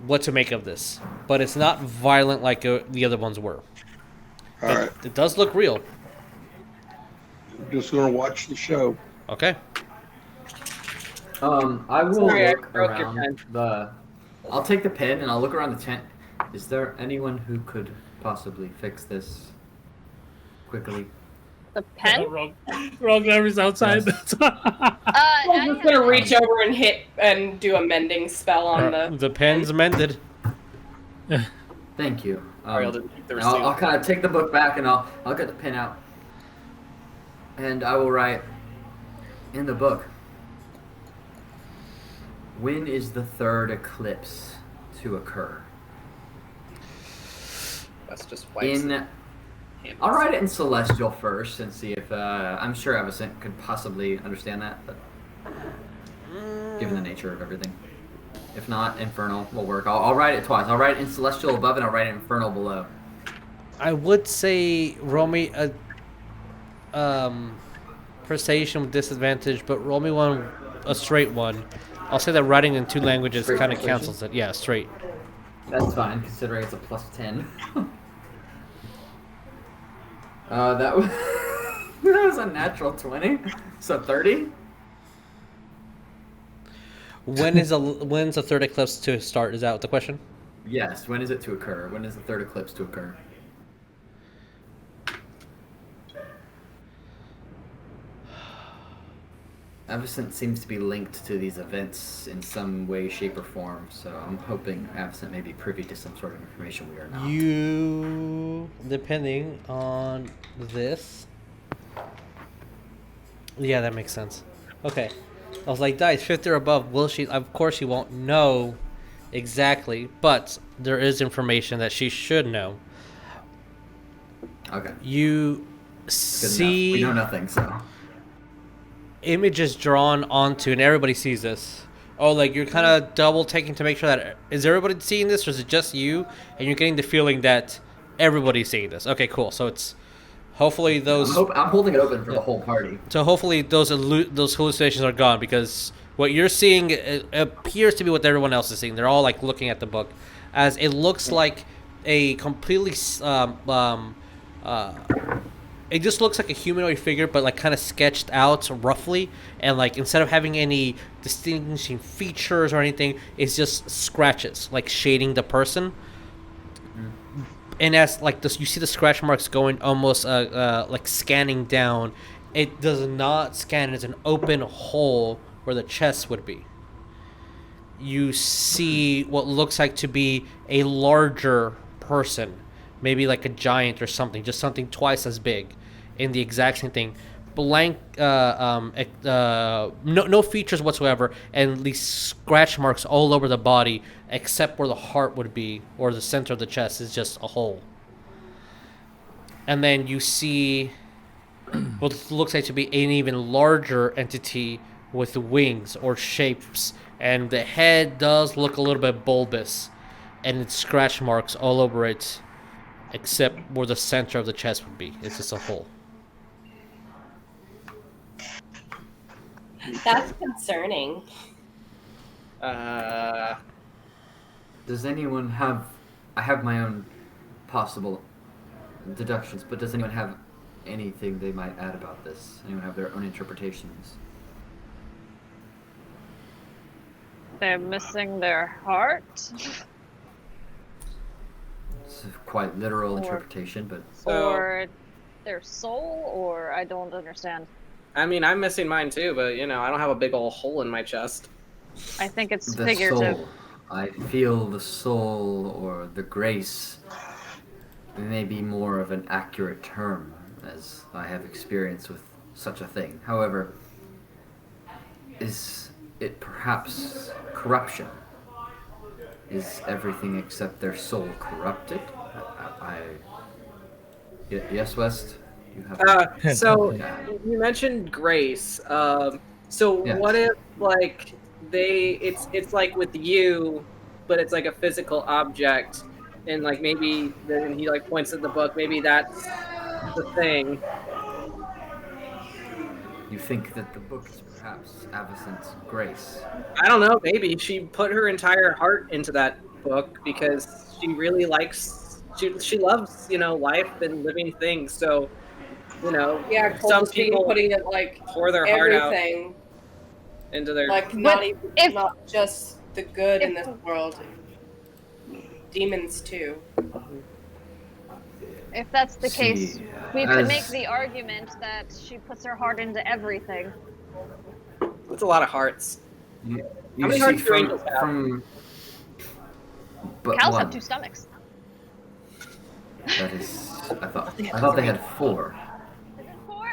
what to make of this. But it's not violent like the other ones were. All right. It does look real. I'm just going to watch the show. Okay. I will Sorry, I look broke your around I'll take the pen and I'll look around the tent. Is there anyone who could possibly fix this quickly? The pen? Rognarv is outside. I'm just gonna reach over and hit and do a mending spell on the. The pen's mended. Thank you. Ariell didn't keep the And receipt. I'll kind of take the book back and I'll get the pen out. And I will write in the book, when is the third eclipse to occur? That's just wipes it. I'll write it in Celestial first and see if I'm sure Avacent could possibly understand that, but given the nature of everything. If not, Infernal will work. I'll write it twice. I'll write it in Celestial above and I'll write it in Infernal below. I would say roll me a persuasion with disadvantage, but roll me a straight one. I'll say that writing in two languages Straight kind of persuasion? cancels it. Yeah, straight. That's fine, considering it's a plus 10. That was that was a natural 20. So 30. When's the third eclipse to start? Is that the question? Yes. When is it to occur? When is the third eclipse to occur? Avacent seems to be linked to these events in some way, shape, or form, so I'm hoping Avacent may be privy to some sort of information we are not. You, depending on this. Yeah, that makes sense. Okay. I was like, dice 50 or above, will she? Of course she won't know exactly, but there is information that she should know. Okay. You Good see enough. We know nothing, so. images drawn onto, and everybody sees this. Oh, like you're kind of double taking to make sure that is everybody seeing this, or is it just you? And you're getting the feeling that everybody's seeing this. Okay, cool. So it's hopefully those. I'm holding it open for the whole party. So hopefully those hallucinations are gone, because what you're seeing appears to be what everyone else is seeing. They're all like looking at the book, as it looks like a completely it just looks like a humanoid figure, but like kind of sketched out roughly, and like instead of having any distinguishing features or anything, it's just scratches like shading the person. And as like this, you see the scratch marks going almost like scanning down. It does not scan. It's an open hole where the chest would be. You see what looks like to be a larger person, maybe like a giant or something, just something twice as big, in the exact same thing. Blank, no features whatsoever, and these scratch marks all over the body, except where the heart would be, or the center of the chest is just a hole. And then you see what looks like to be an even larger entity with wings or shapes, and the head does look a little bit bulbous, and it's scratch marks all over it, except where the center of the chest would be. It's just a hole. That's concerning. Does anyone have... I have my own possible deductions, but does anyone have anything they might add about this? Anyone have their own interpretations? They're missing their heart. It's a quite literal Or- interpretation, but... Or their soul, or I don't understand. I mean, I'm missing mine too, but you know, I don't have a big old hole in my chest. I think it's The figurative. soul. I feel the soul, or the grace, may be more of an accurate term, as I have experience with such a thing. However, is it perhaps corruption? Is everything except their soul corrupted? Yes, West? You have... So Yeah. you mentioned grace. So Yes. what if like it's like with you, but it's like a physical object, and like maybe then he like points at the book. Maybe that's the thing. You think that the book is perhaps Avacent's grace? I don't know. Maybe she put her entire heart into that book because she really likes. She loves life and living things. So Yeah, some Coleton's people putting it like pour their heart out everything, into their. like not even if- not just the good in if- this world, demons too. If that's the case, See, we could as- make the argument that she puts her heart into everything. That's a lot of hearts. You many see hearts do from, angels have? from... But Cows one. have 2 stomachs. That is, I thought they had 4. Four?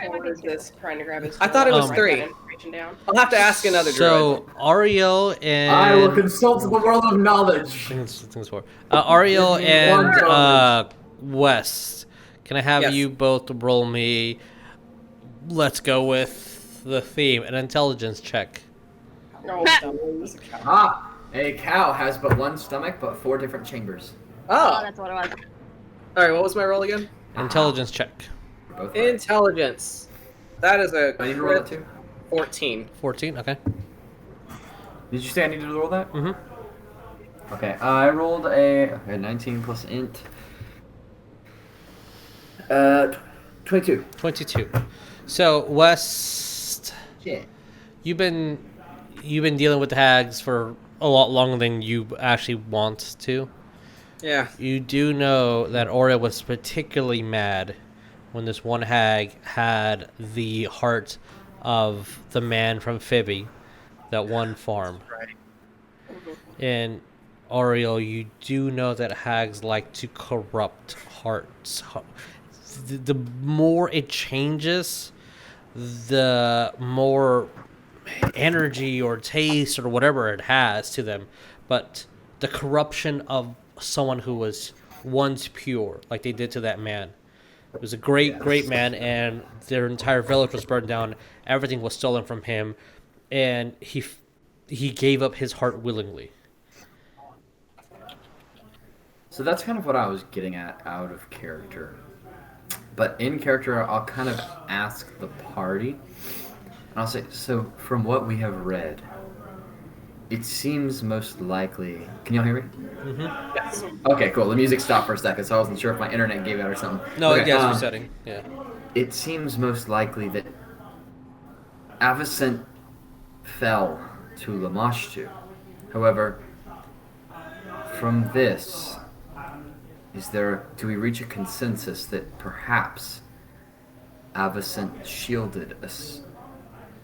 It might Or be is two. this trying to grab his I thought it was phone? three. Write that information down. I'll have to ask another druid. So Ariell I will and consult the world of knowledge. Ariell Give me one and knowledge. West, can I have Yes. you both roll me? Let's go with the theme, an intelligence check. No, that was a cow. Ah, a cow has but one stomach, but 4 different chambers. Oh, Oh, that's what it was. all right. What was my roll again? Intelligence check. Both right. Intelligence. That is a I need to roll that crit too. 14. 14. Okay. Did you say I needed to roll that? Mhm. Okay, I rolled a 19 plus int. 22. 22. So West, Shit. you've been dealing with the hags for a lot longer than you actually want to. Yeah. You do know that Oriel was particularly mad when this one hag had the heart of the man from Phoebe, that one farm. Right. And Ariel, you do know that hags like to corrupt hearts. The more it changes, the more energy or taste or whatever it has to them. But the corruption of someone who was once pure, like they did to that man. It was a great man, and their entire village was burned down. Everything was stolen from him, and he gave up his heart willingly. So that's kind of what I was getting at out of character. But in character, I'll kind of ask the party. And I'll say, so from what we have read, it seems most likely... Can y'all hear me? Mm-hmm. Yes. Okay, cool. The music stopped for a second, so I wasn't sure if my internet gave out or something. No, okay, yeah, it's resetting. Yeah. It seems most likely that Avacent fell to Lamashtu. However, from this, do we reach a consensus that perhaps Avacent shielded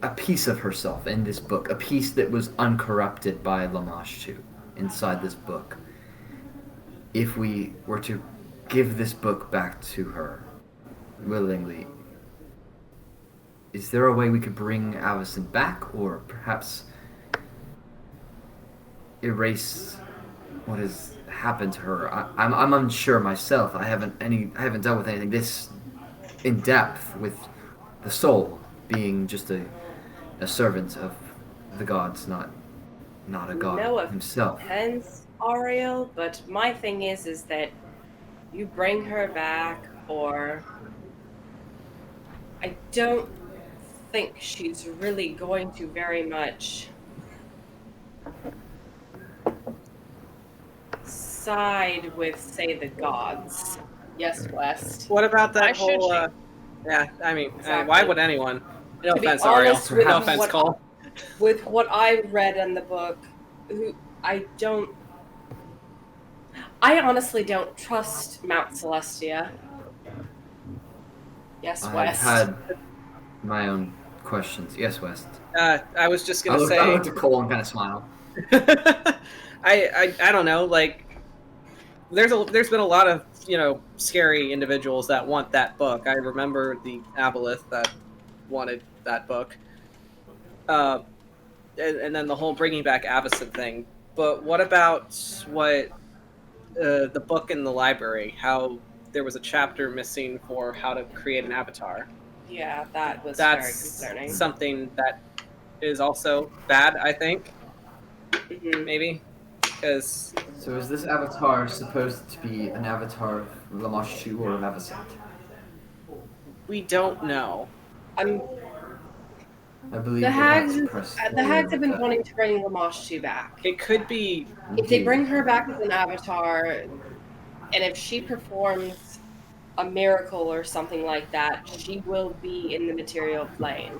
a piece of herself in this book, a piece that was uncorrupted by Lamashtu inside this book? If we were to give this book back to her willingly, is there a way we could bring Avacent back, or perhaps erase what has happened to her? I'm unsure myself. I haven't dealt with anything this in depth, with the soul being just a servant of the gods, not a god himself. Hence, Ariel, but my thing is that you bring her back, or I don't think she's really going to very much side with, say, the gods. Yes, West. What about that Why should whole? she? Yeah, I mean, Exactly. why would anyone? No To be offense, Ariel. honest with No you, offense, what- Cole. With what I read in the book, I honestly don't trust Mount Celestia. Yes, I've West. had my own questions. Yes, West. I was just I gonna looked say. at Cole and kind of smile. I don't know. Like, there's been a lot of scary individuals that want that book. I remember the Aboleth that wanted that book, and then the whole bringing back Avacent thing. But what about the book in the library? How there was a chapter missing for how to create an avatar. Yeah, that was very That's concerning. something that is also bad, I think. Mhm. Maybe because So is this avatar supposed to be an avatar of Lamashtu or of Avacent? we don't know. I'm I believe The we'll have hags, to press the forward hags have been with that. wanting to bring Lamashtu back. It could be. If they bring her back as an avatar, and if she performs a miracle or something like that, she will be in the material plane.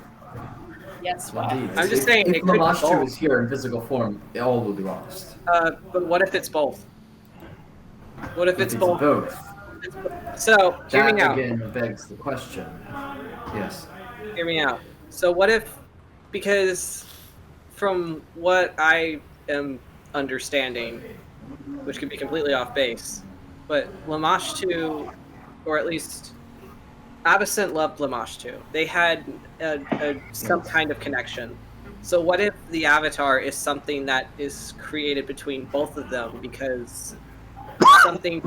Yes, Wes. Indeed. I'm just saying if it could be Lamashtu both. is here in physical form, all will be lost. But what if it's both? What if it's both? So hear That me out. again begs the question. Yes. Hear me out. So what if, because from what I am understanding, which could be completely off base, but Lamashtu, or at least Avacent loved Lamashtu. They had some kind of connection. So what if the Avatar is something that is created between both of them because something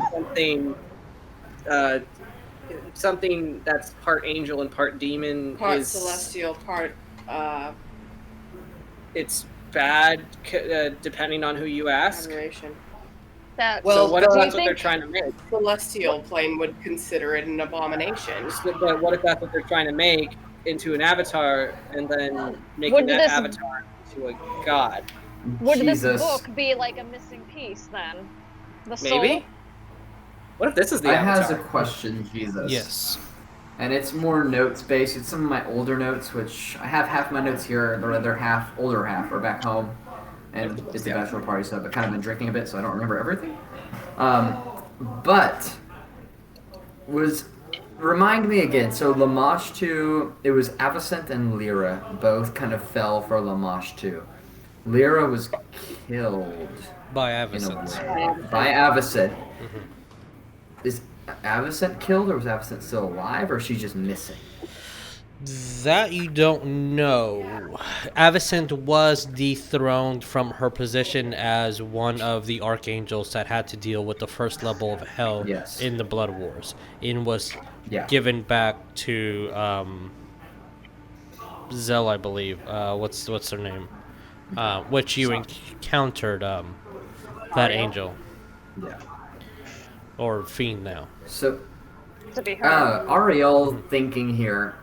that's part angel and part demon Part is celestial, part it's bad depending on who you ask. aberration. So what if do you that's what they're trying to make? Celestial plane would consider it an abomination. But what if that's what they're trying to make into an avatar, and then making that avatar into a god? Would Jesus. this book be like a missing piece then? The soul? Maybe. What if this is the I avatar? has a question, Jesus. Yes. And it's more notes based. It's some of my older notes, which I have half my notes here. The other half, older half, are back home, and it's a bachelor party, so I've kind of been drinking a bit, so I don't remember everything. But remind me again. So Lamashtu, it was Avacent and Lyra both kind of fell for Lamashtu. Lyra was killed By in a Avacent. way by Avacent. Is Avacent killed, or was Avacent still alive, or is she just missing? That you don't know. Avacent was dethroned from her position as one of the archangels that had to deal with the first level of hell Yes. in the Blood Wars, and was Yeah. given back to Zell, I believe. What's her name? Which you encountered that angel Yeah. or fiend now. So, To be heard. Ariell thinking here,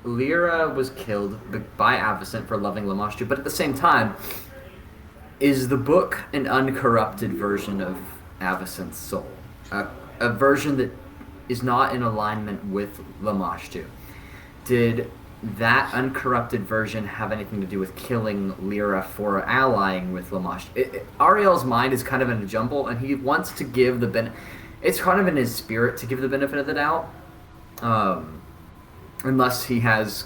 Lyra was killed by Avacent for loving Lamashtu, but at the same time, is the book an uncorrupted version of Avacent's soul? A version that is not in alignment with Lamashtu? Did that uncorrupted version have anything to do with killing Lyra for allying with Lamashtu? Ariel's mind is kind of in a jumble, and he wants to give the it's kind of in his spirit to give the benefit of the doubt. Unless he has,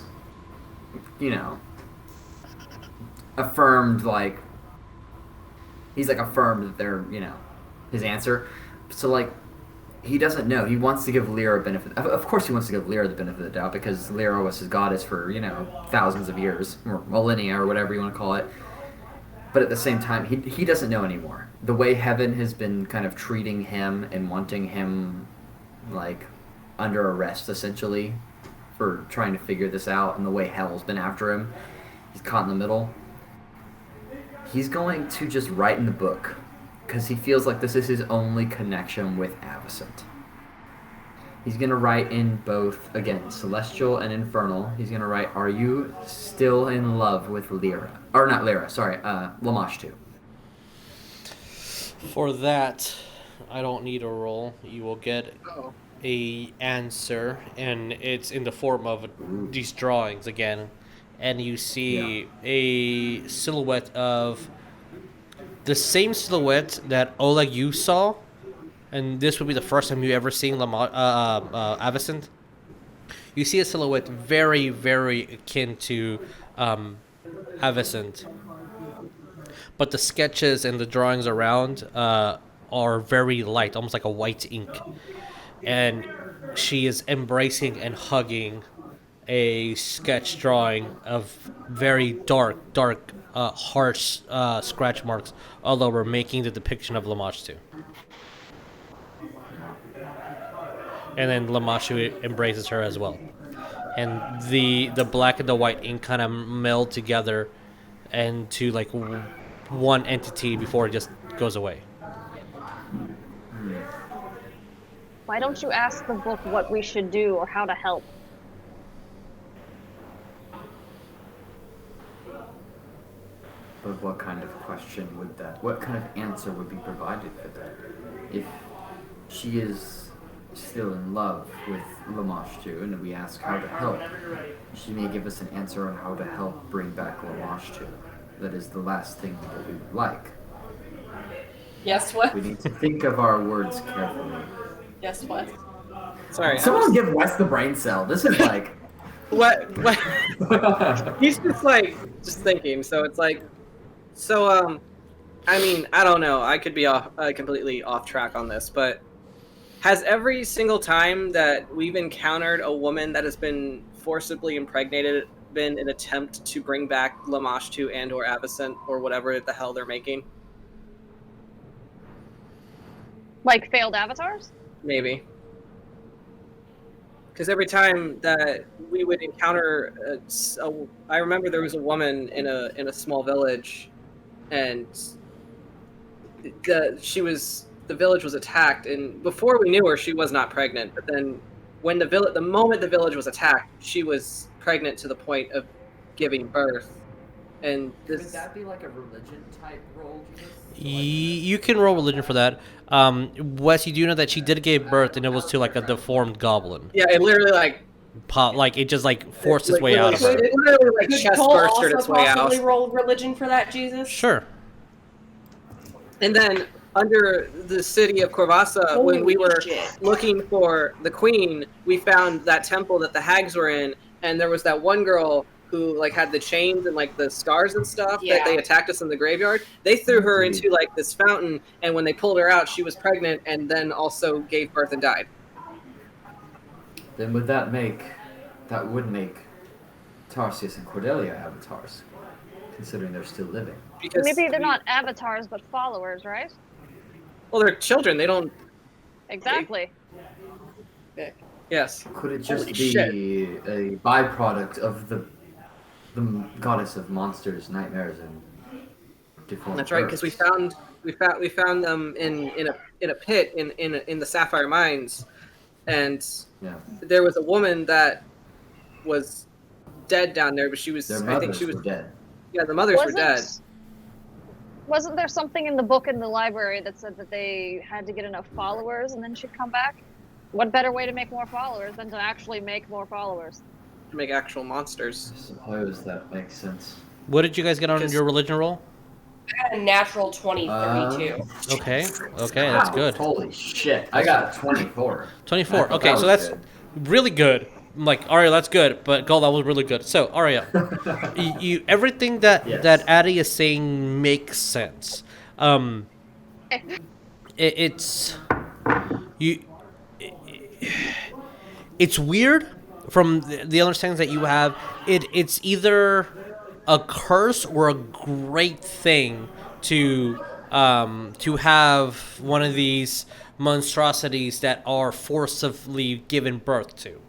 affirmed, he's affirmed that they're, his answer. So, he doesn't know. He wants to give Lyra a benefit. Of course he wants to give Lyra the benefit of the doubt, because Lyra was his goddess for, thousands of years, or millennia, or whatever you want to call it. But at the same time, he doesn't know anymore. The way heaven has been kind of treating him and wanting him, under arrest, essentially, for trying to figure this out, and the way hell's been after him, he's caught in the middle. He's going to just write in the book, because he feels like this is his only connection with Avacent. He's going to write in both, again, Celestial and Infernal. He's going to write, "Are you still in love with Lyra?" Or not Lyra, sorry, Lamashtu. For that, I don't need a roll. You will get a answer, and it's in the form of these drawings again, and you see a silhouette of the same silhouette that Oleg you saw, and this would be the first time you ever seen Avacent. You see a silhouette very, very akin to Avacent, but the sketches and the drawings around are very light, almost like a white ink. And she is embracing and hugging a sketch drawing of very dark, harsh scratch marks all over, making the depiction of Lamashtu. And then Lamashtu embraces her as well. And the black and the white ink kind of meld together into one entity before it just goes away. Why don't you ask the book what we should do or how to help? But what kind of question would what kind of answer would be provided for that? If she is still in love with Lamashtu, and we ask how to help, she may give us an answer on how to help bring back Lamashtu. That is the last thing that we would like. Yes, what? We need to think of our words carefully. Yes, what? Sorry. Someone give Wes the brain cell. This is What? He's just thinking. So it's I mean, I don't know. I could be completely off track on this, but Has every single time that we've encountered a woman that has been forcibly impregnated been an attempt to bring back Lamashtu and or Avacent or whatever the hell they're making? Like failed avatars? Maybe. Because every time that we would encounter, I remember there was a woman in a small village, and the village was attacked, and before we knew her, she was not pregnant. But then, when the moment the village was attacked, she was pregnant to the point of giving birth. And Would that be like a religion type role? You can roll religion for that. Wes, you do know that she did give birth, and it was to like a deformed goblin. Yeah, it literally It just like forced its way out of her. It literally like Could chest Cole bursted also its way out. possibly roll religion for that, Jesus? Sure. And then under the city of Corvassa, when we were looking for the queen, we found that temple that the hags were in, and there was that one girl who like had the chains and like the scars and stuff that they attacked us in the graveyard. They threw her into like this fountain, and when they pulled her out, she was pregnant and then also gave birth and died. Then would that would make Tarsius and Cordelia avatars, considering they're still living. Because Maybe they're not avatars, but followers, right? Well, they're children. They don't. Exactly. Yes. Could it just Holy be shit. a byproduct of the goddess of monsters, nightmares, and deformed That's right, because we births? found them in a pit in the Sapphire Mines, and there was a woman that was dead down there, but she was Their I think mothers she was were dead. Yeah, the mothers were dead. Wasn't there something in the book in the library that said that they had to get enough followers and then she'd come back? What better way to make more followers than to actually make more followers? To make actual monsters. I suppose that makes sense. What did you guys get on your religion roll? I had a natural 2032. Okay, that's good. Holy shit! I got 24. 24. Okay, so that's really good. I'm like, Ariel, that's good, but Gold, that was really good. So, Ariel, you everything that Addy is saying makes sense. It's weird from the understanding that you have. It's either a curse or a great thing to have one of these monstrosities that are forcibly given birth to.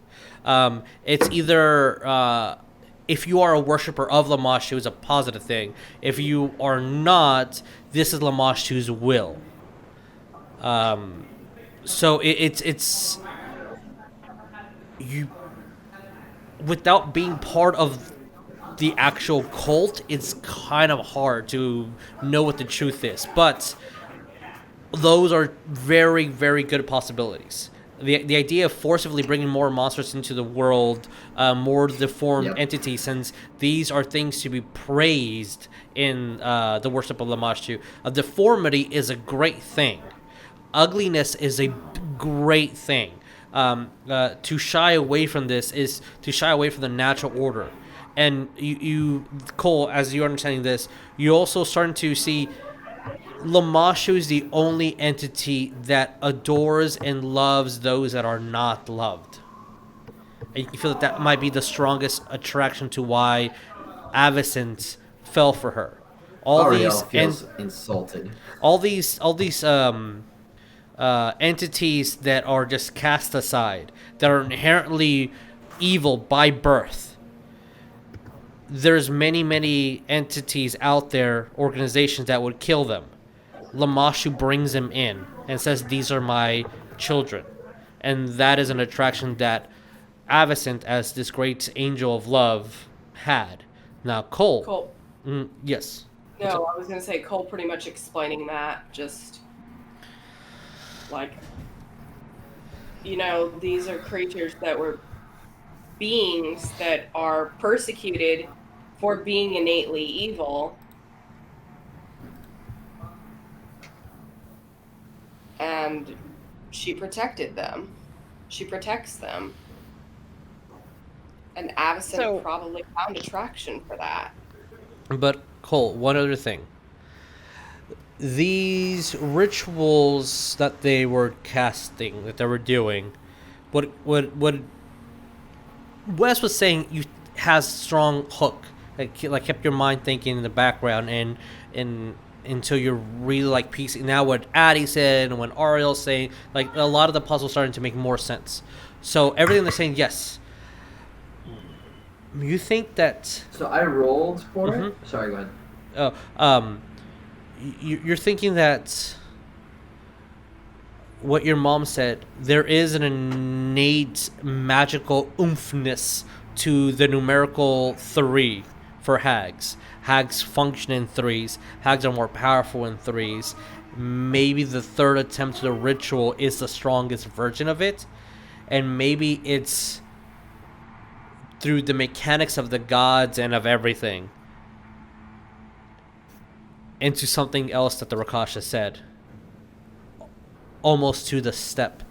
It's either if you are a worshiper of Lamashtu, it's a positive thing. If you are not, this is Lamashtu's will. So it's you without being part of the actual cult, it's kind of hard to know what the truth is. But those are very, very good possibilities. The idea of forcibly bringing more monsters into the world, more deformed entities, since these are things to be praised in the worship of Lamashtu. A deformity is a great thing. Ugliness is a great thing. To shy away from this is to shy away from the natural order. And you Cole, as you're understanding this, you're also starting to see Lamashtu is the only entity that adores and loves those that are not loved. And you feel that might be the strongest attraction to why Avacent fell for her. Ariell feels insulted. All these entities that are just cast aside, that are inherently evil by birth. There's many entities out there, organizations that would kill them. Lamashtu brings them in and says, "These are my children," and that is an attraction that Avacent, as this great angel of love, had. Now, Cole. Yes. No, I was going to say Cole pretty much explaining that. Just like, these are creatures that were beings that are persecuted for being innately evil. And she protected them. She protects them. And Avacent probably found attraction for that. But, Cole, one other thing. these rituals that they were casting, that they were doing, what Wes was saying, you has strong hook, like kept your mind thinking in the background, and until you're really like piecing. Now what Addy said and what Ariell's saying, like a lot of the puzzles starting to make more sense. So everything they're saying, yes. You think that? So I rolled for it. Sorry, go ahead. Oh, you're thinking that what your mom said, there is an innate magical oomphness to the numerical 3 for hags. Hags function in 3s. Hags are more powerful in 3s. Maybe the third attempt to the ritual is the strongest version of it. And maybe it's through the mechanics of the gods and of everything into something else that the Rakasha said. Almost to the step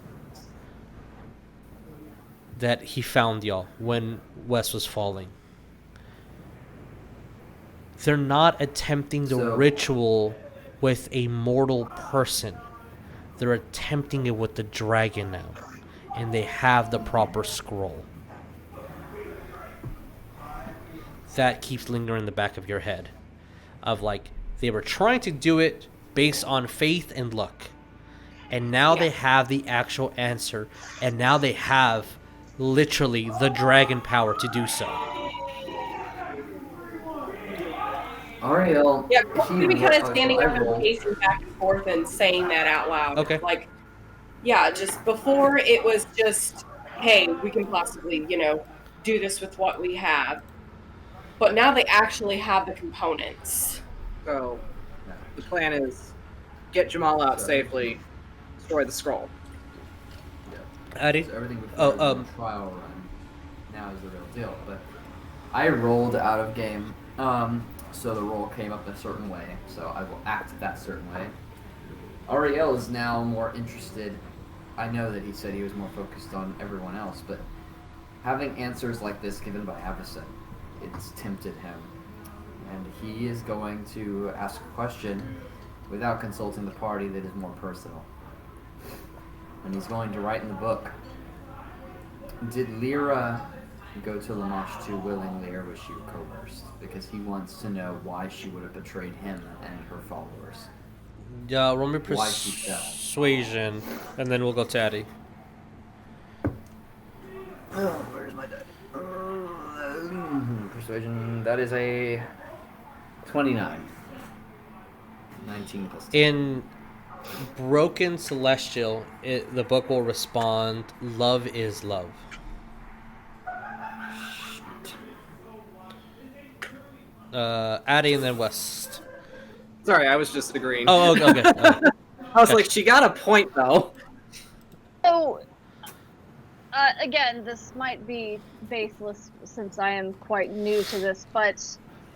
that he found y'all when Wes was falling. They're not attempting the ritual with a mortal person. They're attempting it with the dragon now. And they have the proper scroll. That keeps lingering in the back of your head. Of like, they were trying to do it based on faith and luck. And now they have the actual answer. And now they have literally the dragon power to do so. Ariell. Yeah, maybe kind of standing up and pacing back and forth and saying that out loud. Okay. Like, yeah, just before it was just, hey, we can possibly, do this with what we have. But now they actually have the components. So the plan is get Jamal out safely, destroy the scroll. Addy? So everything before the trial run now is the real deal. But I rolled out of game. So the roll came up a certain way, so I will act that certain way. Ariell is now more interested. I know that he said he was more focused on everyone else, but having answers like this given by Avacyn, it's tempted him. And he is going to ask a question without consulting the party that is more personal. And he's going to write in the book, did Lyra go to Lamash too willingly, or was she coerced? Because he wants to know why she would have betrayed him and her followers. Yeah, roll me persuasion, and then we'll go to Addy. Oh, where's my die? Persuasion, that is a 29. 19 plus 10. In Broken Celestial, the book will respond, love is love. Addy and then West. Sorry, I was just agreeing. Oh, okay. I was like, she got a point, though. So, again, this might be baseless since I am quite new to this, but...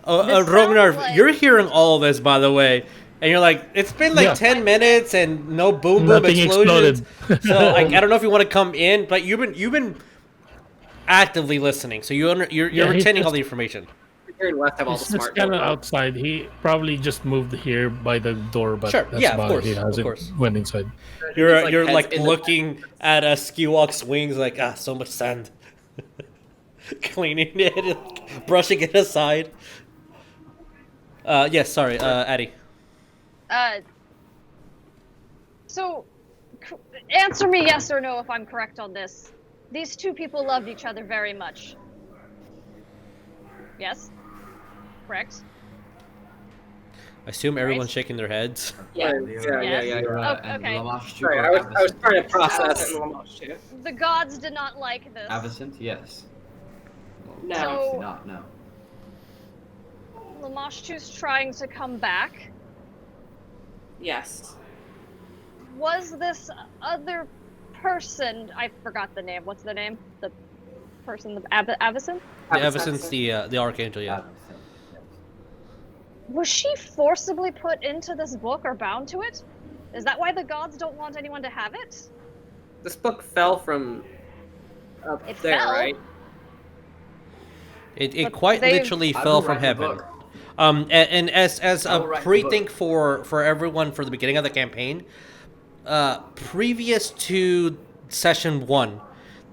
Rognarv, like... you're hearing all of this, by the way, and you're like, it's been like 10 minutes and no boom explosions. So, like, I don't know if you want to come in, but you've been actively listening, so you're retaining all the information. Here in West have all the He's smart kind of people. outside. He probably just moved here by the door, but Sure. that's Yeah, about of course. it. He hasn't went inside. You're like heads in looking at a Skiwalk's wings, like so much sand, cleaning it, brushing it aside. Yes, sorry, Addy. So, answer me yes or no if I'm correct on this. These two people loved each other very much. Yes? Correct? I assume everyone's shaking their heads. Yeah. Okay. Sorry, I was trying to process. The gods did not like this. Avacyn, yes. No. So- Obviously not, no. Lamashtu's trying to come back. Yes. Was this other person... I forgot the name. What's the name? The person... Avacyn? Ever since the Archangel, yeah. Was she forcibly put into this book or bound to it? Is that why the gods don't want anyone to have it? This book fell from up It there, fell. right? It But quite they've- literally I fell will from write the heaven. book. And as I a will write the pre-think book. for everyone for the beginning of the campaign, previous to session 1,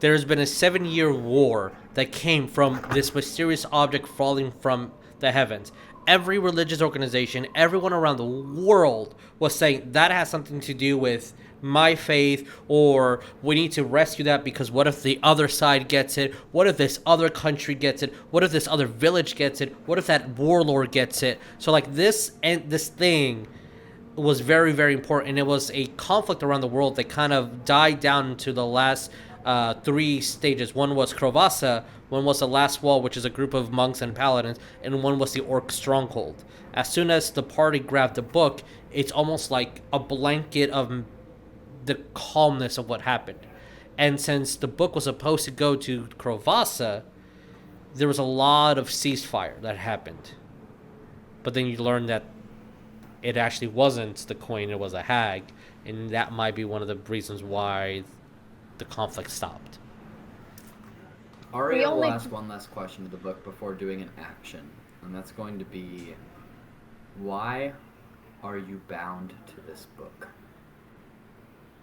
there's been a 7-year war that came from this mysterious object falling from the heavens. Every religious organization, everyone around the world was saying that has something to do with my faith, or we need to rescue that because what if the other side gets it? What if this other country gets it? What if this other village gets it? What if that warlord gets it? So like this thing was very, very important, and it was a conflict around the world that kind of died down to the last 3 stages. One was Krovasa, one was the Last Wall, which is a group of monks and paladins, and one was the Orc Stronghold. As soon as the party grabbed the book, it's almost like a blanket of the calmness of what happened. And since the book was supposed to go to Krovasa, there was a lot of ceasefire that happened. But then you learn that it actually wasn't the coin, it was a hag, and that might be one of the reasons why the conflict stopped. Ariell will ask one last question to the book before doing an action, and that's going to be, why are you bound to this book?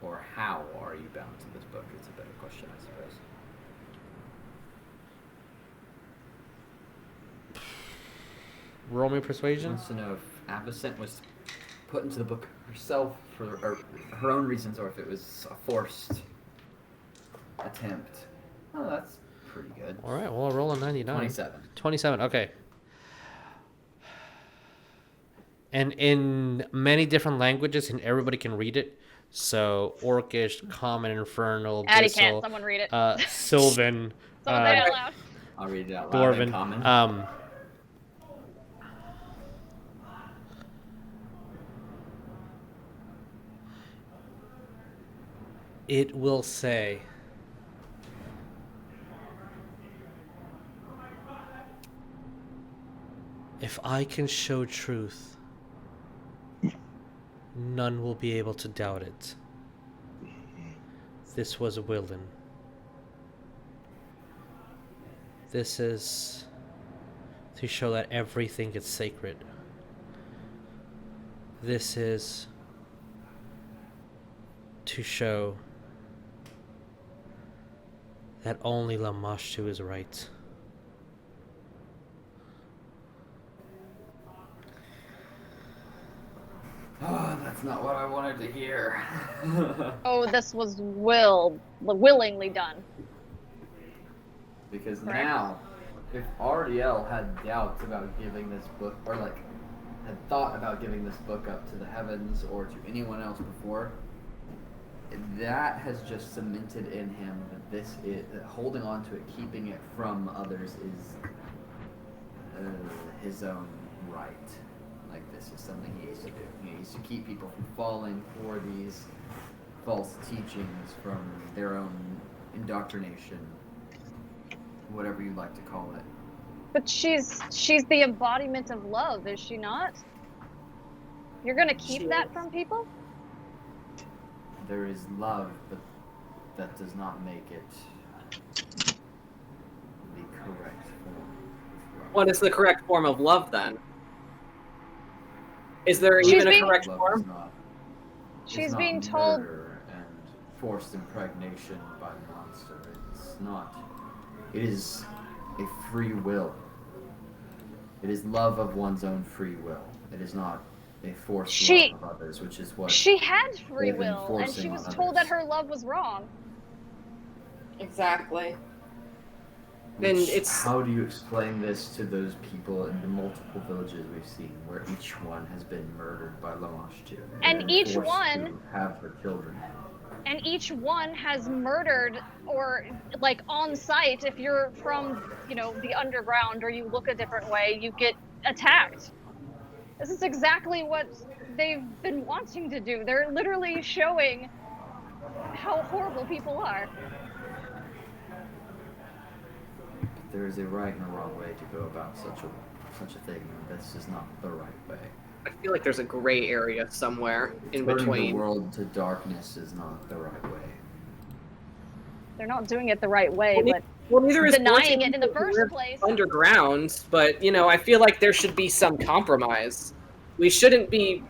Or how are you bound to this book? It's a better question, I suppose. Roll me persuasion. Wants to know if Avacent was put into the book herself for her own reasons, or if it was a forced attempt. Oh, that's pretty good. All right, well, I'll roll a 99. 27. 27, okay. And in many different languages, and everybody can read it. So, Orcish, Common, Infernal, Addie Abyssal, can't. Someone read it. Sylvan, Someone say it out loud. I'll read it out loud in Dwarven. Common. It will say, if I can show truth, none will be able to doubt it. This was Willen. This is to show that everything is sacred. This is to show that only Lamashtu is right. Oh, that's not what I wanted to hear. Oh, this was willingly done. Because Correct. now, if Ariell had doubts about giving this book, or like, had thought about giving this book up to the heavens or to anyone else before, that has just cemented in him that that holding on to it, keeping it from others is his own right. Like, this is something he needs to do. He needs to keep people from falling for these false teachings, from their own indoctrination, whatever you'd like to call it. But she's the embodiment of love, is she not? You're gonna keep that from people? There is love, but that does not make it the correct form. What is the correct form of love then? Is there even a correct Love form? She's not being told. murder and forced impregnation by the monster. It's not. It is a free will. It is love of one's own free will. It is not a forced love of others, which is what She had free they've been will, and forcing she was on told that others. her love was wrong. Exactly. Then Which- it's How do you explain this to those people in the multiple villages we've seen, where each one has been murdered by Lamashtu? And each forced one- to have her children. And each one has murdered, or like on site, if you're from, the underground, or you look a different way, you get attacked. This is exactly what they've been wanting to do. They're literally showing how horrible people are. There is a right and a wrong way to go about such a thing. This is not the right way. I feel like there's a gray area somewhere in Turning the between. world to darkness is not the right way. they're not doing it the right way, Well, but Well, neither is denying forcing it in the people to first live place. underground, but I feel like there should be some compromise. We shouldn't be,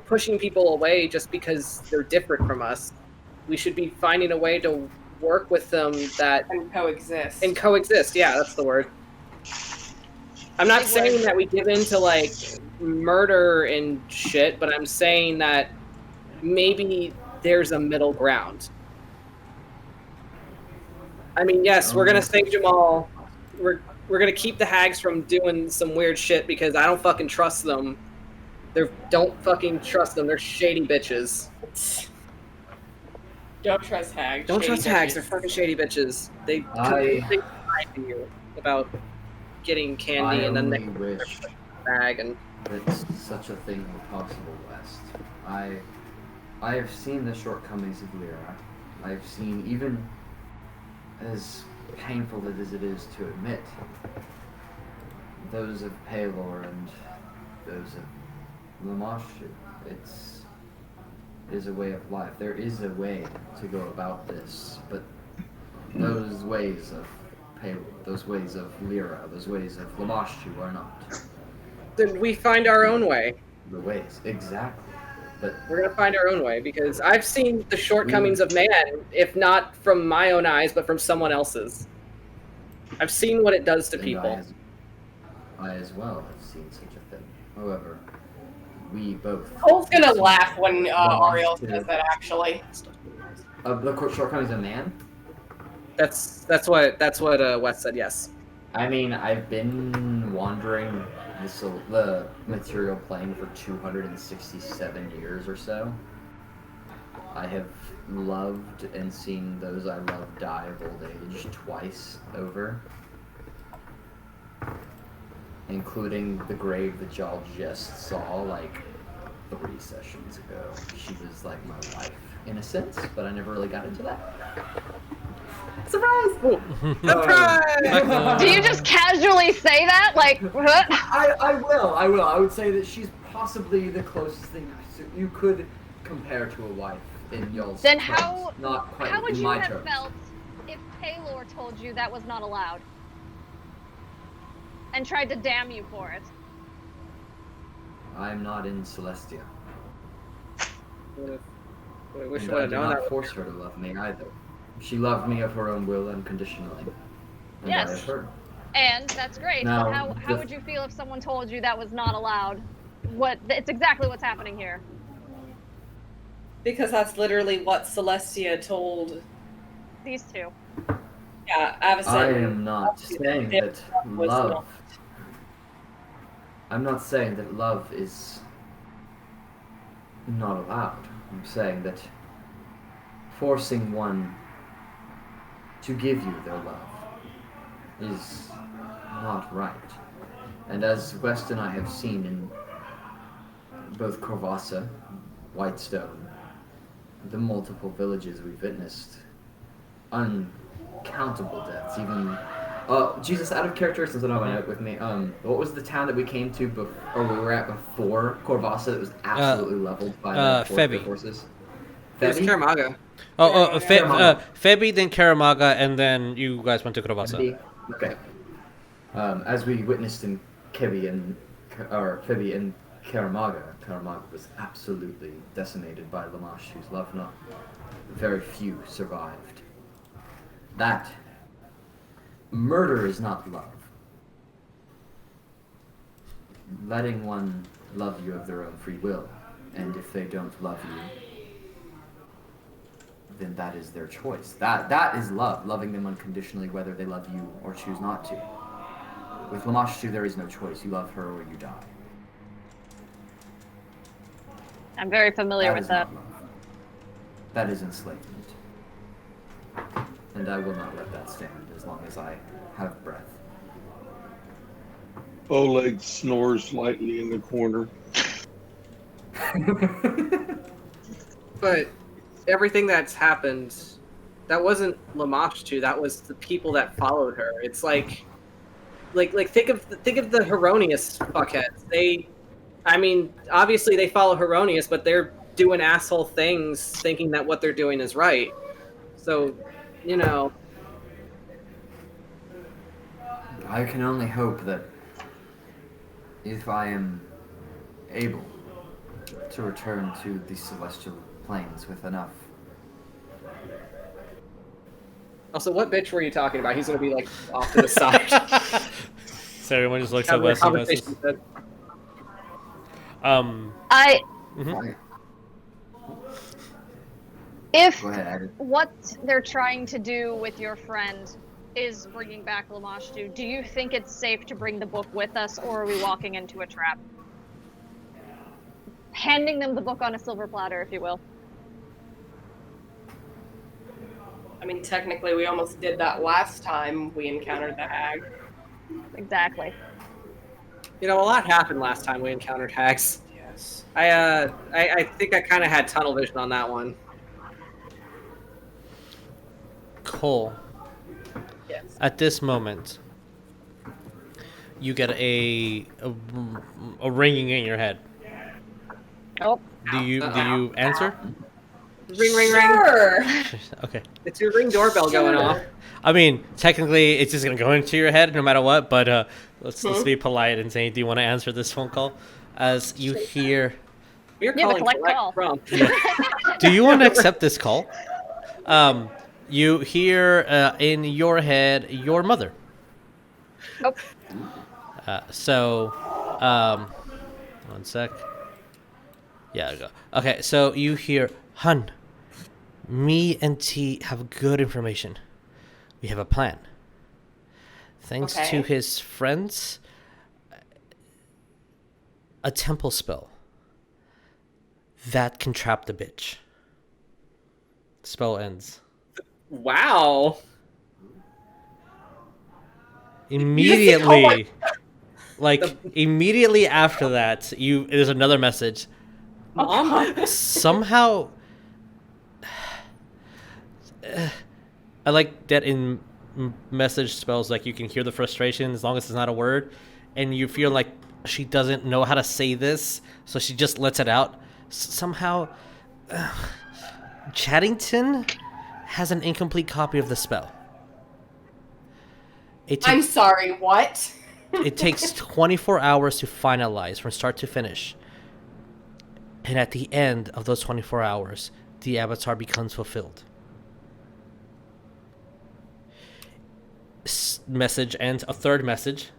pushing people away just because they're different from us. We should be finding a way to work with them And coexist. Yeah, that's the word. I'm not saying that we give in to like murder and shit, but I'm saying that maybe there's a middle ground. I mean, yes, we're gonna save Jamal. We're gonna keep the hags from doing some weird shit because I don't fucking trust them. Don't fucking trust them. They're shady bitches. Don't trust hags. Don't shady trust hags. They're bitches. fucking shady bitches. They completely lied to you about getting candy and then they wish bag and. that such a thing were possible, West. I have seen the shortcomings of Lyra. I've seen, even as painful as it is to admit, those of Palor and those of Lamashu. It is a way of life. There is a way to go about this, but those ways of Palor, those ways of Lyra, those ways of Lamashu are not. Then we find our own way. The ways, exactly. But we're gonna find our own way because I've seen the shortcomings of man, if not from my own eyes, but from someone else's. I've seen what it does to people. I as well have seen such a thing. However, we both. Cole's gonna laugh when Ariell says that. Actually, the shortcomings of man. That's what Wes said. Yes. I mean, I've been wandering the material plane for 267 years or so. I have loved and seen those I love die of old age twice over, including the grave that y'all just saw like 3 sessions ago. She was like my wife in a sense, but I never really got into that. Surprise! Surprise! Do you just casually say that? Like, what? I will. I would say that she's possibly the closest thing you could compare to a wife in y'all's Then terms. Not quite how would in you my have terms. felt if Palor told you that was not allowed? And tried to damn you for it? I'm not in Celestia. I wish And I would I have did known not that. force her to love me either. She loved me of her own will unconditionally. And Yes. I of her. And that's great. Now, but how would you feel if someone told you that was not allowed? It's exactly what's happening here. because that's literally what Celestia told. These two. Yeah, Avacyn. I am not saying that love. I'm not saying that love is not allowed. I'm saying that forcing one to give you their love is not right. And as West and I have seen in both Corvassa, Whitestone, the multiple villages we've witnessed, uncountable deaths, even Jesus, out of character, since I don't have it with me, what was the town that we came to or we were at before Corvassa that was absolutely leveled by the forces? It was Karamaga. Febi, then Karamaga, and then you guys went to Corvassa. Okay. As we witnessed in Febi and Karamaga, Karamaga was absolutely decimated by Lamash, whose love not very few survived. That murder is not love. Letting one love you of their own free will, and if they don't love you, then that is their choice. That is love, loving them unconditionally, whether they love you or choose not to. With Lamashu, there is no choice. You love her or you die. I'm very familiar with that. Not love. That is enslavement. And I will not let that stand as long as I have breath. Oleg snores lightly in the corner. But everything that's happened, that wasn't Lamashtu, that was the people that followed her. It's like think of the Heronius fuckheads. Obviously they follow Heronius, but they're doing asshole things thinking that what they're doing is right. So you know. I can only hope that if I am able to return to the celestial planes with enough. Also, what bitch were you talking about? He's gonna be like off to the side. So everyone just looks at Having a Wesley. conversation with- I Mhm. if Go ahead, Adit. what they're trying to do with your friend is bringing back Lamashtu, do you think it's safe to bring the book with us, or are we walking into a trap? Handing them the book on a silver platter, if you will. I mean, technically, we almost did that last time we encountered the hag. Exactly. You know, a lot happened last time we encountered hags. Yes. I think I kind of had tunnel vision on that one. Cole, Yes. at this moment, you get a ringing in your head. Oh, Do you answer? Ring, ring, ring. Sure. Okay. It's your ring doorbell going off. I mean, technically, it's just gonna go into your head no matter what. But let's be polite and say, do you want to answer this phone call? As you hear, You're Yeah, the calling collect call. from. do you want to accept this call? You hear in your head your mother. Nope. So, one sec. Yeah, I go. Okay, so you hear, Hun, me and T have good information. We have a plan. Thanks to Okay. his friends, a temple spell that can trap the bitch. Spell ends. Wow. Immediately, immediately after that, there's another message. Mom? Somehow, I like that in message spells, like you can hear the frustration as long as it's not a word, and you feel like she doesn't know how to say this, so she just lets it out. Somehow, Chaddington has an incomplete copy of the spell. I'm sorry, what? It takes 24 hours to finalize from start to finish. And at the end of those 24 hours, the avatar becomes fulfilled. Message ends. A third message.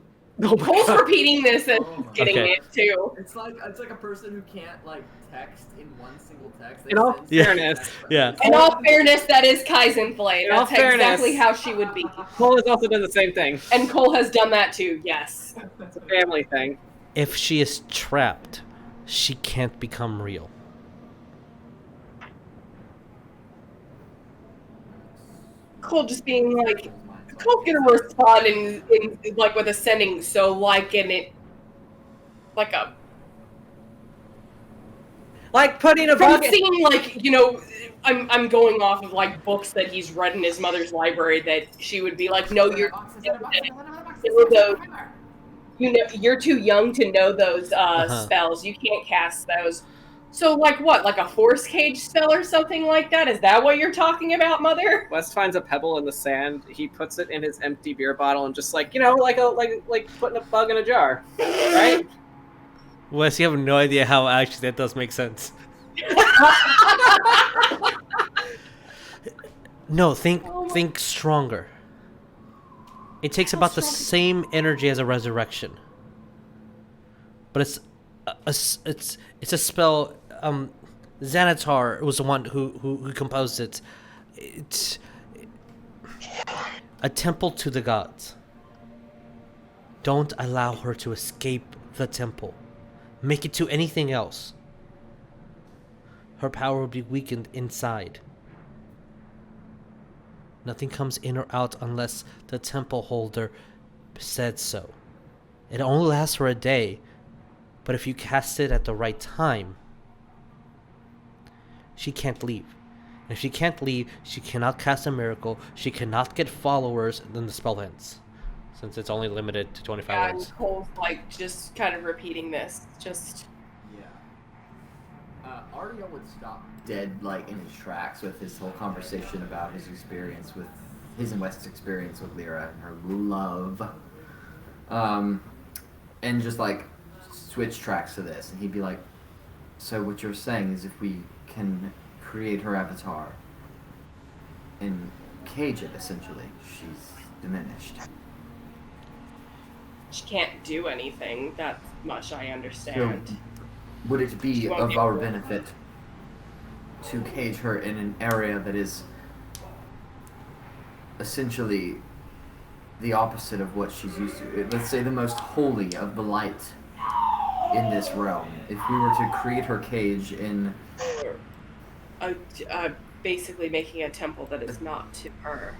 Cole's repeating this and Oh my getting Okay. it too. It's like a person who can't like text in one single text. They In all send fairness, text. Yeah. In all fairness, that is Kaizen play. In all That's fairness. exactly how she would be. Cole has also done the same thing. And Cole has done that too, yes. It's a family thing. If she is trapped, she can't become real. Cole just being like, Cole's gonna respond in like with a sending, so like in it, like a Like putting a from bucket. seeing like you know, I'm going off of like books that he's read in his mother's library that she would be like, no, you're you know you're too young to know those spells. You can't cast those. So like what? Like a force cage spell or something like that? Is that what you're talking about, Mother? Wes finds a pebble in the sand. He puts it in his empty beer bottle and just like like putting a bug in a jar, right? Wes, you have no idea how actually that does make sense. No, think stronger. It takes about the same energy as a resurrection, but it's a spell. Xanatar was the one who composed it. It's a temple to the gods. Don't allow her to escape the temple. Make it to anything else. Her power will be weakened inside. Nothing comes in or out unless the temple holder said so. It only lasts for a day, but if you cast it at the right time, she can't leave. And if she can't leave, she cannot cast a miracle, she cannot get followers, and then the spell ends. Since it's only limited to 25 Yeah, words. and Cole's like just kind of repeating this. Just Yeah. Ariell would stop dead, like, in his tracks with his whole conversation about his experience with his and West's experience with Lyra and her love. And just, like, switch tracks to this. And he'd be like, so what you're saying is if we can create her avatar and cage it, essentially, she's diminished. She can't do anything, that much I So, understand. would it be She won't of be our able to- benefit to cage her in an area that is essentially the opposite of what she's used to? Let's say the most holy of the light in this realm. If we were to create her cage in... Basically making a temple that is not to her.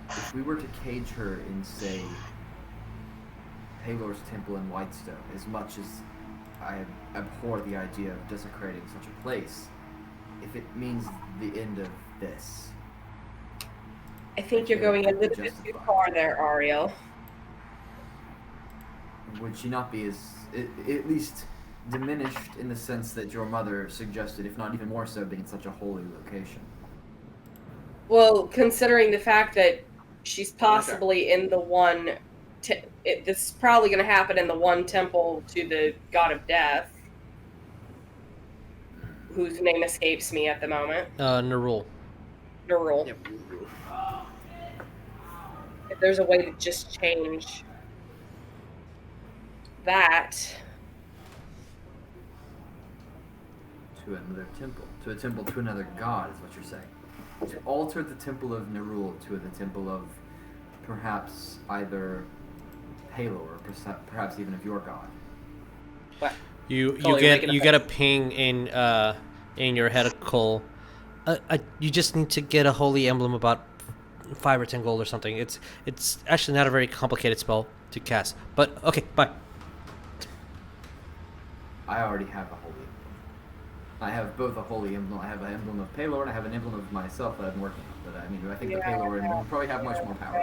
If we were to cage her in, say, Palor's temple in Whitestone, as much as I abhor the idea of desecrating such a place, if it means the end of this... I think you're going a little bit too far there, Ariell. Would she not be as, at least diminished in the sense that your mother suggested, if not even more so, being in such a holy location? Well, considering the fact that she's possibly in the one... this is probably going to happen in the one temple to the god of death, whose name escapes me at the moment. Nerul. Nerul. Yep. If there's a way to just change that... To another temple. To a temple to another god, is what you're saying. To alter the temple of Nerul to the temple of perhaps either Palor or perhaps even of your god. You Cole, you're making a get a ping in your head, Cole. You just need to get a holy emblem about 5 or 10 gold or something. It's actually not a very complicated spell to cast. But okay, bye. I already have a holy emblem. I have both a holy emblem. I have an emblem of Palor and I have an emblem of myself that I'm working on. But I mean, I think the Palor emblem probably have much more power.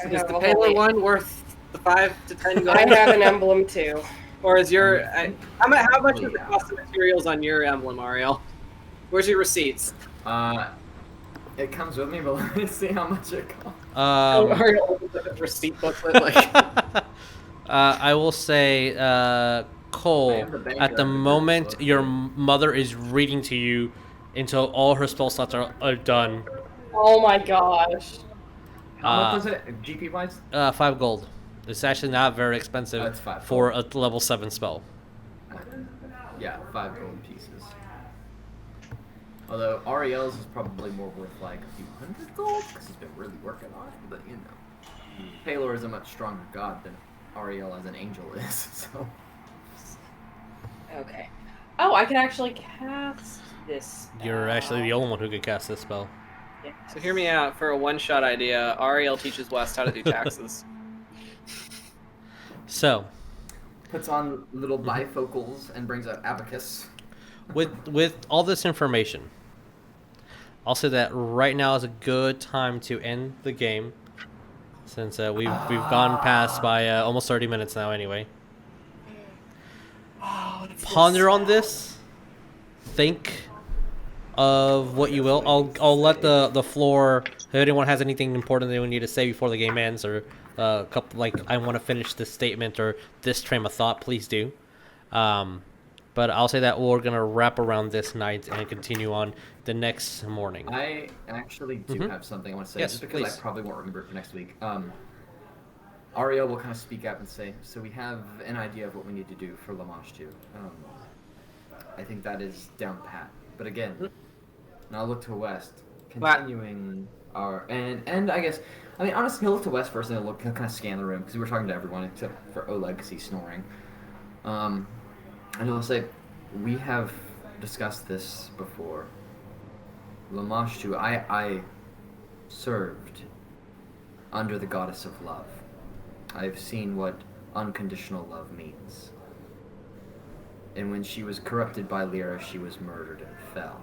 So is the Palor one worth the 5 to 10 gold? I have an emblem too. Or is your... how much is the cost of materials on your emblem, Ariell? Where's your receipts? It comes with me, but let me see how much it costs. Ariell opens up his receipt booklet like... I will say, Cole, at the moment your mother is reading to you until all her spell slots are done. Oh my gosh. How much was it, GP wise? 5 gold. It's actually not very expensive That's 5 for a level 7 spell. Yeah, 5 gold pieces. Although Ariell's is probably more worth like a few hundred gold because he's been really working on it. But you know, Palor is a much stronger god than Ariell as an angel is. So. Okay. Oh, I can actually cast this. You're actually the only one who could cast this spell. Yeah. So hear me out for a one-shot idea. Ariell teaches West how to do taxes. So, Puts on little bifocals and brings out abacus. with all this information, I'll say that right now is a good time to end the game, since we've gone past by almost 30 minutes now. Anyway, ponder on this. Think of what you will. I'll let the floor. If anyone has anything important they would need to say before the game ends, or a couple like I want to finish this statement or this train of thought, please do. But I'll say that we're gonna wrap around this night and continue on the next morning. I actually do have something I want to say, Yes, just because please. I probably won't remember it for next week. Ariell will kind of speak up and say, so we have an idea of what we need to do for Lamage 2. I think that is down pat. But again, now look to West, continuing our... And I guess, I mean, honestly, he'll look to West first and he'll kind of scan the room, because we were talking to everyone except for Oleg, because he's snoring. And he'll say, we have discussed this before. Lamage 2, I served under the goddess of love. I've seen what unconditional love means. And when she was corrupted by Lyra, she was murdered and fell.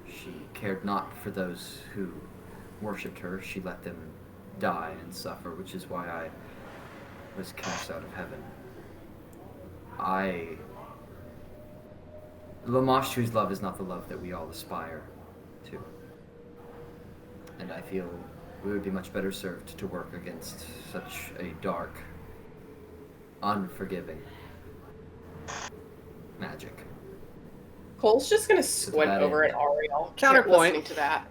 She cared not for those who worshipped her. She let them die and suffer, which is why I was cast out of heaven. I Lamashtu's love is not the love that we all aspire to. And I feel we would be much better served to work against such a dark, unforgiving magic. Cole's just gonna squint that over end. at Ariell. Counterpoint. Listening to that.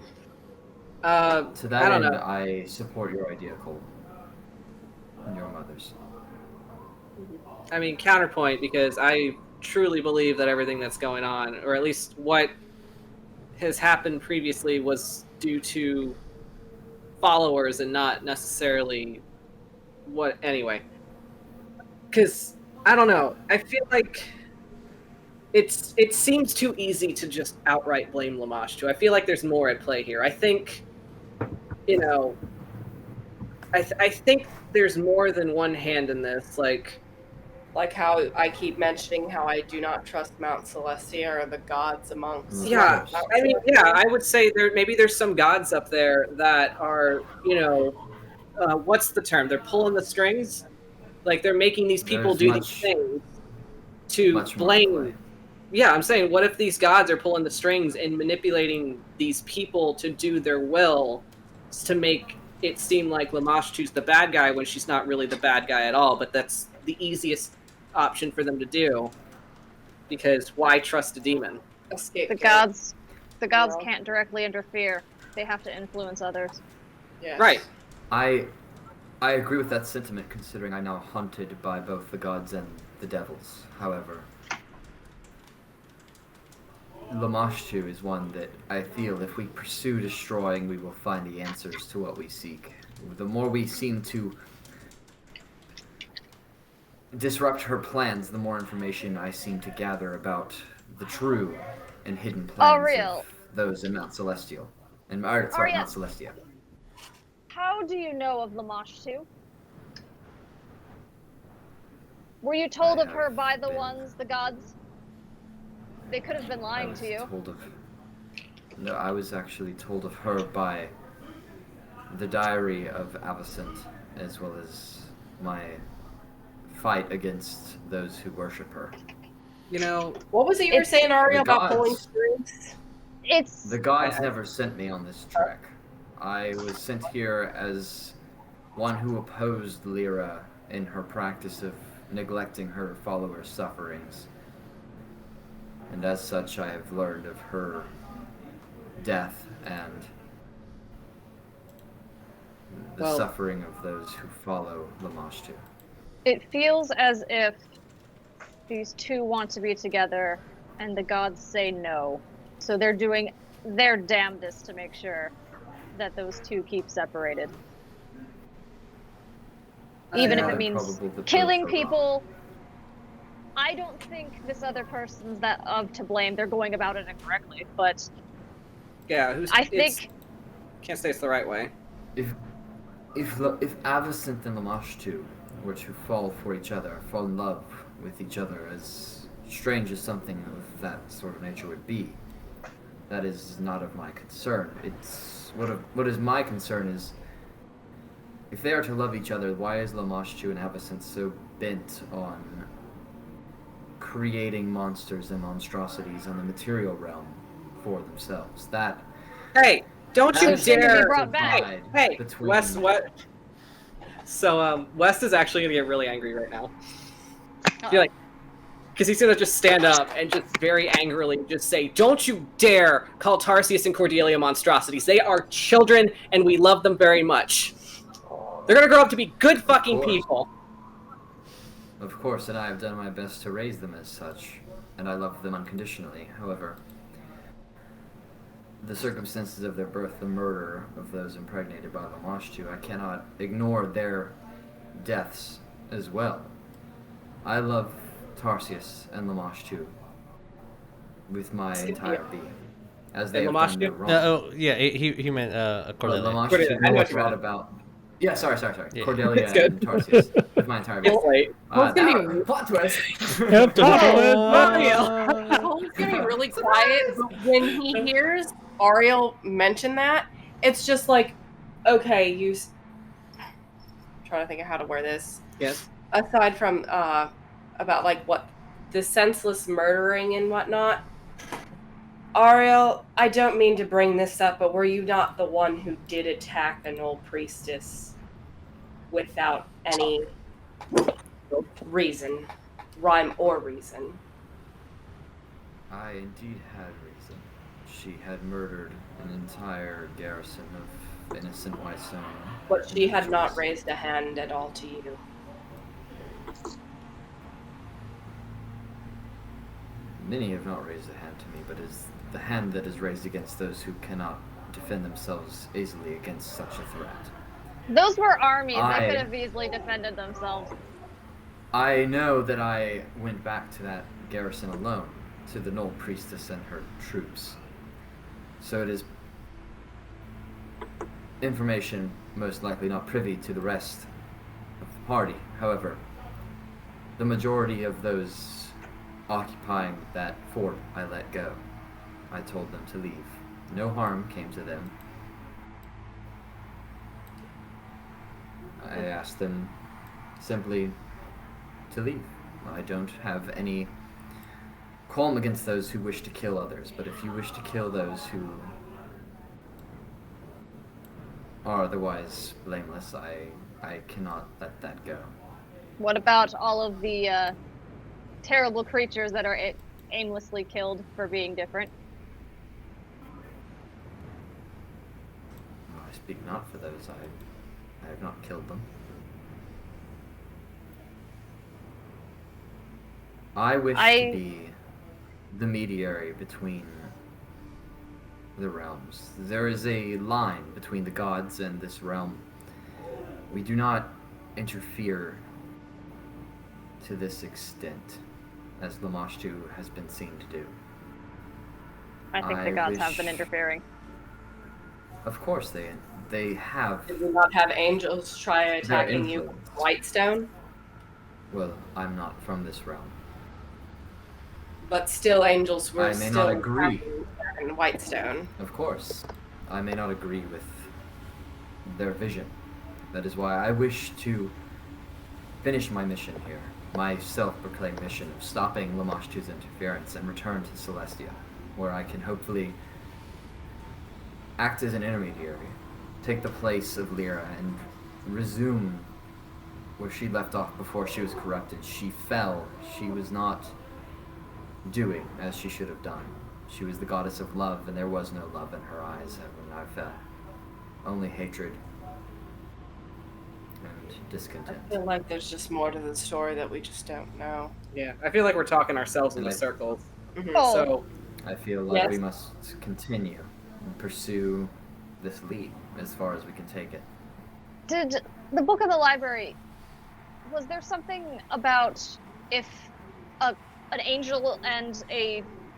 To that I don't end, know. I support your idea, Cole. And your mother's. I mean, counterpoint, because I truly believe that everything that's going on, or at least what has happened previously, was due to followers and not necessarily what. Anyway, because I don't know. I feel like it seems too easy to just outright blame Lamashtu. I feel like there's more at play here. I think, I think there's more than one hand in this. Like how I keep mentioning how I do not trust Mount Celestia or the gods amongst. Yeah, Mount I mean, I would say there's some gods up there that are, what's the term? They're pulling the strings, like they're making these people There's do these things to much more at play. blame. Yeah, I'm saying, what if these gods are pulling the strings and manipulating these people to do their will, to make it seem like Lamashtu's the bad guy when she's not really the bad guy at all? But that's the easiest option for them to do, because why trust a demon? Escape The gods. gods Well. can't directly interfere. They have to influence others. Yes. Right. I agree with that sentiment, considering I'm now hunted by both the gods and the devils. However, Lamashtu is one that I feel if we pursue destroying, we will find the answers to what we seek. The more we seem to disrupt her plans, the more information I seem to gather about the true and hidden plans Ariell. of those in Mount Celestial. Mount Ariell. Celestia. How do you know of Lamashtu? Were you told I of her have by the been- ones, the gods? They could have been lying to you. No, I was actually told of her by the diary of Avacent, as well as my fight against those who worship her. What was it you were It's- saying, Ariel, The about pulling gods. strings? It's The gods never sent me on this trek. I was sent here as one who opposed Lyra in her practice of neglecting her followers' sufferings. And as such, I have learned of her death and the Well- suffering of those who follow Lamashtu. It feels as if these two want to be together, and the gods say no. So they're doing their damnedest to make sure that those two keep separated. Even if Yeah. it means Probable that killing both are wrong. people. I don't think this other person's that of to blame. They're going about it incorrectly, but Yeah, I think can't say it's the right way. If Avacent and Lamashtu were to fall for each other, fall in love with each other, as strange as something of that sort of nature would be, that is not of my concern. It's what is my concern is, if they are to love each other, why is Lamashtu and Avacent so bent on creating monsters and monstrosities on the material realm for themselves? Hey, don't you Those things can be dare! brought back. Hey, between- Wes, what? So, Wes is actually gonna get really angry right now. You're like, because he's gonna just stand up and just very angrily just say, "Don't you dare call Tarsius and Cordelia monstrosities. They are children, and we love them very much. They're gonna grow up to be good fucking Of course. people." Of course, and I have done my best to raise them as such, and I love them unconditionally. However, the circumstances of their birth, the murder of those impregnated by Lamashtu, I cannot ignore their deaths as well. I love Tarsius and Lamashtu with my entire being, as they And have done no Lamashtu? wrong. He meant But Cordelia. Lamashtu Cordelia, I know what you brought meant. about. Yeah, sorry. Yeah. Cordelia It's good. and Tarsius with my entire being. It's late. Cole's gonna That- be plot twist. Yep, Cole's getting really quiet, but when he hears Ariel mention that, it's just like, okay, I'm trying to think of how to wear this. Yes. Aside from about like what the senseless murdering and whatnot, Ariell, I don't mean to bring this up, but were you not the one who did attack an old priestess without any reason, rhyme or reason? I indeed had reason. She had murdered an entire garrison of innocent Whitestone. But she had not raised a hand at all to you. Many have not raised a hand to me, but it is the hand that is raised against those who cannot defend themselves easily against such a threat. Those were armies that could have easily defended themselves. I know that I went back to that garrison alone, to the Knoll Priestess and her troops. So it is information most likely not privy to the rest of the party. However, the majority of those occupying that fort I let go. I told them to leave. No harm came to them. I asked them simply to leave. I don't have any qualm against those who wish to kill others, but if you wish to kill those who are otherwise blameless, I cannot let that go. What about all of the terrible creatures that are aimlessly killed for being different? I speak not for those. I have not killed them. I wish to be the mediator between the realms. There is a line between the gods and this realm. We do not interfere to this extent, as Lamashtu has been seen to do. I think the gods have been interfering. Of course they have. Did we not have angels try attacking you with Whitestone? Well, I'm not from this realm. But still, angels were I may not agree. In Whitestone. Of course. I may not agree with their vision. That is why I wish to finish my mission here. My self-proclaimed mission of stopping Lamashtu's interference and return to Celestia, where I can hopefully act as an intermediary, take the place of Lyra, and resume where she left off before she was corrupted. She fell. She was not doing as she should have done. She was the goddess of love, and there was no love in her eyes when I fell. Only hatred and discontent. I feel like there's just more to the story that we just don't know. Yeah, I feel like we're talking ourselves into circles. Mm-hmm. Oh. So I feel like we must continue and pursue this lead as far as we can take it. Did the book of the library, was there something about if an angel and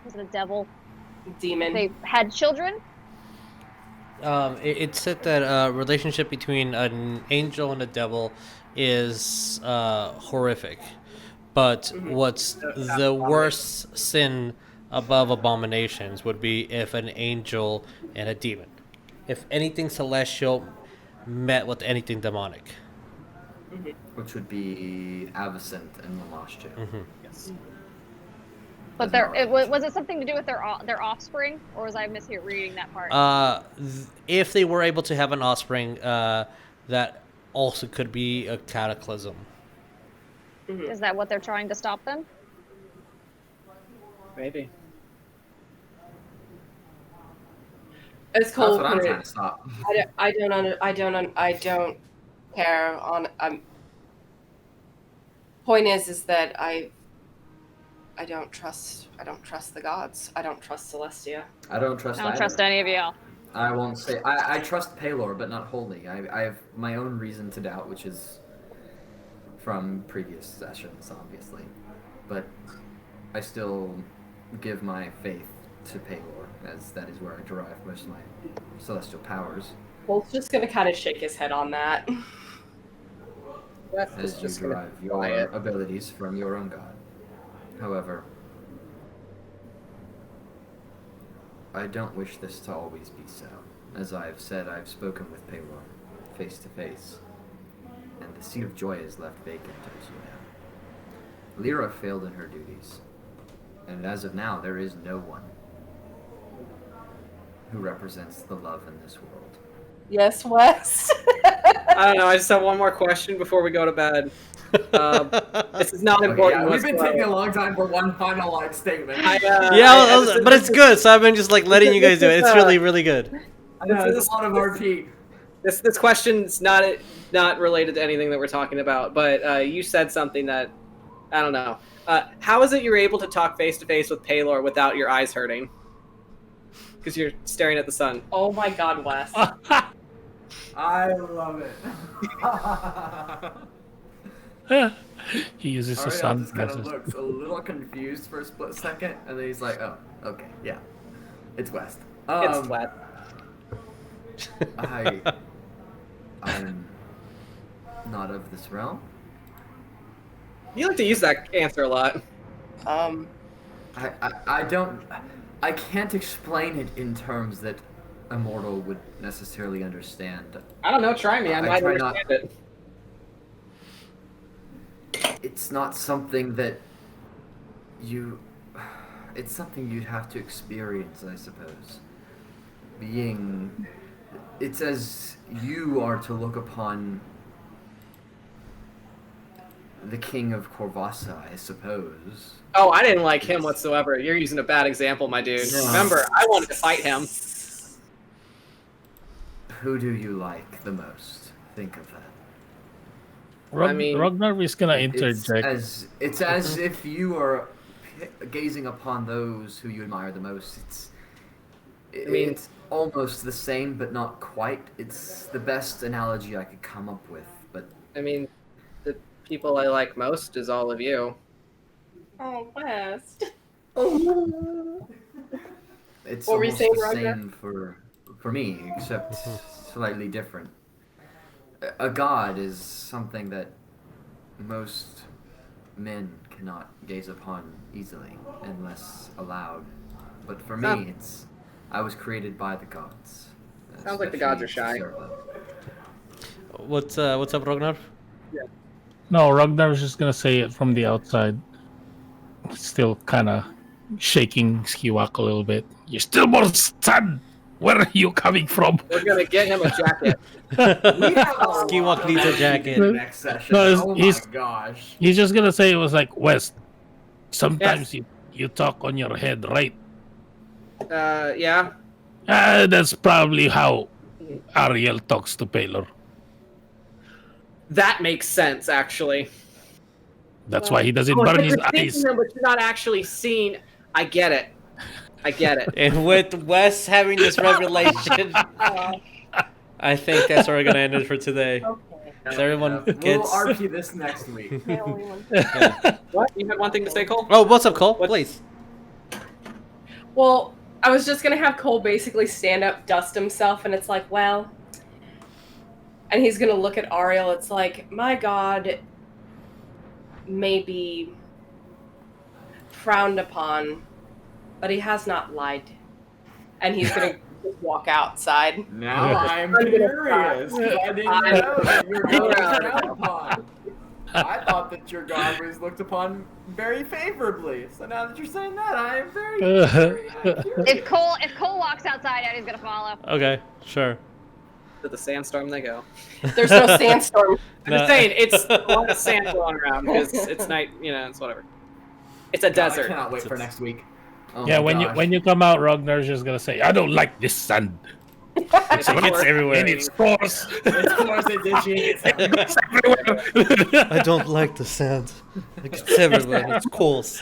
was it a devil? Demon. They had children? It said that relationship between an angel and a devil is horrific, but what's the worst sin above abominations would be if an angel and a demon, if anything celestial met with anything demonic, which would be Avacynth and Lamashtu. yes. But was it something to do with their offspring, or was I misreading that part? If they were able to have an offspring, that also could be a cataclysm. Is that what they're trying to stop them? Maybe. It's cool. That's what I'm trying to stop. I don't care. Point is that I don't trust the gods. I don't trust Celestia. I don't trust any of y'all. I won't say. I trust Palor, but not wholly. I have my own reason to doubt, which is from previous sessions, obviously. But I still give my faith to Palor, as that is where I derive most of my celestial powers. Wolf's just gonna kind of shake his head on that. As you derive your abilities from your own god. However, I don't wish this to always be so. As I have said, I have spoken with Palor, face to face, and the seat of joy is left vacant, as you know. Lyra failed in her duties, and as of now, there is no one who represents the love in this world. Yes, Wes. I don't know. I just have one more question before we go to bed. This is not Okay, important. yeah, we've been whatsoever. taking a long time for one final like statement. But it's good. So I've been just like letting you guys do it. It's really, really good. I know it's a lot of RP. This question's not related to anything that we're talking about, but you said something that I don't know. How is it you're able to talk face to face with Paylor without your eyes hurting? Because you're staring at the sun. Oh my God, Wes. I love it. He uses the Ariell just kind of sunglasses. looks a little confused for a split second, and then he's like, "Oh, okay, yeah, it's West." It's flat. I'm not of this realm. You like to use that answer a lot. I don't. I can't explain it in terms that a mortal would necessarily understand. I don't know. Try me. I might try understand not- it. It's not something that you. It's something you'd have to experience, I suppose. It's as you are to look upon the king of Corvassa, I suppose. Oh, I didn't like him whatsoever. You're using a bad example, my dude. Yeah. Remember, I wanted to fight him. Who do you like the most? Think of that. I mean, Rognarv is gonna interject. It's as if you are gazing upon those who you admire the most. It's almost the same, but not quite. It's the best analogy I could come up with. But I mean, the people I like most is all of you. Oh, West. it's What were you almost saying, the Roger? same for me, except slightly different. A god is something that most men cannot gaze upon easily unless allowed. But for me, I was created by the gods. Sounds like the gods are especially shy. to serve them. What's up, Ragnar? No, Rognarv is just gonna say it from the outside. Still kind of shaking Skiwak a little bit. You're still more son. Where are you coming from? We're gonna get him a jacket. Skiwak needs a jacket. Next session. No, Oh my he's- gosh. He's just gonna say it was like, West. Sometimes you talk on your head, right? Yeah. That's probably how Ariell talks to Paylor. That makes sense, actually. That's why he doesn't Oh, burn but his you're thinking eyes. them, but you're not actually seeing. I get it. And with Wes having this revelation, I think that's where we're gonna end it for today. Okay. So everyone We'll gets. RP this next week. What? You had one thing to say, Cole? Oh, what's up, Cole? Please. Well, I was just gonna have Cole basically stand up, dust himself, and it's like, well, and he's gonna look at Ariell. It's like, my God, may be frowned upon, but he has not lied, and he's gonna just walk outside. Now I'm curious. 'Cause I didn't know that your god was frowned upon. I thought that your god was looked upon very favorably. So now that you're saying that, I am very curious. If Cole walks outside, Eddie's gonna follow. Okay, sure. To the sandstorm they go. There's no sandstorm. I'm just saying, it's a lot of sand flowing around because it's night, it's whatever. It's a I desert. cannot wait for next week. Oh Yeah, my gosh. when you come out, Rognar's just gonna say, I don't like this sand. It's It's everywhere. In its course. It's course it's itching. It's everywhere. I don't like the sand. Like, it's everywhere. It's coarse.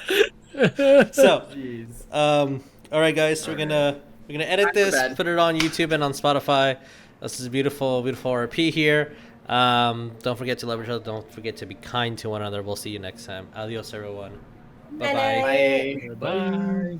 So, Jeez. all right, guys. We're gonna edit Back to this, bed. put it on YouTube and on Spotify. This is a beautiful, beautiful RP here. Don't forget to love each other. Don't forget to be kind to one another. We'll see you next time. Adios, everyone. Bye bye. Bye. Bye.